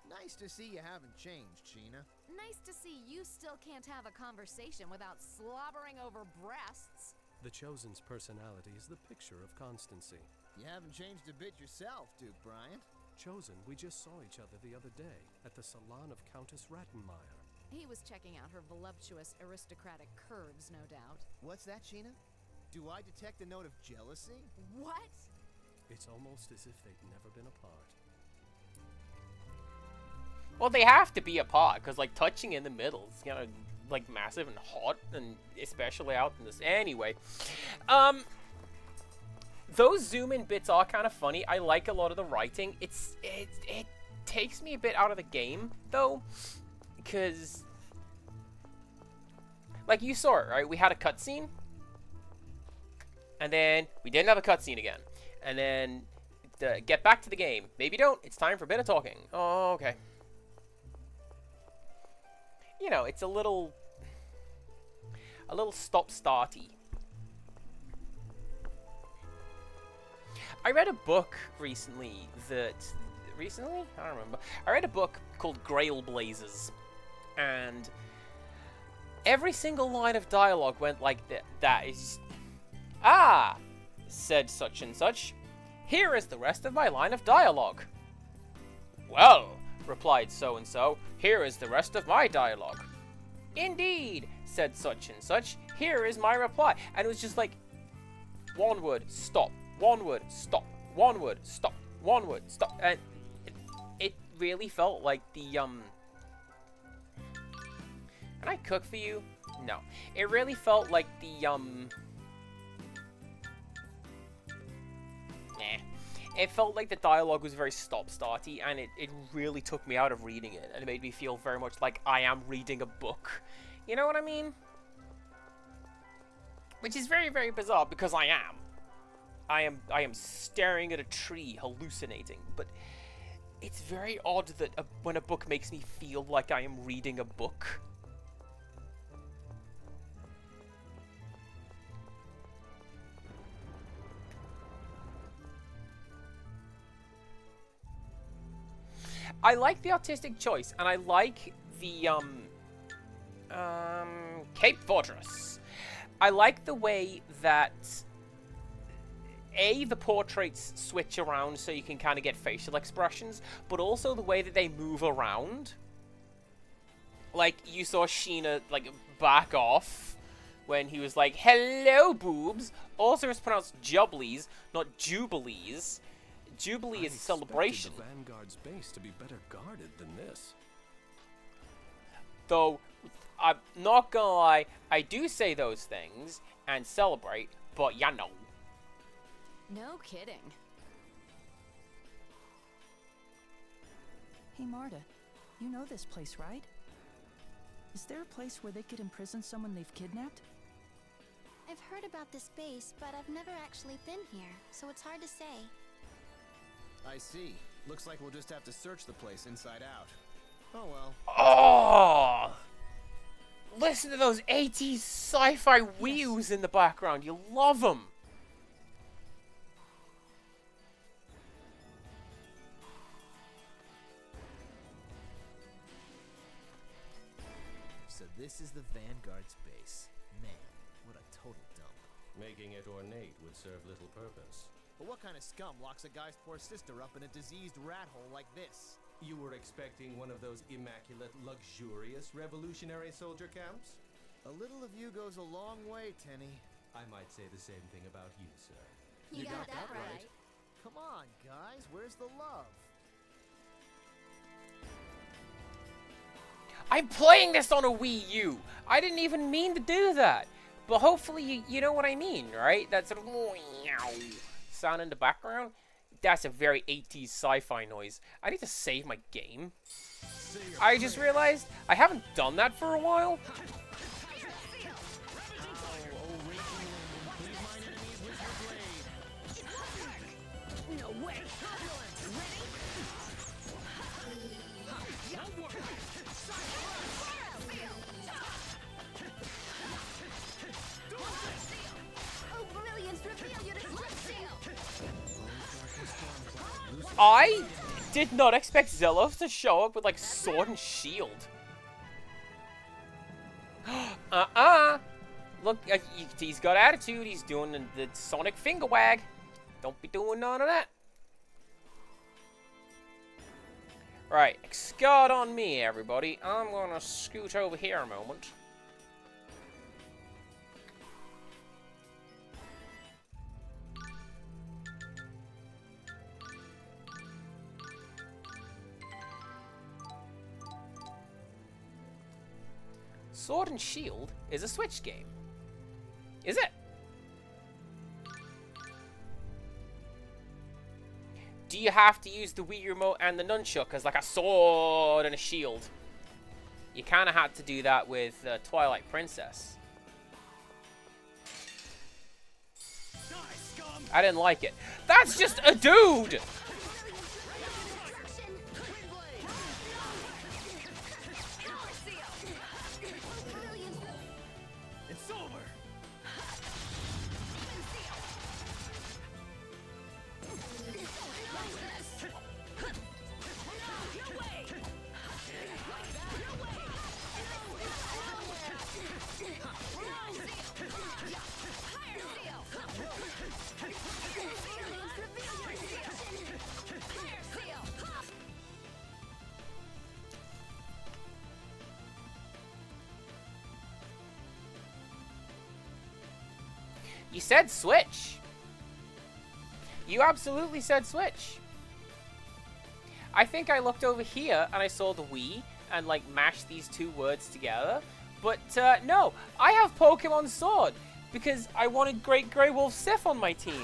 Nice to see you haven't changed, Sheena. Nice to see you still can't have a conversation without slobbering over breasts. The Chosen's personality is the picture of constancy. You haven't changed a bit yourself, Duke Bryant. Chosen, we just saw each other the other day at the salon of Countess Rattenmeyer. He was checking out her voluptuous aristocratic curves, no doubt. What's that, Sheena? Do I detect a note of jealousy? What? It's almost as if they'd never been apart. Well, they have to be apart, because, like, touching in the middle is kind of, like, massive and hot, and especially out in this. Anyway, those zoom-in bits are kind of funny. I like a lot of the writing. It takes me a bit out of the game, though, because, like, you saw it, right? We had a cutscene, and then we didn't have a cutscene again, and then get back to the game. Maybe don't. It's time for a bit of talking. Oh, okay. You know, it's a little stop-starty. I read a book recently that... Recently? I don't remember. I read a book called Grail Blazers. And every single line of dialogue went like that is... Ah! Said such and such. Here is the rest of my line of dialogue. Well, replied so-and-so, here is the rest of my dialogue. Indeed, said such and such, here is my reply. And it was just like, one word, stop, one word, stop, one word, stop, one word, stop. And it really felt like the, Can I cook for you? No. It really felt like the, It felt like the dialogue was very stop-starty, and it really took me out of reading it, and it made me feel very much like I am reading a book. You know what I mean? Which is very, very bizarre, because I am. I am staring at a tree, hallucinating, but it's very odd that when a book makes me feel like I am reading a book. I like the artistic choice, and I like the, Cape Fortress. I like the way that A, the portraits switch around so you can kind of get facial expressions, but also the way that they move around. Like, you saw Sheena, like, back off when he was like, hello, boobs. Also, it's pronounced Jubblies, not Jubilees. Jubilee is celebration. The Vanguard's base to be better guarded than this. Though, I'm not gonna lie, I do say those things and celebrate, but ya know. No kidding. Hey, Marta, you know this place, right? Is there a place where they could imprison someone they've kidnapped? I've heard about this base, but I've never actually been here, so it's hard to say. I see. Looks like we'll just have to search the place inside out. Oh well. Oh! Listen to those 80s sci-fi wheels in the background. You love them. So this is the Vanguard's base. Man, what a total dump. Making it ornate would serve little purpose. But what kind of scum locks a guy's poor sister up in a diseased rat hole like this? You were expecting one of those immaculate, luxurious revolutionary soldier camps? A little of you goes a long way, Tenny. I might say the same thing about you, sir. You got that right. Come on, guys, where's the love? I'm playing this on a Wii U. I didn't even mean to do that. But hopefully you know what I mean, right? That sort of sound in the background. That's a very 80s sci-fi noise. I need to save my game. I just realized I haven't done that for a while. No way. I did not expect Zelos to show up with, like, sword and shield. Look, he's got attitude. He's doing the Sonic finger wag. Don't be doing none of that. Right, Scott on me, everybody. I'm gonna scoot over here a moment. Sword and Shield is a Switch game. Is it? Do you have to use the Wii remote and the nunchuck as like a sword and a shield? You kind of had to do that with Twilight Princess. I didn't like it. That's just a dude! It's over. You said Switch. You absolutely said Switch. I think I looked over here and I saw the Wii and like mashed these two words together. But no, I have Pokemon Sword because I wanted Great Grey Wolf Sif on my team.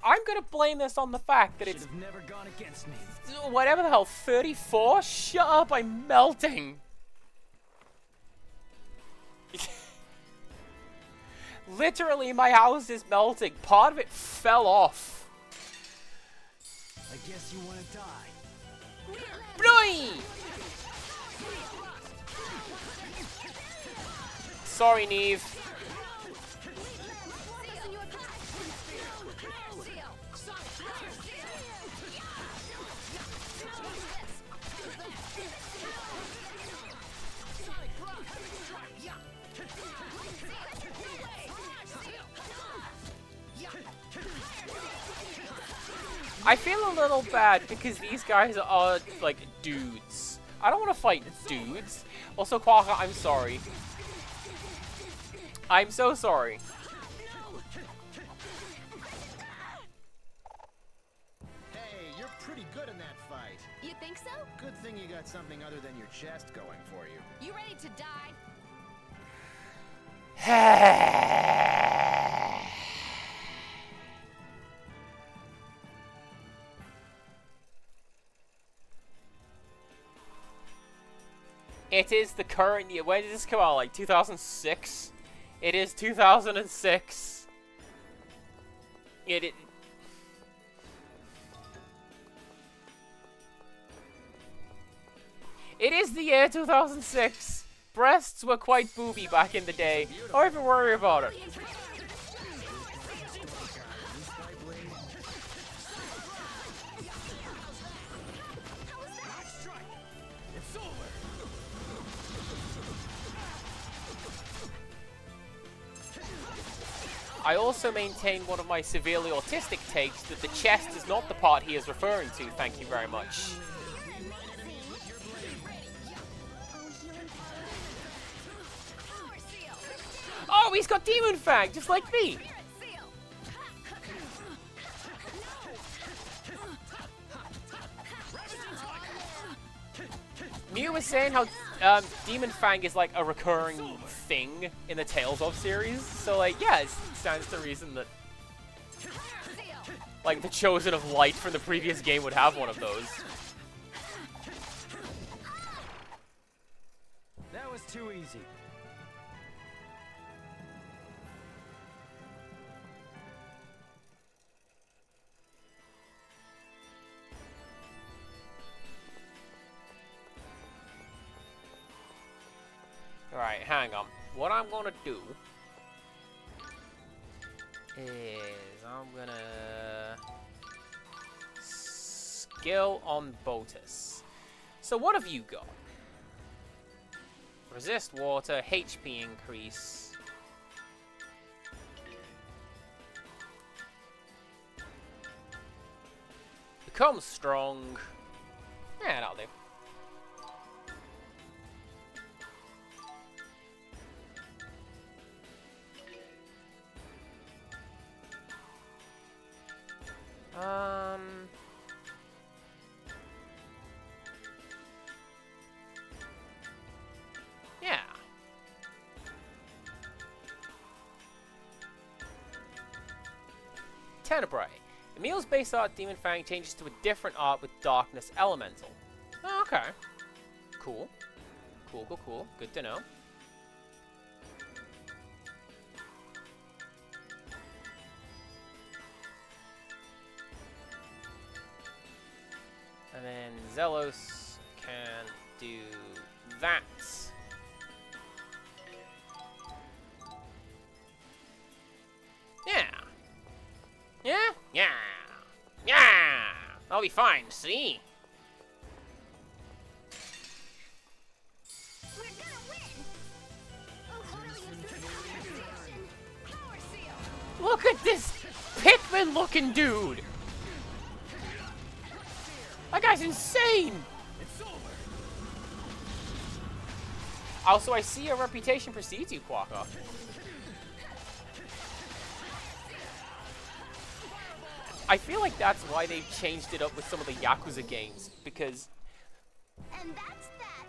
I'm gonna blame this on the fact that it's never gone against me. Whatever the hell, 34? Shut up, I'm melting. Literally, my house is melting. Part of it fell off. I guess you want to die. Bloy! Sorry, Neve. I feel a little bad because these guys are, like, dudes. I don't want to fight dudes. Also, Quagga, I'm sorry. I'm so sorry. Hey, you're pretty good in that fight. You think so? Good thing you got something other than your chest going for you. You ready to die? It is the current year. When did this come out? Like 2006? It is 2006. It is the year 2006. Breasts were quite booby back in the day. Don't even worry about it. I also maintain one of my severely autistic takes that the chest is not the part he is referring to, thank you very much. Oh, he's got Demon Fang, just like me! Mew was saying how Demon Fang is like a recurring thing in the Tales of series, so like, yeah, it stands to reason that like the Chosen of Light from the previous game would have one of those. That was too easy. Alright, hang on. What I'm gonna do is I'm gonna skill on Botus. So what have you got? Resist water, HP increase. Become strong. Yeah, that'll do. Yeah. Tenebrae. Emil's base art Demon Fang changes to a different art with Darkness Elemental. Oh, okay. Cool. Cool, cool, cool. Good to know. And then Zelos can do that. Yeah. Yeah? Yeah. Yeah. I'll be fine, see? We're gonna win! Power seal! Look at this Pikmin-looking dude! That guy's insane! It's over. Also, I see your reputation precedes you, Quagga. I feel like that's why they've changed it up with some of the Yakuza games, because And that's that.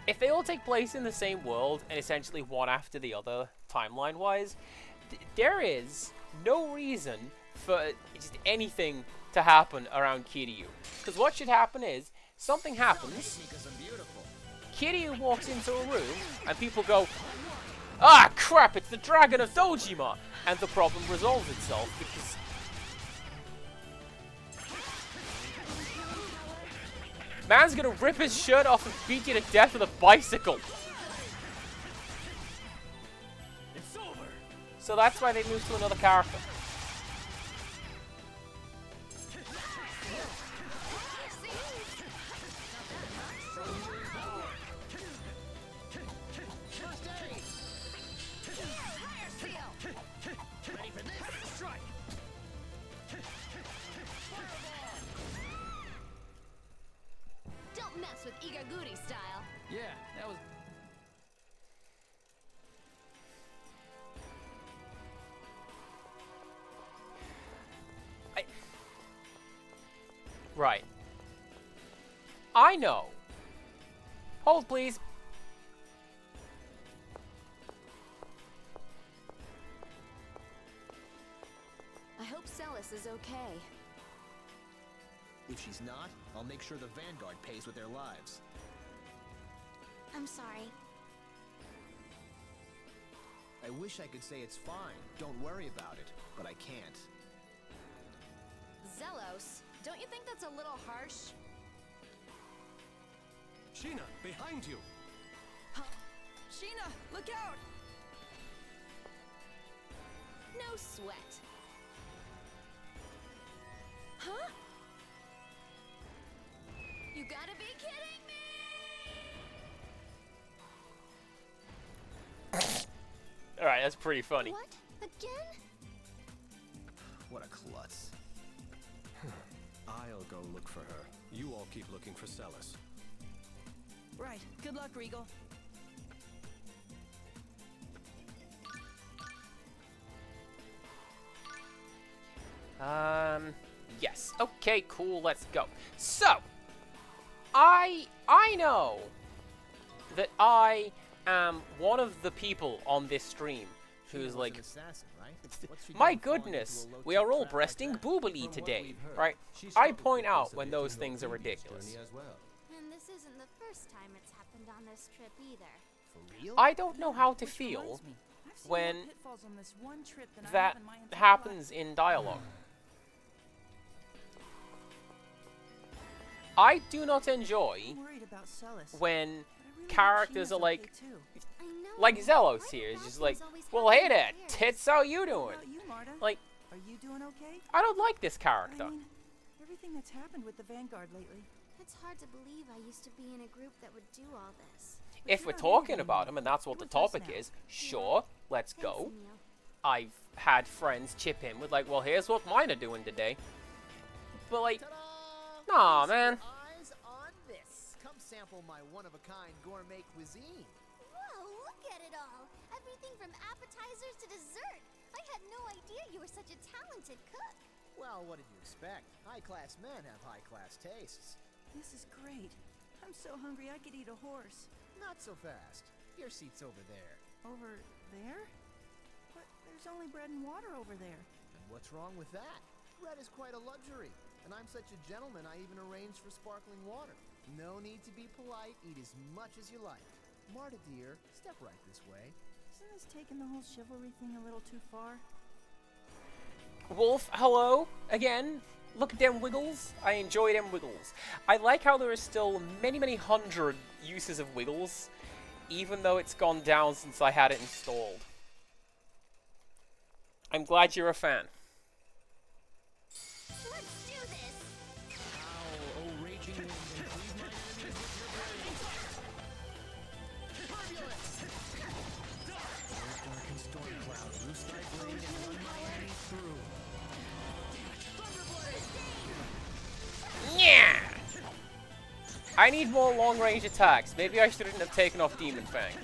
if they all take place in the same world, and essentially one after the other, timeline-wise, there is no reason for just anything to happen around Kiryu. Because what should happen is, something happens, Kiryu walks into a room, and people go, ah, crap, it's the Dragon of Dojima! And the problem resolves itself, because man's gonna rip his shirt off and beat you to death with a bicycle. It's over. So that's why they moved to another character. Igaguri style. Yeah, that was... Right. I know. Hold, please. I hope Celis is okay. If she's not, I'll make sure the Vanguard pays with their lives. I'm sorry. I wish I could say it's fine, don't worry about it, but I can't. Zelos, don't you think that's a little harsh? Sheena, behind you! Huh? Sheena, look out! No sweat. Huh? You gotta be kidding me! Alright, that's pretty funny. What? Again? What a klutz. I'll go look for her. You all keep looking for Celis. Right. Good luck, Regal. Yes. Okay, cool, let's go. So, I know that I am one of the people on this stream who's like, An assassin, right? What's she my doing falling goodness, into a we low-tech are all trap like breasting that? boobily From today, what we've heard, right? she I struggled point with out this a when bit those in your things are previous ridiculous. journey as well. And this isn't the first time it's happened on this trip either. For real? I don't know how to Which feel reminds me, I've seen when more pitfalls on this one trip than I that have in my entire happens in dialogue. I do not enjoy life. I'm worried about Celis. when but I really hope characters Sheena's are like, okay, too. I know. like Zelos Why here, do is just bad like, things always well, happen hey to there, players? tits, how you What doing? about you, Marta? Like, Are you doing okay? I don't like this I character. mean, everything that's happened with the Vanguard lately. It's hard to believe I used to be in a group that would do all this. If we're you're not talking leaving about anymore. him, and that's what You're the with us topic now. is, sure, let's Thanks, go. Emil. I've had friends chip in with like, well, here's what mine are doing today. But like, Ta-da! nah, Feast man. your eyes on this. Come sample my one-of-a-kind gourmet cuisine. Whoa, look at it all. Everything from appetizers to dessert. I had no idea you were such a talented cook. Well, what did you expect? High-class men have high-class tastes. This is great. I'm so hungry I could eat a horse. Not so fast. Your seat's over there. Over there? But there's only bread and water over there. And what's wrong with that? Bread is quite a luxury. And I'm such a gentleman, I even arranged for sparkling water. No need to be polite. Eat as much as you like. Marta, dear, step right this way. Isn't this taking the whole chivalry thing a little too far? Wolf, hello again. Look at them wiggles. I enjoy them wiggles. I like how there is still many, many hundred uses of wiggles, even though it's gone down since I had it installed. I'm glad you're a fan. Let's do this. Ow, oh raging wind, and cleave my enemies with your blade. Turbulence! Dark and storm cloud, loose thy blade and run my enemies through. Yeah. I need more long-range attacks. Maybe I shouldn't have taken off Demon Fang.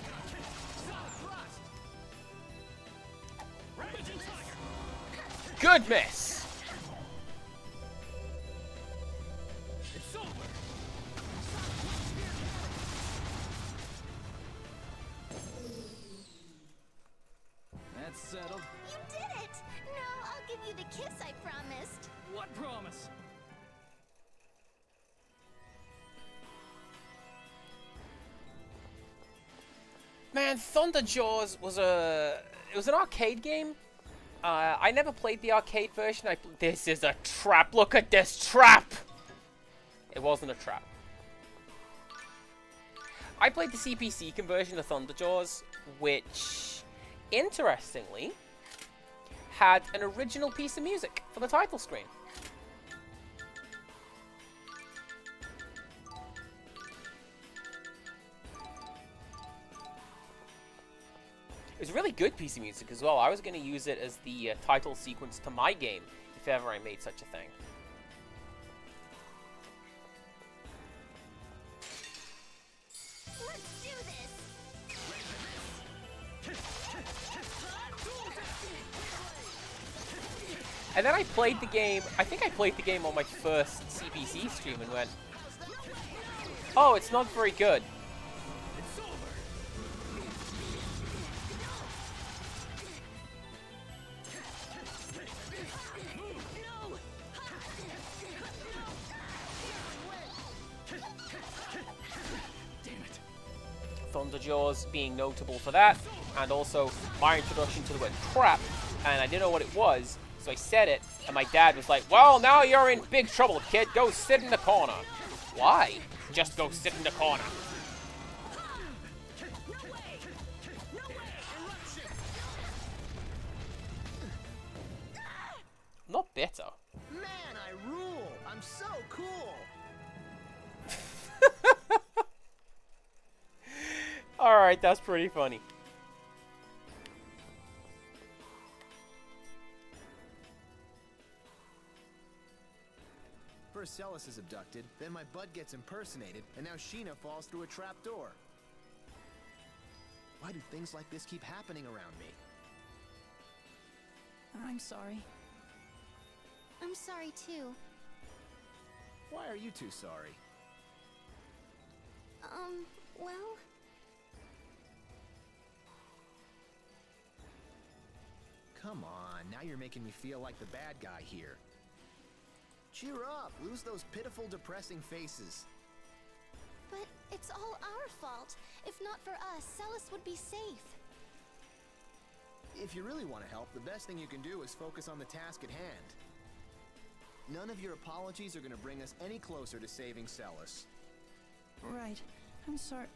Good miss. That's settled. You did it! Now I'll give you the kiss I promised. What promise? Man, Thunder Jaws was it was an arcade game. I never played the arcade version. This is a trap. Look at this trap. It wasn't a trap. I played the CPC conversion of Thunder Jaws, which, interestingly, had an original piece of music for the title screen. It was a really good piece of music as well. I was going to use it as the title sequence to my game, if ever I made such a thing. And then I played the game. I think I played the game on my first CPC stream and went, oh, it's not very good. Thunderjaws being notable for that, and also my introduction to the word crap, and I didn't know what it was, so I said it, and my dad was like, well, now you're in big trouble, kid. Go sit in the corner. Why? Just go sit in the corner. Not bitter. Man, I rule! I'm so cool! Alright, that's pretty funny. First Celis is abducted, then my bud gets impersonated, and now Sheena falls through a trapdoor. Why do things like this keep happening around me? I'm sorry. I'm sorry too. Why are you two sorry? Well... Come on, now you're making me feel like the bad guy here. Cheer up, lose those pitiful, depressing faces. But it's all our fault. If not for us, Celis would be safe. If you really want to help, the best thing you can do is focus on the task at hand. None of your apologies are going to bring us any closer to saving Celis. Right. I'm sorry.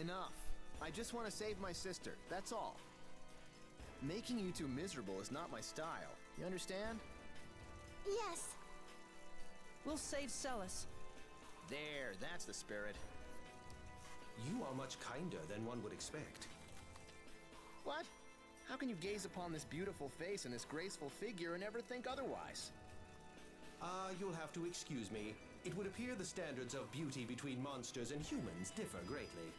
Enough. I just want to save my sister, that's all. Making you two miserable is not my style. You understand? Yes. We'll save Celis. There, that's the spirit. You are much kinder than one would expect. What? How can you gaze upon this beautiful face and this graceful figure and ever think otherwise? You'll have to excuse me. It would appear the standards of beauty between monsters and humans differ greatly.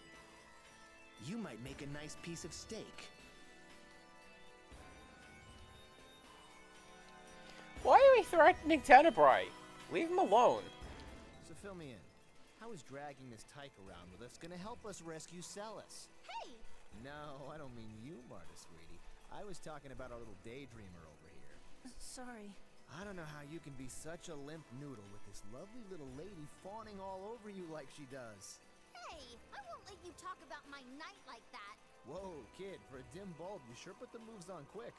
You might make a nice piece of steak. Why are we threatening Tenebrae? Leave him alone. So fill me in. How is dragging this tyke around with us gonna help us rescue Celis? Hey! No, I don't mean you, Marta, sweetie. I was talking about our little daydreamer over here. Sorry. I don't know how you can be such a limp noodle with this lovely little lady fawning all over you like she does. Hey! I won't let you talk about my night like that. Whoa, kid, for a dim bulb, you sure put the moves on quick.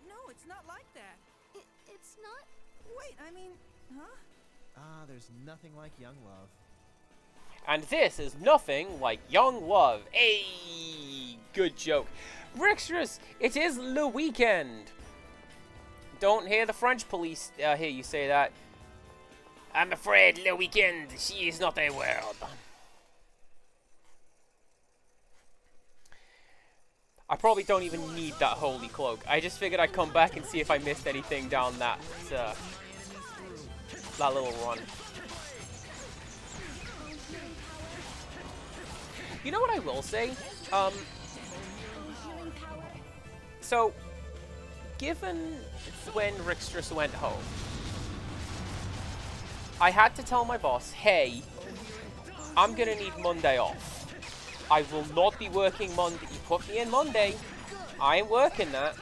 No, it's not like that. It's not... Wait, I mean, huh? Ah, there's nothing like young love. And this is nothing like young love. Hey, good joke. Rixtrus, it is Le Weekend. Don't hear the French police hear you say that. I'm afraid Le Weekend, she is not a word. I probably don't even need that holy cloak. I just figured I'd come back and see if I missed anything down that little run. You know what I will say? So, given when Rixtrus went home, I had to tell my boss, hey, I'm gonna need Monday off. I will not be working Monday. You put me in Monday. I ain't working that.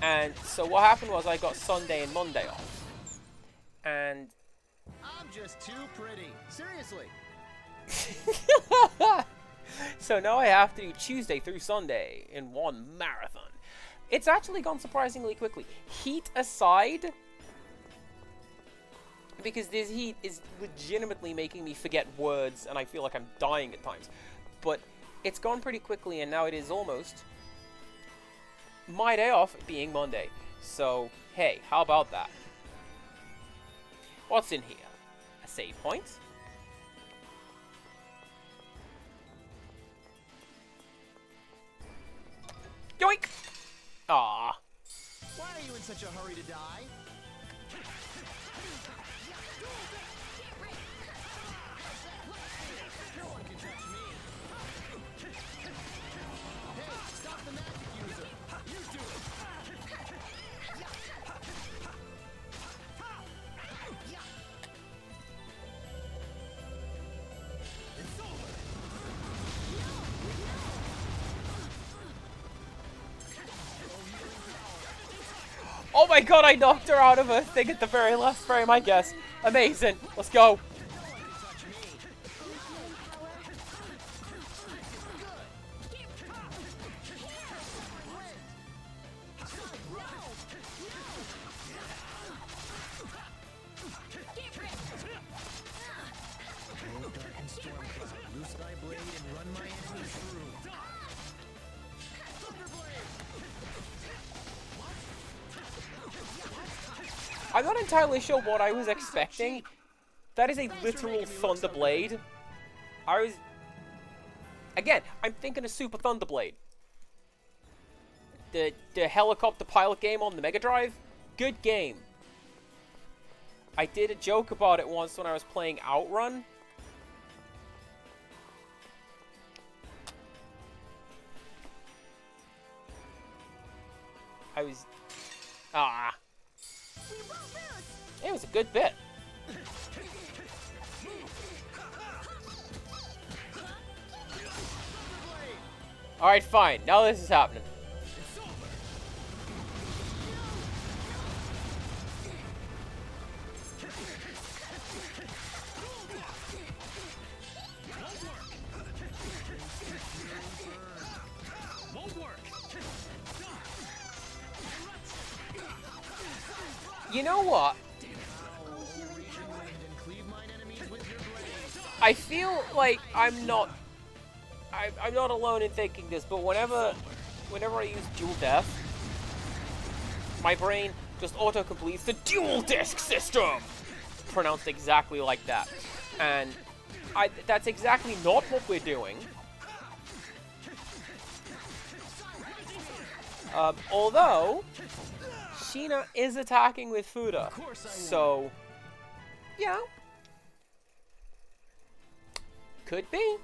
And so what happened was I got Sunday and Monday off. And I'm just too pretty. Seriously. So now I have to do Tuesday through Sunday in one marathon. It's actually gone surprisingly quickly. Heat aside, because this heat is legitimately making me forget words and I feel like I'm dying at times. But it's gone pretty quickly and now it is almost my day off being Monday. So, hey, how about that? What's in here? A save point? Yoink! Aww. Why are you in such a hurry to die? No one can touch me. Hey, stop Oh my god, I knocked her out of a thing at the very last frame, I guess. Amazing. Let's go. I'm not entirely sure what I was expecting. That is a literal Thunderblade. Again, I'm thinking a Super Thunderblade. The helicopter pilot game on the Mega Drive. Good game. I did a joke about it once when I was playing Outrun. It was a good bit. Alright, fine. Now this is happening. You know what? I feel like I'm not alone in thinking this, but whenever I use dual death, my brain just auto-completes the dual disc system, pronounced exactly like that, and that's exactly not what we're doing. Although Sheena is attacking with Fuda, so yeah, could be.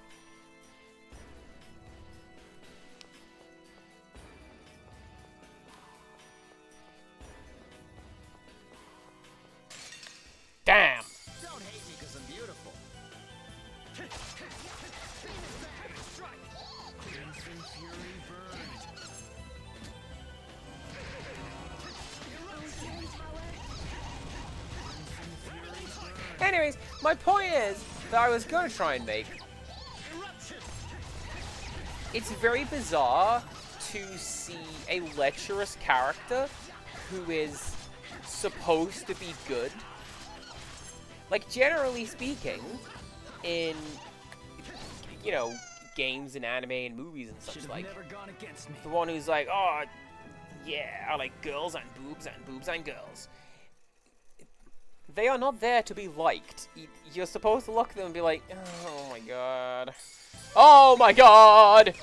Damn. Don't hate me because I'm beautiful. Anyways, my point is that I was going to try and make. It's very bizarre to see a lecherous character who is supposed to be good. Like, generally speaking, in, you know, games and anime and movies and such like, the one who's like, oh, yeah, I like girls and boobs and boobs and girls. They are not there to be liked. You're supposed to look at them and be like, oh my god. Oh my god!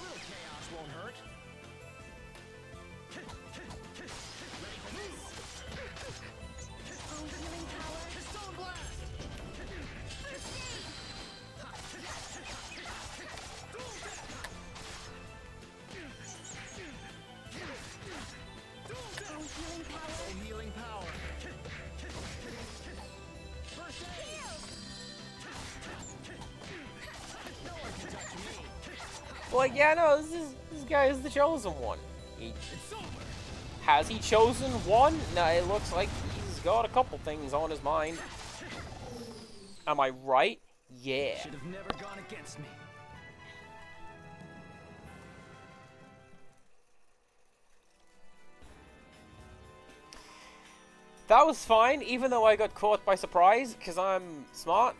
Like, yeah, no, this guy is the chosen one. Has he chosen one? No, it looks like he's got a couple things on his mind. Am I right? Yeah. Should have never gone against me. That was fine, even though I got caught by surprise, because I'm smart.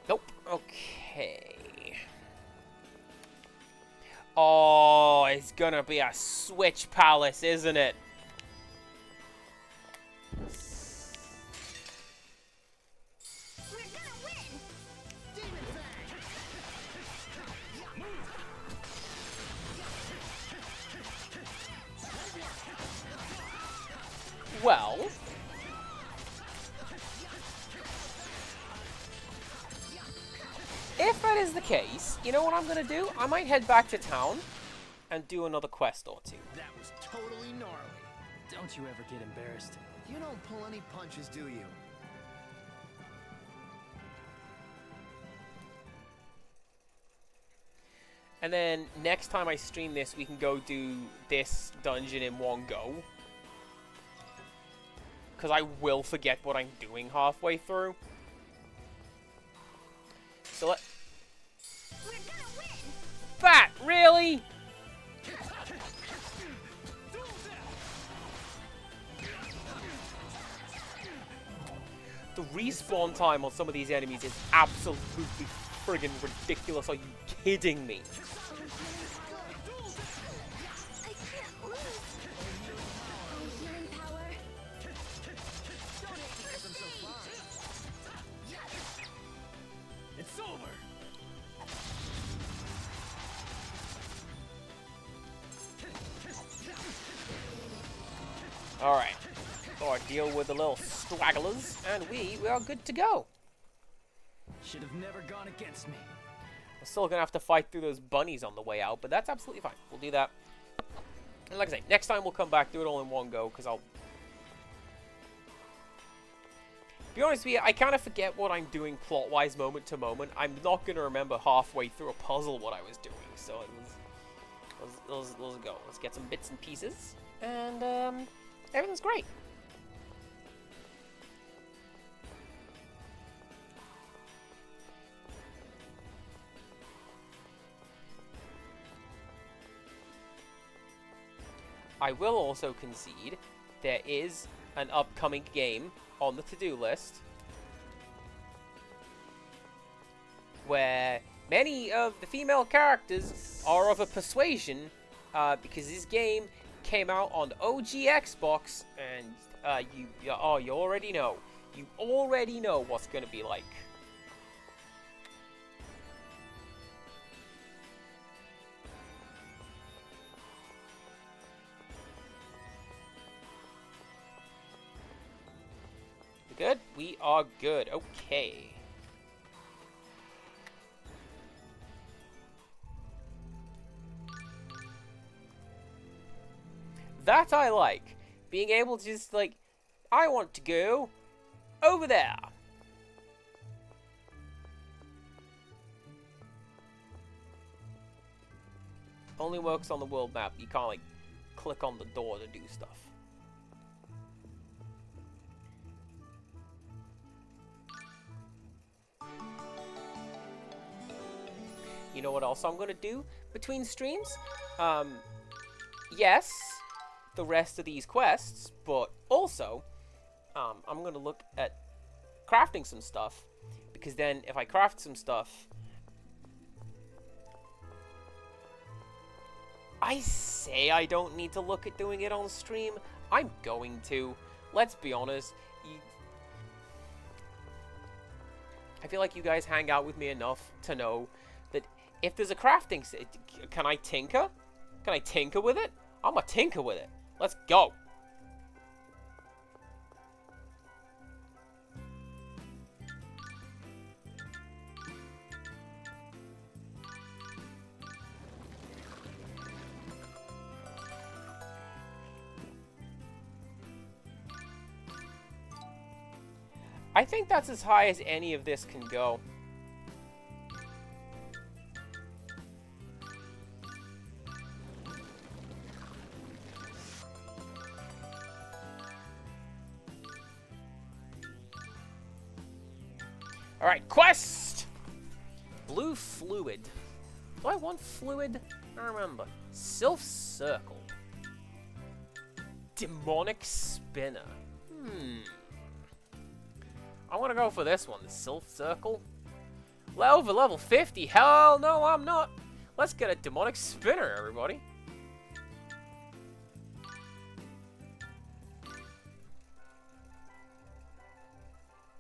Nope. Okay. Oh, it's gonna be a Switch Palace, isn't it? We're gonna win! Well, if that is the case, you know what I'm gonna do? I might head back to town and do another quest or two. That was totally gnarly. Don't you ever get embarrassed. You don't pull any punches, do you? And then next time I stream this, we can go do this dungeon in one go. Because I will forget what I'm doing halfway through. So We're gonna win! Bat, really? The respawn time on some of these enemies is absolutely friggin' ridiculous. Are you kidding me? I can't lose! My healing power. It's over. Alright. Or deal with the little stragglers, and we are good to go. Should have never gone against me. We're still gonna have to fight through those bunnies on the way out, but that's absolutely fine. We'll do that. And like I say, next time we'll come back, do it all in one go, because I'll... be honest with you, I kind of forget what I'm doing plot-wise moment to moment. I'm not gonna remember halfway through a puzzle what I was doing, so let's go. Let's get some bits and pieces, and everything's great. I will also concede there is an upcoming game on the to-do list where many of the female characters are of a persuasion because this game came out on OG Xbox, and you already know. You already know what's going to be like. Good? We are good. Okay. That I like. Being able to just, like, I want to go over there. Only works on the world map. You can't, like, click on the door to do stuff. You know what else I'm going to do between streams? Yes, the rest of these quests, but also, I'm going to look at crafting some stuff, because then if I craft some stuff, I say I don't need to look at doing it on stream. I'm going to. Let's be honest. I feel like you guys hang out with me enough to know that if there's a crafting... Can I tinker? Can I tinker with it? I'm a tinker with it. Let's go. I think that's as high as any of this can go. Alright, quest! Blue fluid. Do I want fluid? I don't remember. Sylph circle. Demonic spinner. I want to go for this one, the Sylph Circle. Over level 50? Hell no, I'm not. Let's get a demonic spinner, everybody.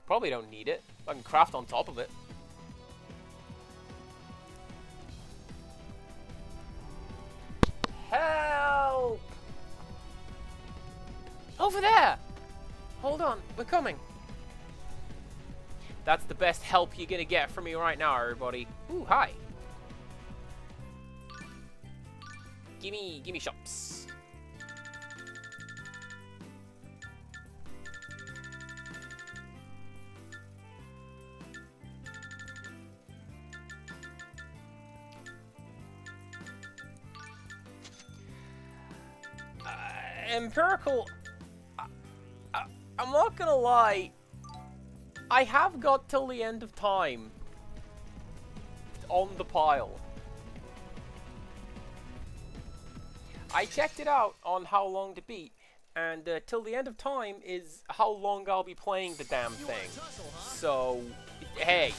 Probably don't need it. I can craft on top of it. Help! Over there! Hold on, we're coming. That's the best help you're gonna get from me right now, everybody. Ooh, hi. Gimme shops. Empirical. I'm not gonna lie. I have got till the end of time on the pile. I checked it out on how long to beat, and till the end of time is how long I'll be playing the damn thing. So, hey.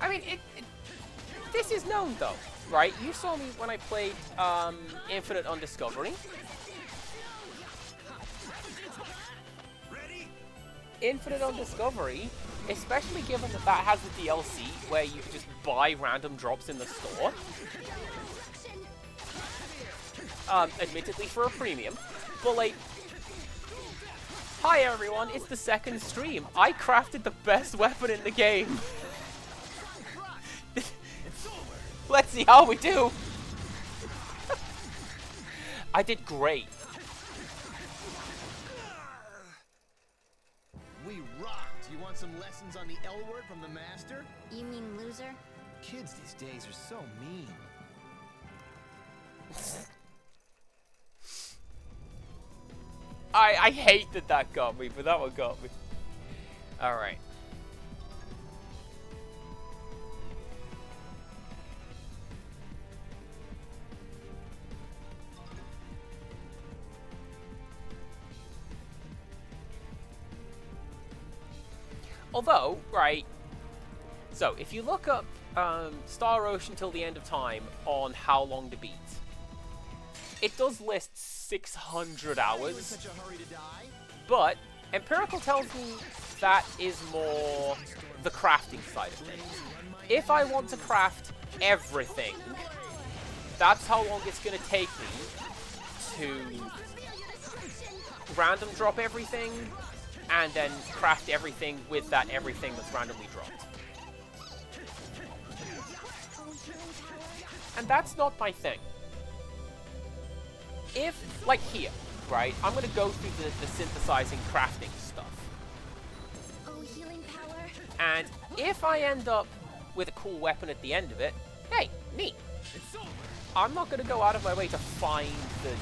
I mean, this is known though, right? You saw me when I played Infinite on Discovery. Infinite on Discovery, especially given that that has the DLC where you can just buy random drops in the store. Admittedly for a premium, but like, hi everyone, it's the second stream. I crafted the best weapon in the game. Let's see how we do. I did great. We rocked. You want some lessons on the L word from the master? You mean loser? Kids these days are so mean. I hate that that got me, but that one got me. Alright. Although, right, so if you look up Star Ocean Till the End of Time on how long to beat, it does list 600 hours, but Empirical tells me that is more the crafting side of things. If I want to craft everything, that's how long it's going to take me to random drop everything, and then craft everything with that everything that's randomly dropped. And that's not my thing. If, like here, right, I'm going to go through the synthesizing crafting stuff. Oh, healing power. And if I end up with a cool weapon at the end of it, hey, neat. I'm not going to go out of my way to find the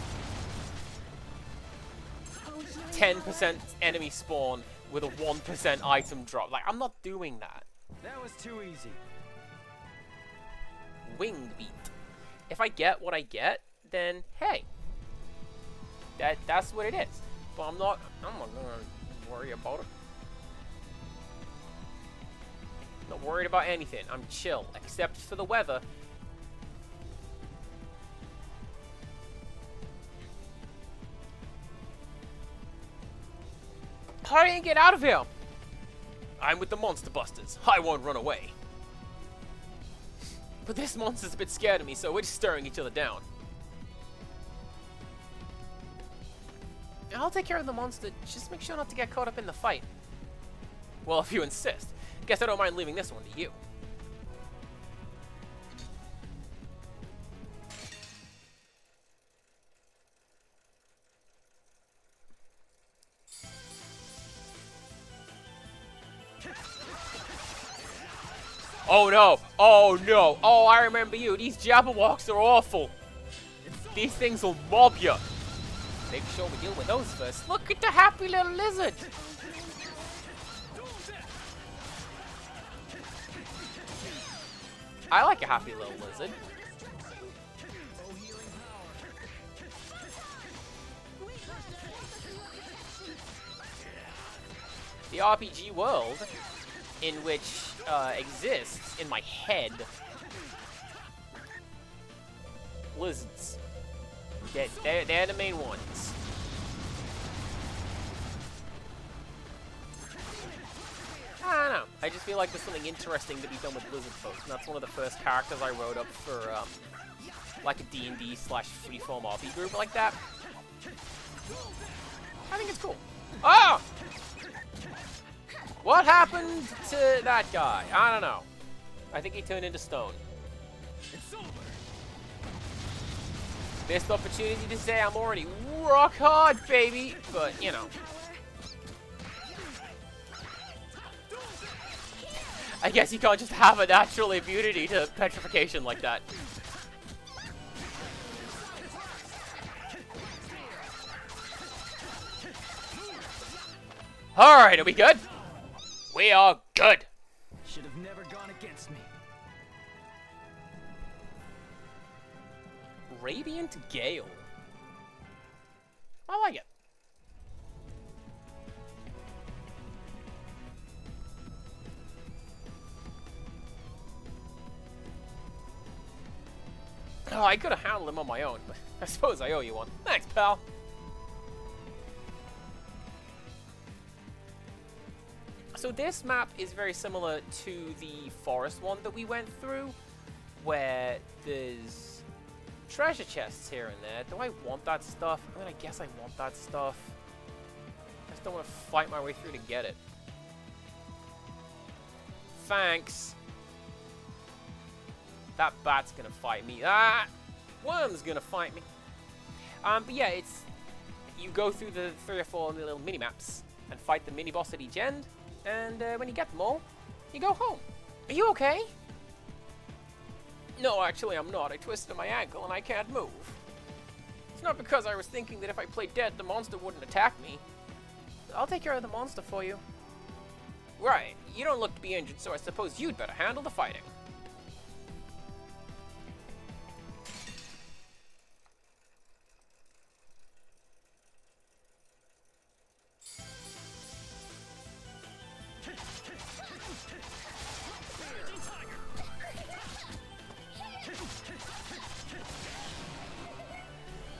10% enemy spawn with a 1% item drop. Like, I'm not doing that. That was too easy. Wing beat. If I get what I get, then hey, that's what it is. But I'm not gonna worry about it. Not worried about anything. I'm chill, except for the weather. Hurry and get out of here! I'm with the Monster Busters. I won't run away. But this monster's a bit scared of me, so we're just staring each other down. I'll take care of the monster. Just make sure not to get caught up in the fight. Well, if you insist. Guess I don't mind leaving this one to you. Oh no! Oh no! Oh, I remember you. These Jabberwocks are awful. These things will mob you. Make sure we deal with those first. Look at the happy little lizard. I like a happy little lizard. The RPG world in which exists in my head. Lizards. They're the main ones. I don't know. I just feel like there's something interesting to be done with lizard folk. And that's one of the first characters I wrote up for like a D&D / freeform RP group like that. I think it's cool. Ah! What happened to that guy? I don't know. I think he turned into stone. It's over. Missed opportunity to say I'm already rock hard, baby. But, you know. I guess you can't just have a natural immunity to petrification like that. Alright, are we good? We are good. Should have never gone against me. Radiant Gale. I like it. Oh, I could have handled him on my own, but I suppose I owe you one. Thanks, pal. So this map is very similar to the forest one that we went through, where there's treasure chests here and there. Do I want that stuff? I mean, I guess I want that stuff. I just don't want to fight my way through to get it. Thanks. That bat's gonna fight me. Ah! Worm's gonna fight me. But yeah, it's... You go through the 3 or 4 little mini-maps and fight the mini-boss at each end. And when you get them all, you go home. Are you okay? No, actually I'm not. I twisted my ankle and I can't move. It's not because I was thinking that if I played dead, the monster wouldn't attack me. I'll take care of the monster for you. Right, you don't look to be injured, so I suppose you'd better handle the fighting.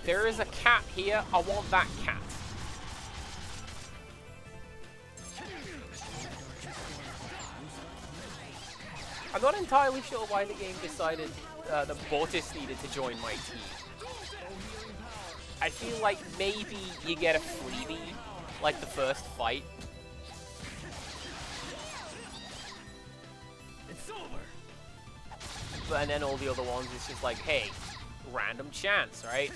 There is a cat here. I want that cat. I'm not entirely sure why the game decided that Bortis needed to join my team. I feel like maybe you get a freebie, like the first fight. It's over. And then all the other ones, it's just like, hey, random chance, right?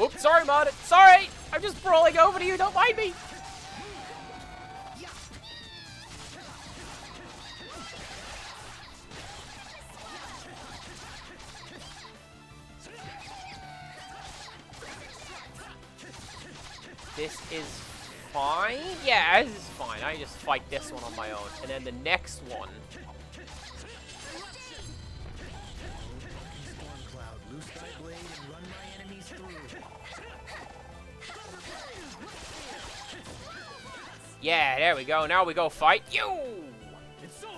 Oops, sorry, Mud. Sorry! I'm just brawling over to you, don't mind me! This is fine? Yeah, this is fine. I just fight this one on my own. And then the next one... Yeah, there we go. Now we go fight you! It's over.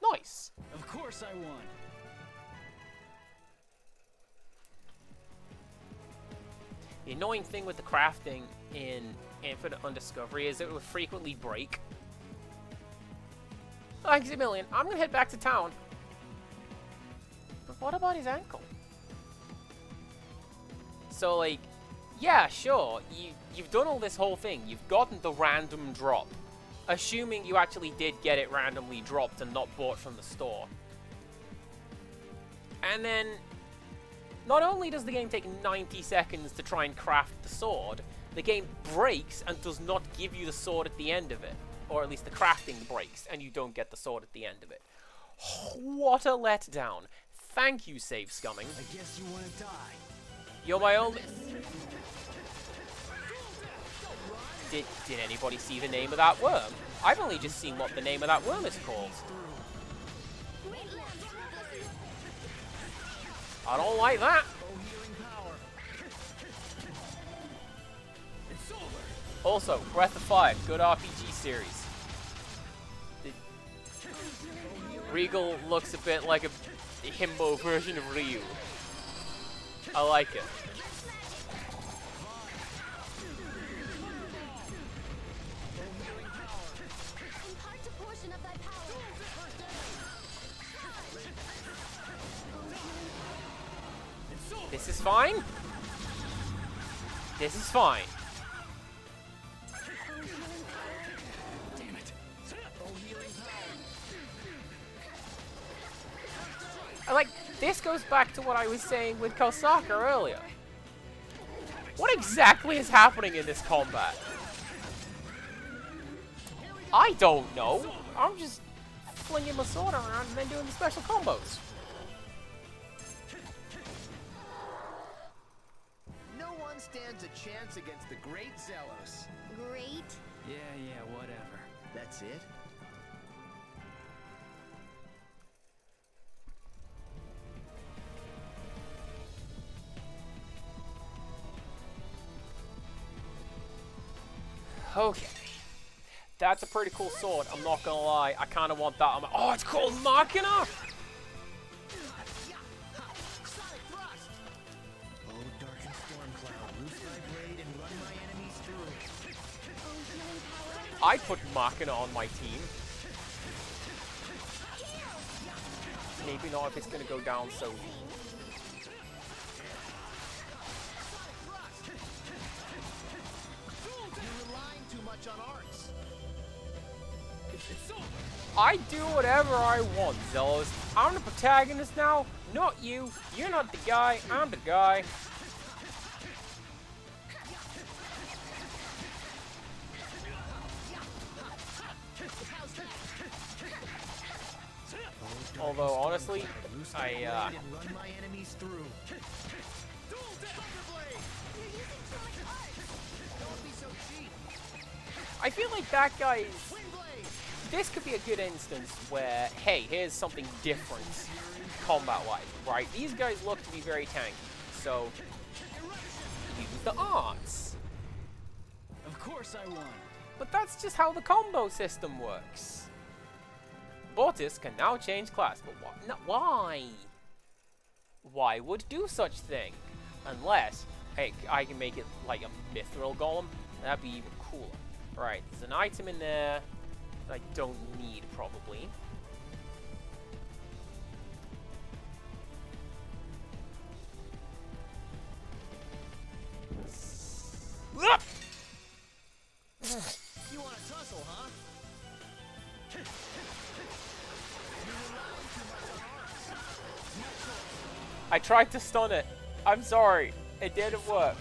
Nice. Of course I won. The annoying thing with the crafting in Infinite Undiscovery is it would frequently break. Thanks a million. I'm gonna head back to town. But what about his ankle? So, like, yeah, sure. You've done all this whole thing. You've gotten the random drop. Assuming you actually did get it randomly dropped and not bought from the store. And then, not only does the game take 90 seconds to try and craft the sword, the game breaks and does not give you the sword at the end of it. Or at least the crafting breaks, and you don't get the sword at the end of it. What a letdown. Thank you, Save Scumming. I guess you want to die. You're my only... Did anybody see the name of that worm? I've only just seen what the name of that worm is called. I don't like that. Also, Breath of Fire, good RPG series. Regal looks a bit like a himbo version of Ryu. I like it. Impart a portion of thy power This is fine. This is fine. Damn it. Like, this goes back to what I was saying with Kosaka earlier. What exactly is happening in this combat? I don't know. I'm just flinging my sword around and then doing the special combos. No one stands a chance against the great Zelos. Great. Yeah, whatever. That's it? Okay. That's a pretty cool sword, I'm not gonna lie. I kinda want that. I'm like, oh, it's called Machina! Oh, darkened storm cloud, loose thy blade and run my enemies through. I put Machina on my team. Maybe not if it's gonna go down so. You're relying too much on arts. I do whatever I want, Zelos. I'm the protagonist now, not you. You're not the guy, I'm the guy. Although, honestly, I, Run my enemies through. I feel like that guy's... This could be a good instance where, hey, here's something different combat-wise, right? These guys look to be very tanky, so use the arts. Of course I won. But that's just how the combo system works. Mortis can now change class, but why? No, why? Why would do such thing? Unless, hey, I can make it like a mithril golem. That'd be even cooler. Right, there's an item in there that I don't need, probably. You want to tussle, huh? I tried to stun it. I'm sorry. It didn't work.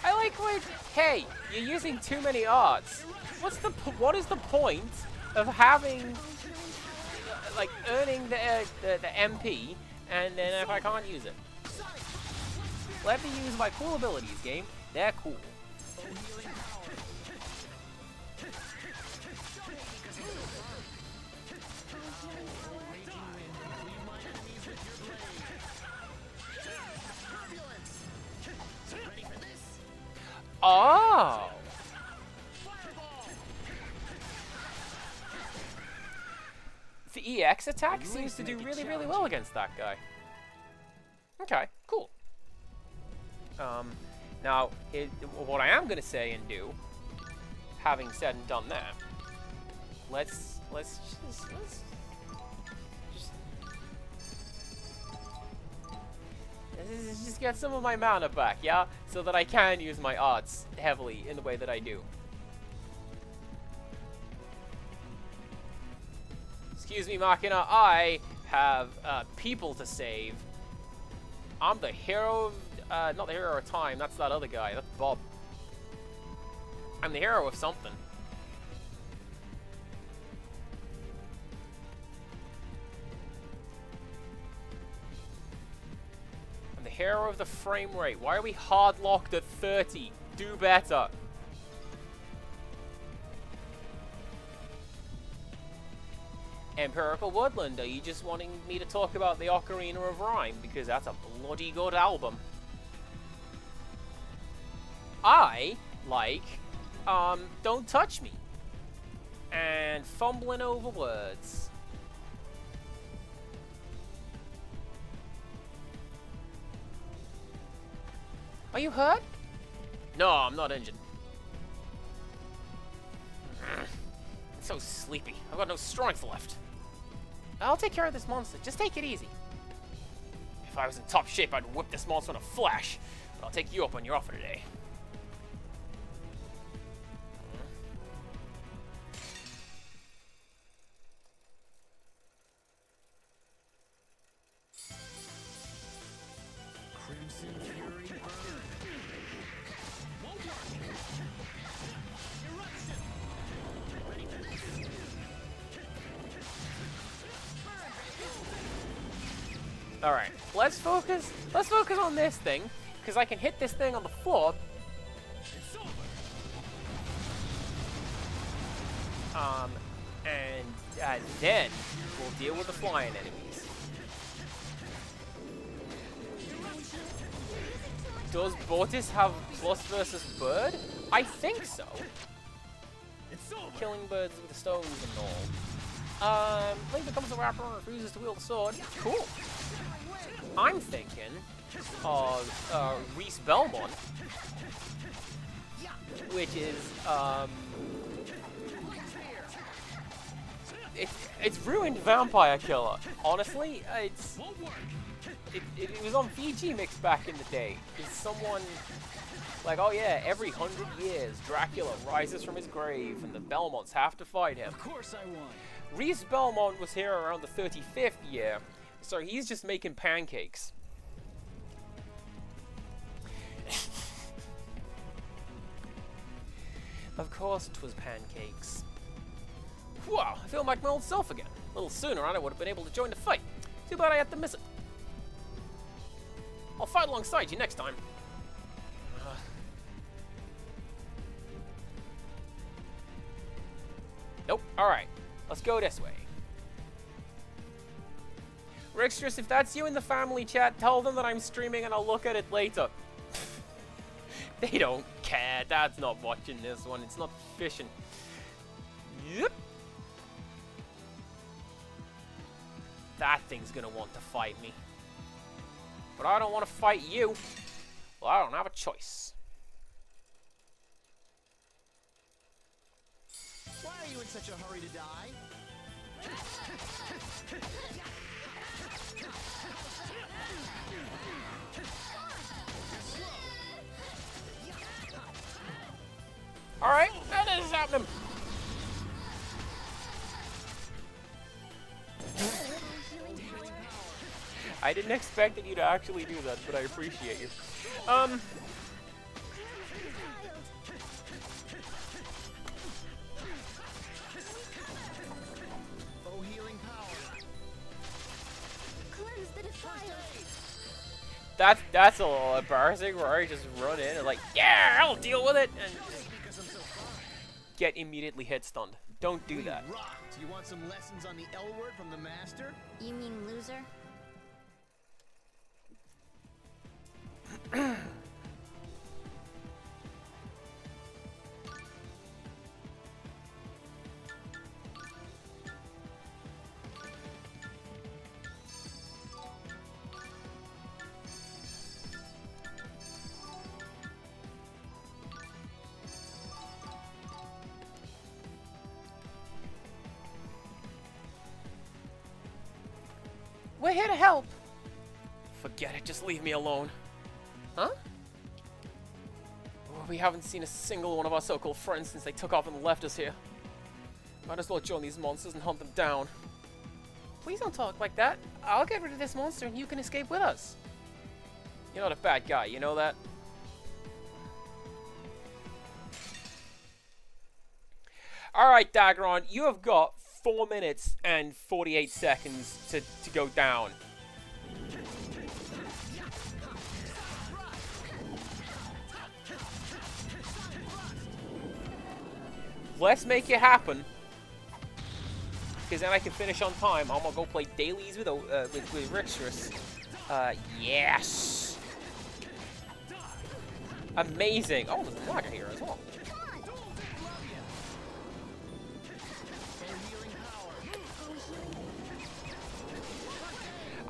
I like when, hey, you're using too many arts. What is the point of having, like, earning the MP, and then if I can't use it? Let me use my cool abilities, game. They're cool. Oh! The EX attack seems to do really, really well against that guy. Okay, cool. Now, what I am going to say and do, having said and done that, let's just get some of my mana back, yeah? So that I can use my arts heavily in the way that I do. Excuse me, Machina, I have people to save. I'm the hero of, not the hero of time, that's that other guy, that's Bob. I'm the hero of something. I'm the hero of the frame rate. Why are we hard locked at 30? Do better. Empirical Woodland, are you just wanting me to talk about the Ocarina of Rhyme? Because that's a bloody good album. I like, Don't Touch Me. and fumbling over words. Are you hurt? No, I'm not injured. I'm so sleepy. I've got no strength left. I'll take care of this monster. Just take it easy. If I was in top shape, I'd whip this monster in a flash. But I'll take you up on your offer today. Crimson Fury Burn. Alright, let's focus on this thing, because I can hit this thing on the floor. And then we'll deal with the flying enemies. Does Bortis have plus versus bird? I think so. Killing birds with the stones and all. Link becomes a rapper and refuses to wield the sword. Cool. I'm thinking of Reese Belmont, which is it's ruined vampire killer. Honestly, it was on Fiji Mix back in the day. It's someone like, oh yeah, every 100 years Dracula rises from his grave and the Belmonts have to fight him. Of course I won. Reese Belmont was here around the 35th year, so he's just making pancakes. Of course it was pancakes. Wow, I feel like my old self again. A little sooner and I would have been able to join the fight. Too bad I had to miss it. I'll fight alongside you next time. Nope, alright. Let's go this way. Rixtress, if that's you in the family chat, tell them that I'm streaming and I'll look at it later. They don't care. Dad's not watching this one. It's not fishing. Yep. That thing's gonna want to fight me. But I don't want to fight you. Well, I don't have a choice. Why are you in such a hurry to die? Alright, now this is happening. I didn't expect that you to actually do that, but I appreciate you. Oh, healing power. cleanse the defiled. That's a little embarrassing where I just run in and like, yeah, I'll deal with it, and get immediately hit stunned. Don't do that. Rocked. You want some lessons on the L word from the master? You mean loser? We're here to help. Forget it, just leave me alone. Huh? Oh, we haven't seen a single one of our so-called friends since they took off and left us here. Might as well join these monsters and hunt them down. Please don't talk like that. I'll get rid of this monster and you can escape with us. You're not a bad guy, you know that? Alright, Dagron, you have got 4 minutes and 48 seconds to go down. Let's make it happen. Because then I can finish on time. I'm gonna go play dailies with Rixtress. Yes! Amazing! Oh, there's a Naga here as well.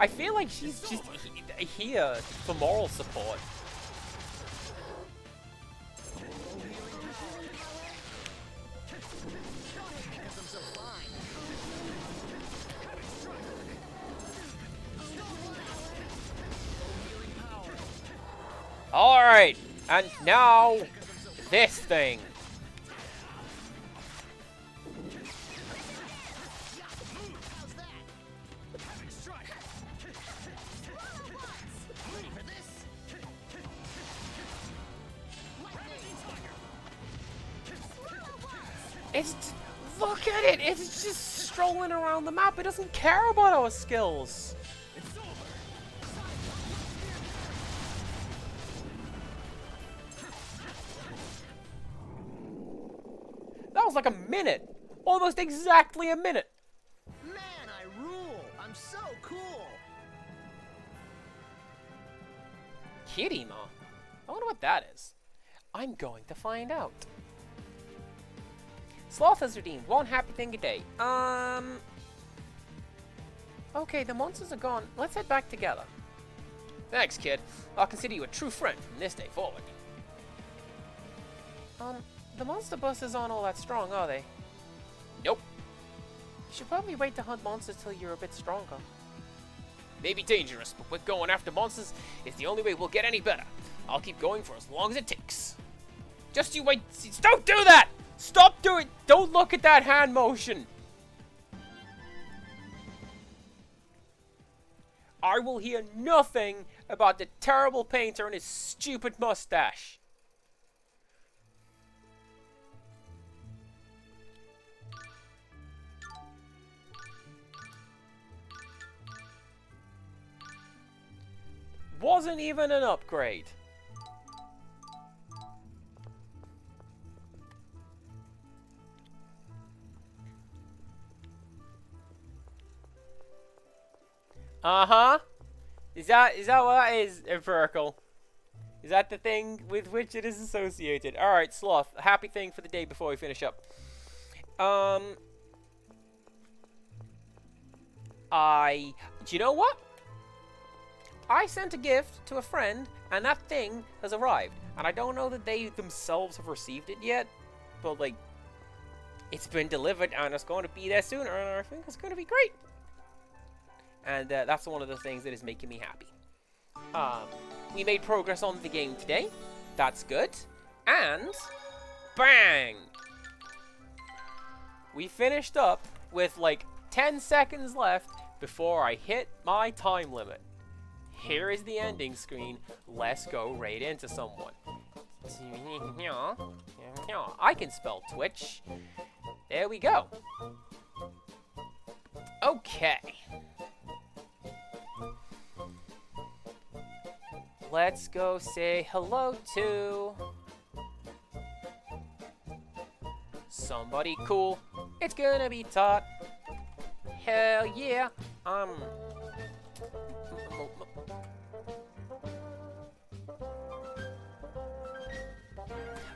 I feel like she's just here for moral support. Alright, and now this thing. Look at it! It's just strolling around the map. It doesn't care about our skills. That was like a minute. Almost exactly a minute. Man, I rule! I'm so cool! Kirima? I wonder what that is. I'm going to find out. Sloth has redeemed one happy thing a day. Okay, the monsters are gone. Let's head back together. Thanks, kid. I'll consider you a true friend from this day forward. The monster buses aren't all that strong, are they? Nope. You should probably wait to hunt monsters till you're a bit stronger. Maybe dangerous, but with going after monsters is the only way we'll get any better. I'll keep going for as long as it takes. Just you wait. Don't do that! Stop doing. Don't look at that hand motion. I will hear nothing about the terrible painter and his stupid mustache. Wasn't even an upgrade. Uh-huh. Is that what that is, Empirical? Is that the thing with which it is associated? Alright, Sloth. A happy thing for the day before we finish up. Do you know what? I sent a gift to a friend, and that thing has arrived. And I don't know that they themselves have received it yet, but, like, it's been delivered, and it's going to be there sooner, and I think it's going to be great. And that's one of the things that is making me happy. We made progress on the game today. That's good. And bang! We finished up with like 10 seconds left before I hit my time limit. Here is the ending screen. Let's go right into someone. I can spell Twitch. There we go. Okay. Let's go say hello to somebody cool. It's gonna be Tot. Hell yeah.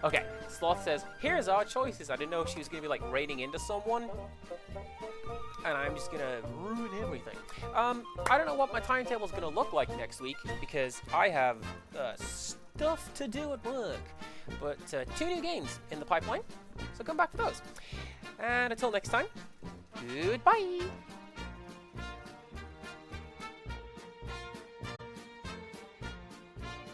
Okay, Sloth says, here's our choices. I didn't know she was gonna be like raiding into someone. And I'm just gonna ruin everything. I don't know what my timetable is gonna look like next week because I have stuff to do at work. But 2 new games in the pipeline, so come back for those. And until next time, goodbye.